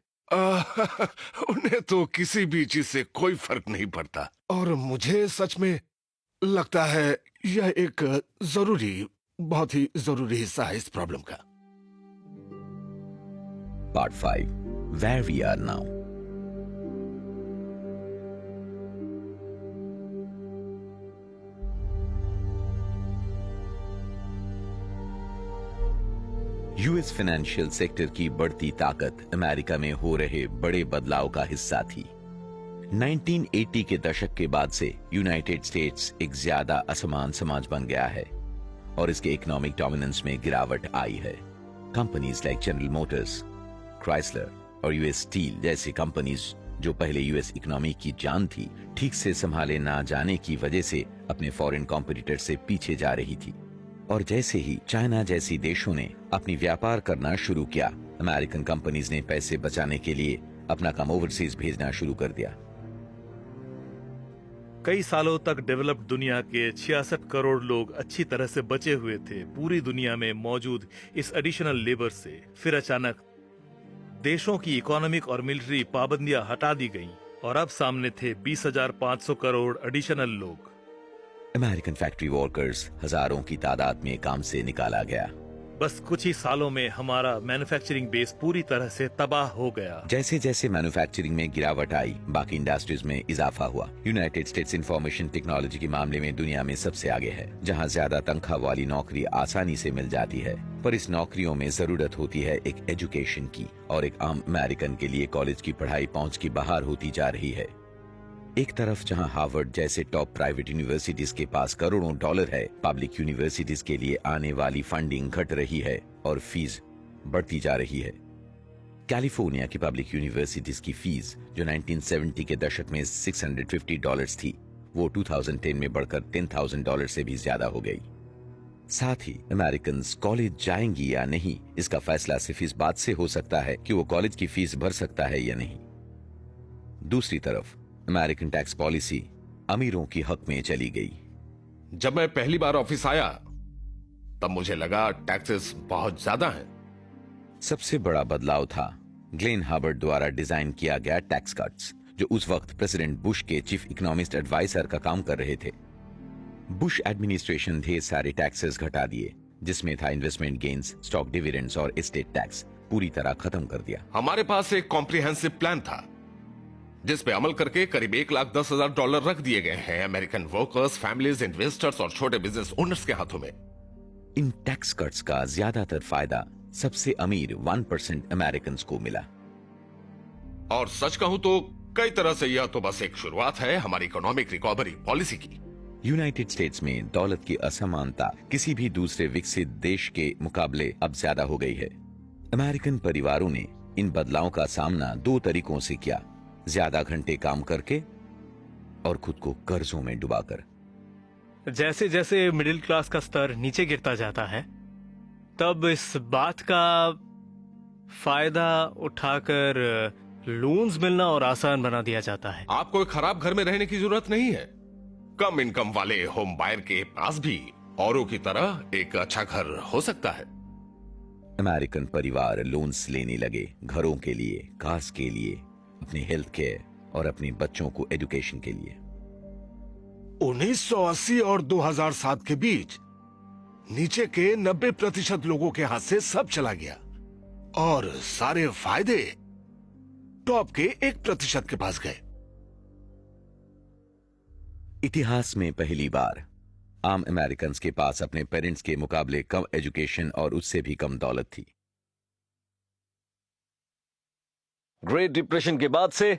उन्हें तो किसी भी चीज से कोई फर्क नहीं पड़ता और मुझे सच में लगता है यह एक बहुत ही जरूरी हिस्सा है इस प्रॉब्लम का। Part 5, Where We Are Now। US financial sector की बढ़ती ताकत अमेरिका में हो रहे बड़े बदलाव का हिस्सा थी। 1980 के दशक के बाद से यूनाइटेड स्टेट्स एक ज्यादा असमान समाज बन गया है और इसके इकोनॉमिक डोमिनेंस में गिरावट आई है। Companies like general Motors, Chrysler और यूएस स्टील जैसी कंपनीज जो पहले यूएस इकोनॉमी की जान थी, ठीक से संभाले ना जाने की वजह से अपने फॉरेन कॉम्पिटिटर से पीछे जा रही थी। और जैसे ही चाइना जैसी देशों ने अपनी व्यापार करना शुरू किया, अमेरिकन कंपनीज ने पैसे बचाने के लिए अपना काम ओवरसीज भेजना शुरू कर दिया। कई सालों तक डेवलप्ड दुनिया के 66 करोड़ लोग अच्छी तरह से बचे हुए थे पूरी दुनिया में मौजूद इस एडिशनल लेबर से। फिर अचानक देशों की इकोनॉमिक और मिलिट्री पाबंदियां हटा दी गईं और अब सामने थे 20,500 करोड़ एडिशनल लोग। अमेरिकन फैक्ट्री वर्कर्स हजारों की तादाद में काम से निकाला गया। बस कुछ ही सालों में हमारा मैन्युफैक्चरिंग बेस पूरी तरह से तबाह हो गया। जैसे जैसे मैन्युफैक्चरिंग में गिरावट आई, बाकी इंडस्ट्रीज में इजाफा हुआ। यूनाइटेड स्टेट्स इंफॉर्मेशन टेक्नोलॉजी के मामले में दुनिया में सबसे आगे है, जहां ज्यादा तनख्वाह वाली नौकरी आसानी से मिल जाती है, पर इस नौकरियों में जरूरत होती है एक एजुकेशन की, और एक आम अमेरिकन के लिए कॉलेज की पढ़ाई पहुंच की बाहर होती जा रही है। एक तरफ जहां हार्वर्ड जैसे टॉप प्राइवेट यूनिवर्सिटीज के पास करोड़ों डॉलर है, पब्लिक यूनिवर्सिटीज के लिए आने वाली फंडिंग घट रही है और फीस बढ़ती जा रही है। कैलिफोर्निया की पब्लिक यूनिवर्सिटीज की फीस जो 1970 के दशक में $650 थी, वो 2010 में बढ़कर $10,000 से भी ज्यादा हो गई। साथ ही अमेरिकन कॉलेज जाएंगी या नहीं, इसका फैसला सिर्फ इस बात से हो सकता है कि वो कॉलेज की फीस भर सकता है या नहीं। दूसरी तरफ अमेरिकन टैक्स पॉलिसी अमीरों की हक में चली गई। जब मैं पहली बार ऑफिस आया तब मुझे लगा टैक्सेस बहुत ज्यादा हैं। सबसे बड़ा बदलाव था ग्लेन हार्वर्ड द्वारा डिजाइन किया गया टैक्स कट्स, जो उस वक्त प्रेसिडेंट बुश के चीफ इकोनॉमिस्ट एडवाइजर का काम कर रहे थे। बुश एडमिनिस्ट्रेशन ढेर सारे टैक्सेस घटा दिए, जिसमें था इन्वेस्टमेंट गेन्स, स्टॉक डिविडेंड्स और एस्टेट टैक्स, पूरी तरह खत्म कर दिया। हमारे पास एक कॉम्प्रिहेंसिव प्लान था जिस पे अमल करके करीब $1,10,000 रख दिए गए हैं अमेरिकन वर्कर्स, फैमिलीज, इन्वेस्टर्स और छोटे बिजनेस ओनर्स के हाथों में। इन टैक्स कट्स का ज्यादातर फायदा सबसे अमीर 1% अमेरिकन को मिला। और सच कहूं तो कई तरह से यह तो बस एक शुरुआत है हमारी इकोनॉमिक रिकवरी पॉलिसी की। यूनाइटेड स्टेट्स में दौलत की असमानता किसी भी दूसरे विकसित देश के मुकाबले अब ज्यादा हो गई है। अमेरिकन परिवारों ने इन बदलावों का सामना दो तरीकों से किया, ज्यादा घंटे काम करके और खुद को कर्जों में डुबाकर। जैसे जैसे मिडिल क्लास का स्तर नीचे गिरता जाता है, तब इस बात का फायदा उठाकर लोन्स मिलना और आसान बना दिया जाता है। आपको एक खराब घर में रहने की जरूरत नहीं है। कम इनकम वाले होम बायर के पास भी औरों की तरह एक अच्छा घर हो सकता है। अमेरिकन परिवार लोन्स लेने लगे, घरों के लिए, कार्स के लिए, अपनी हेल्थ केयर और अपने बच्चों को एजुकेशन के लिए। 1980 और 2007 के बीच नीचे के 90% लोगों के हाथ से सब चला गया और सारे फायदे टॉप के 1% के पास गए। इतिहास में पहली बार आम अमेरिकन के पास अपने पेरेंट्स के मुकाबले कम एजुकेशन और उससे भी कम दौलत थी। ग्रेट डिप्रेशन के बाद से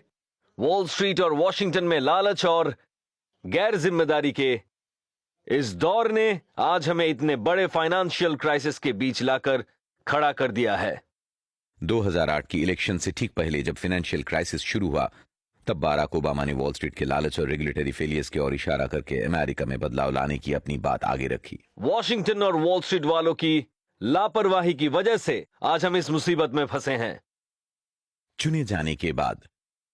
वॉल स्ट्रीट और वॉशिंगटन में लालच और गैर जिम्मेदारी के इस दौर ने आज हमें इतने बड़े फाइनेंशियल क्राइसिस के बीच लाकर खड़ा कर दिया है। 2008 की इलेक्शन से ठीक पहले जब फाइनेंशियल क्राइसिस शुरू हुआ, तब बाराक ओबामा ने वॉल स्ट्रीट के लालच और रेगुलेटरी फेलियर्स की ओर इशारा करके अमेरिका में बदलाव लाने की अपनी बात आगे रखी। वॉशिंगटन और वॉल स्ट्रीट वालों की लापरवाही की वजह से आज हम इस मुसीबत में फंसे हैं। चुने जाने के बाद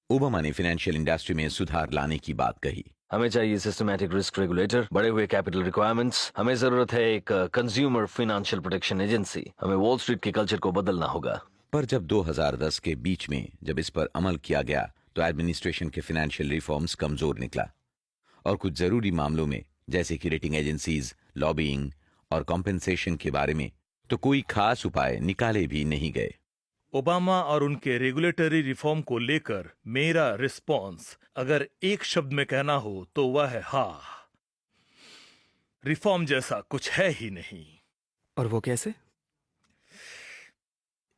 ओबामा ने फाइनेंशियल इंडस्ट्री में सुधार लाने की बात कही। हमें चाहिए सिस्टमैटिक रिस्क रेगुलेटर, बढ़े हुए कैपिटल रिक्वायरमेंट्स, हमें जरूरत है एक कंज्यूमर फाइनेंशियल प्रोटेक्शन एजेंसी। हमें वॉल स्ट्रीट के कल्चर को बदलना होगा। पर जब 2010 के बीच में जब इस पर अमल किया गया, तो एडमिनिस्ट्रेशन के फाइनेंशियल रिफॉर्म्स कमजोर निकला और कुछ जरूरी मामलों में, जैसे कि रेटिंग एजेंसीज, लॉबिंग और कॉम्पेंसेशन के बारे में, तो कोई खास उपाय निकाले भी नहीं गए। ओबामा और उनके रेगुलेटरी रिफॉर्म को लेकर मेरा रिस्पॉन्स अगर एक शब्द में कहना हो तो वह है हाँ। रिफॉर्म जैसा कुछ है ही नहीं। और वो कैसे?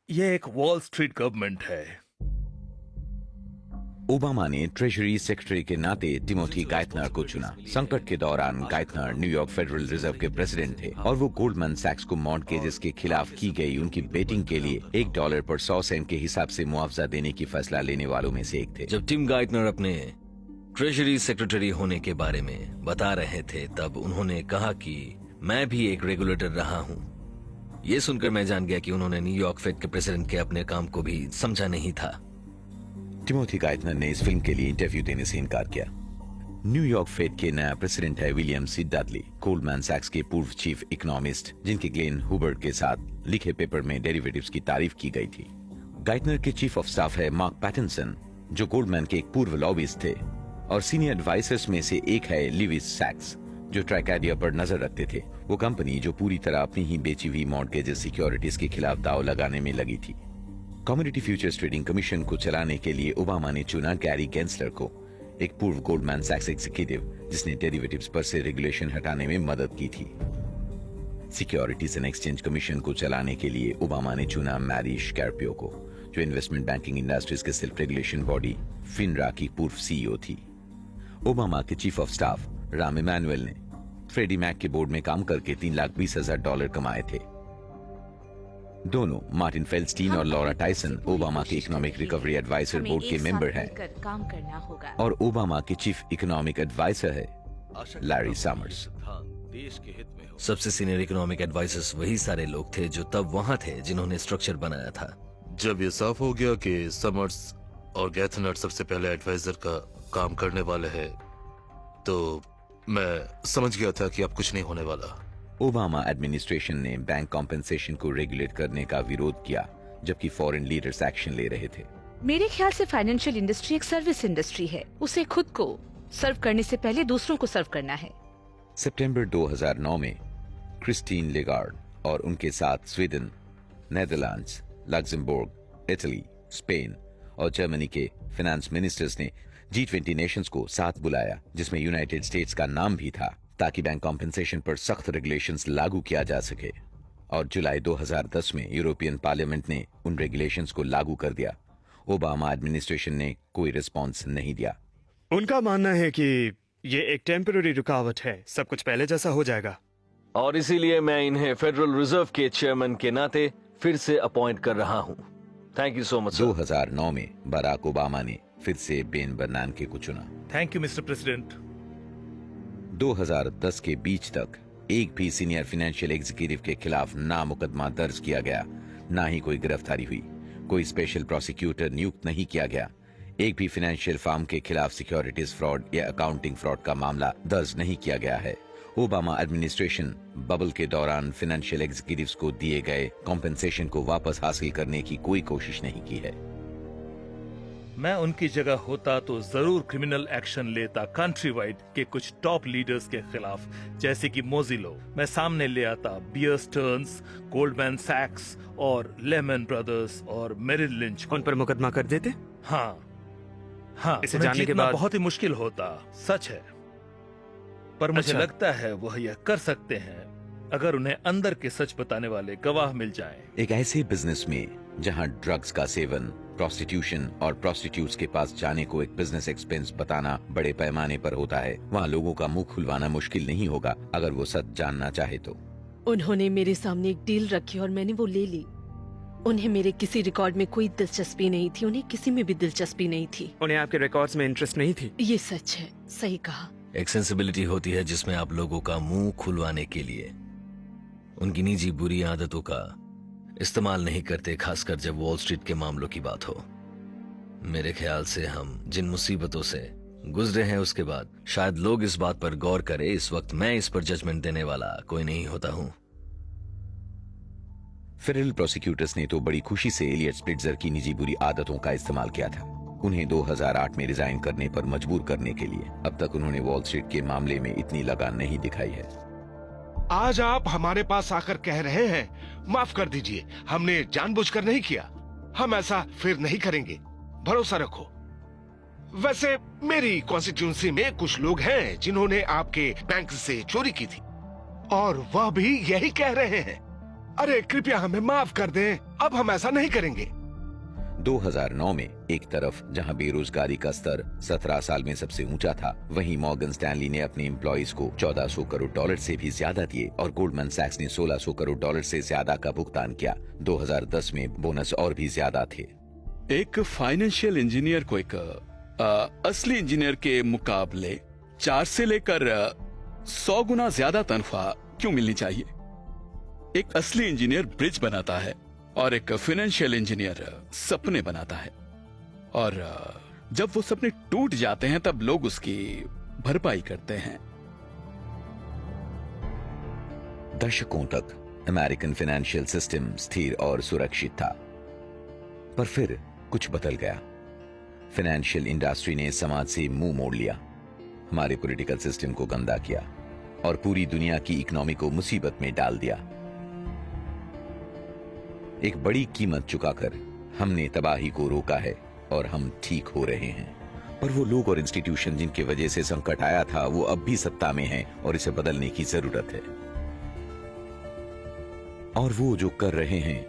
यह एक वॉल स्ट्रीट गवर्नमेंट है। ओबामा ने ट्रेजरी सेक्रेटरी के नाते टिमोथी गाइथनर को चुना। संकट के दौरान गाइथनर न्यूयॉर्क फेडरल रिजर्व के प्रेसिडेंट थे और वो गोल्डमैन सैक्स को मॉर्टगेजेस के खिलाफ की गई उनकी बेटिंग के लिए $1 पर 100 सेंट के हिसाब से मुआवजा देने की फैसला लेने वालों में से एक थे। जब टिम गाइथनर अपने ट्रेजरी सेक्रेटरी होने के बारे में बता रहे थे, तब उन्होंने कहा कि मैं भी एक रेगुलेटर रहा हूँ। ये सुनकर मैं जान गया कि उन्होंने न्यूयॉर्क फेड के प्रेसिडेंट के अपने काम को भी समझा नहीं था। टिमोथी गाइथनर ने इस फिल्म के लिए इंटरव्यू देने से इनकार किया। न्यूयॉर्क फेड के नया प्रेसिडेंट है विलियम सी डडली, गोल्डमैन सैक्स के पूर्व चीफ इकोनॉमिस्ट, जिनके ग्लेन हुबर्ट के साथ लिखे पेपर में डेरिवेटिव्स की तारीफ की गई थी। गाइथनर के चीफ ऑफ स्टाफ है मार्क पैटिनसन, जो गोल्डमैन के एक पूर्व लॉबिस्ट थे, और सीनियर एडवाइजर्स में से एक है लिविस सैक्स, जो ट्राइकैडिया पर नजर रखते थे। वो कंपनी जो पूरी तरह अपनी ही बेची हुई मॉर्गेजेस सिक्योरिटीज के खिलाफ दाव लगाने में लगी थी। कमोडिटी फ्यूचर्स ट्रेडिंग कमीशन को चलाने के लिए ओबामा ने चुना गैरी गेंसलर को, एक पूर्व गोल्डमैन सैक्स एग्जीक्यूटिव जिसने डेरिवेटिव्स पर से रेगुलेशन हटाने में मदद की थी। सिक्योरिटीज एंड एक्सचेंज कमीशन को चलाने के लिए ओबामा ने चुना मैरी स्कैर्पियो को, जो इन्वेस्टमेंट बैंकिंग इंडस्ट्रीज के सेल्फ रेगुलेशन बॉडी फिनरा की पूर्व सीईओ थी। ओबामा के chief of staff Rahm Emanuel ने फ्रेडी मैक के बोर्ड में काम करके $3,20,000 कमाए थे। दोनों मार्टिन फेल्स्टीन और लॉरा टाइसन ओबामा के इकोनॉमिक रिकवरी एडवाइजर बोर्ड के मेंबर हैं काम करना होगा। और ओबामा के चीफ इकोनॉमिक एडवाइजर है लैरी समर्स। देश के हित में सबसे सीनियर इकोनॉमिक एडवाइजर्स वही सारे लोग थे जो तब वहां थे जिन्होंने स्ट्रक्चर बनाया था। जब ये साफ हो गया कि समर्स और गैथनर सबसे पहले एडवाइजर का काम करने वाले हैं, तो मैं समझ गया था कि अब कुछ नहीं होने वाला। ओबामा एडमिनिस्ट्रेशन ने बैंक कॉम्पेंसेशन को रेगुलेट करने का विरोध किया, जबकि फॉरेन लीडर्स एक्शन ले रहे थे। मेरे ख्याल से फाइनेंशियल इंडस्ट्री एक सर्विस इंडस्ट्री है। उसे खुद को सर्व करने से पहले दूसरों को सर्व करना है। सितंबर 2009 में क्रिस्टीन लेगार्ड और उनके साथ Sweden, Netherlands, Luxembourg, Italy, Spain और जर्मनी के फाइनेंस मिनिस्टर्स ने G20 नेशंस को साथ बुलाया, जिसमें यूनाइटेड स्टेट्स का नाम भी था, ताकि बैंक कॉम्पेंसेशन पर सख्त रेगुलेशंस लागू किया जा सके। और जुलाई 2010 में यूरोपियन पार्लियामेंट ने उन रेगुलेशंस को लागू कर दिया। ओबामा एडमिनिस्ट्रेशन ने कोई रिस्पॉन्स नहीं दिया। उनका मानना है कि ये एक टेम्पररी रुकावट है, सब कुछ पहले जैसा हो जाएगा। और इसीलिए मैं इन्हें फेडरल रिजर्व के चेयरमैन के नाते फिर से अपॉइंट कर रहा हूं। Thank you so much. 2009 में बराक ओबामा ने फिर से बेन बर्नांके को चुना। Thank you mister president. 2010 के बीच तक एक भी सीनियर फाइनेंशियल एग्जीक्यूटिव के खिलाफ ना मुकदमा दर्ज किया गया, ना ही कोई गिरफ्तारी हुई। कोई स्पेशल प्रोसिक्यूटर नियुक्त नहीं किया गया। एक भी फाइनेंशियल फर्म के खिलाफ सिक्योरिटीज फ्रॉड या अकाउंटिंग फ्रॉड का मामला दर्ज नहीं किया गया है। ओबामा एडमिनिस्ट्रेशन बबल के दौरान फाइनेंशियल एग्जीक्यूटिव्स को दिए गए कॉम्पेंसेशन को वापस हासिल करने की कोई कोशिश नहीं की है। मैं उनकी जगह होता तो जरूर क्रिमिनल एक्शन लेता कंट्री वाइड के कुछ टॉप लीडर्स के खिलाफ, जैसे कि मोजिलो। मैं सामने ले आता बियर स्टर्न्स, गोल्डमैन सैक्स और लेमन ब्रदर्स और मेरिल लिंच। उन पर मुकदमा कर देते? हाँ, इसे उन्हें जानने के जीतना बाद बहुत ही मुश्किल होता, सच है। पर मुझे अच्छा। लगता है वह यह कर सकते हैं अगर उन्हें अंदर के सच बताने वाले गवाह मिल जाएं। एक ऐसे बिजनेस में जहां ड्रग्स का सेवन, प्रोस्टिट्यूशन और प्रोस्टिट्यूट्स के पास जाने को एक बिजनेस एक्सपेंस बताना बड़े पैमाने पर होता है, वहां लोगों का मुंह खुलवाना मुश्किल नहीं होगा अगर वो सच जानना चाहे तो। उन्होंने मेरे सामने एक डील रखी और मैंने वो ले ली। उन्हें मेरे किसी रिकॉर्ड में कोई दिलचस्पी नहीं थी, उन्हें किसी में भी दिलचस्पी नहीं थी। उन्हें आपके रिकॉर्ड्स में इंटरेस्ट नहीं थी? ये सच है, सही कहा। एक सेंसिबिलिटी होती है जिसमें आप लोगों का मुंह खुलवाने के लिए उनकी निजी बुरी आदतों का इस्तेमाल नहीं करते, खासकर जब वॉल स्ट्रीट के मामलों की बात हो। मेरे ख्याल से हम जिन मुसीबतों से गुजरे हैं उसके बाद शायद लोग इस बात पर गौर करें। इस वक्त मैं इस पर जजमेंट देने वाला कोई नहीं होता हूं। फेडरल प्रोसिक्यूटर्स ने तो बड़ी खुशी से एलियट स्पिट्जर की निजी बुरी आदतों का इस्तेमाल किया था, उन्हें 2008 में रिजाइन करने पर मजबूर करने के लिए। अब तक उन्होंने वॉल स्ट्रीट के मामले में इतनी लगान नहीं दिखाई है। आज आप हमारे पास आकर कह रहे हैं माफ कर दीजिए, हमने जानबूझकर नहीं किया, हम ऐसा फिर नहीं करेंगे, भरोसा रखो। वैसे मेरी कॉन्स्टिट्यूंसी में कुछ लोग हैं जिन्होंने आपके बैंक से चोरी की थी और वह भी यही कह रहे हैं। अरे कृपया हमें माफ कर दें, अब हम ऐसा नहीं करेंगे। 2009 में एक तरफ जहां बेरोजगारी का स्तर 17 साल में सबसे ऊंचा था, वहीं मॉर्गन स्टैनली ने अपने एम्प्लॉइज को $1400 करोड़ से भी ज्यादा दिए और गोल्डमैन सैक्स ने $1600 करोड़ से ज्यादा का भुगतान किया। 2010 में बोनस और भी ज्यादा थे। एक फाइनेंशियल इंजीनियर को एक असली इंजीनियर के मुकाबले 4 से लेकर 100 गुना ज्यादा तनख्वाह क्यों मिलनी चाहिए? एक असली इंजीनियर ब्रिज बनाता है और एक फाइनेंशियल इंजीनियर सपने बनाता है, और जब वो सपने टूट जाते हैं तब लोग उसकी भरपाई करते हैं। दशकों तक अमेरिकन फाइनेंशियल सिस्टम स्थिर और सुरक्षित था, पर फिर कुछ बदल गया। फाइनेंशियल इंडस्ट्री ने समाज से मुंह मोड़ लिया, हमारे पॉलिटिकल सिस्टम को गंदा किया और पूरी दुनिया की इकोनॉमी को मुसीबत में डाल दिया। एक बड़ी कीमत चुकाकर हमने तबाही को रोका है और हम ठीक हो रहे हैं। पर वो लोग और इंस्टीट्यूशन जिनकी वजह से संकट आया था वो अब भी सत्ता में हैं और इसे बदलने की जरूरत है। और वो जो कर रहे हैं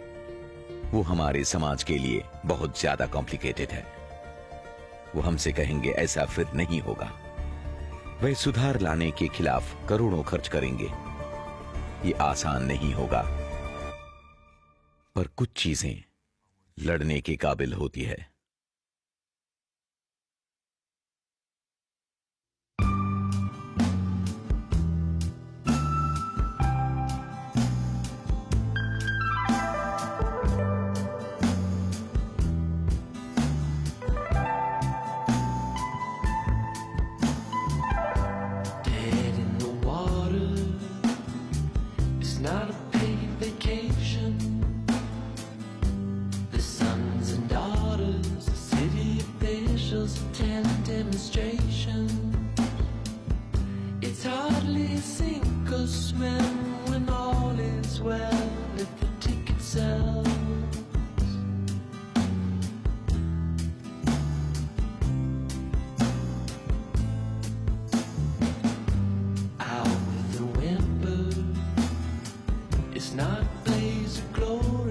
वो हमारे समाज के लिए बहुत ज्यादा कॉम्प्लिकेटेड है। वो हमसे कहेंगे ऐसा फिर नहीं होगा। वह सुधार लाने के खिलाफ करोड़ों खर्च करेंगे। ये आसान नहीं होगा, पर कुछ चीजें लड़ने के काबिल होती है। Not a paid vacation. The sons and daughters of city officials attend demonstration. It's hardly sink or swim when all is well if the ticket sells. Out with the whimper, it's not blaze of glory.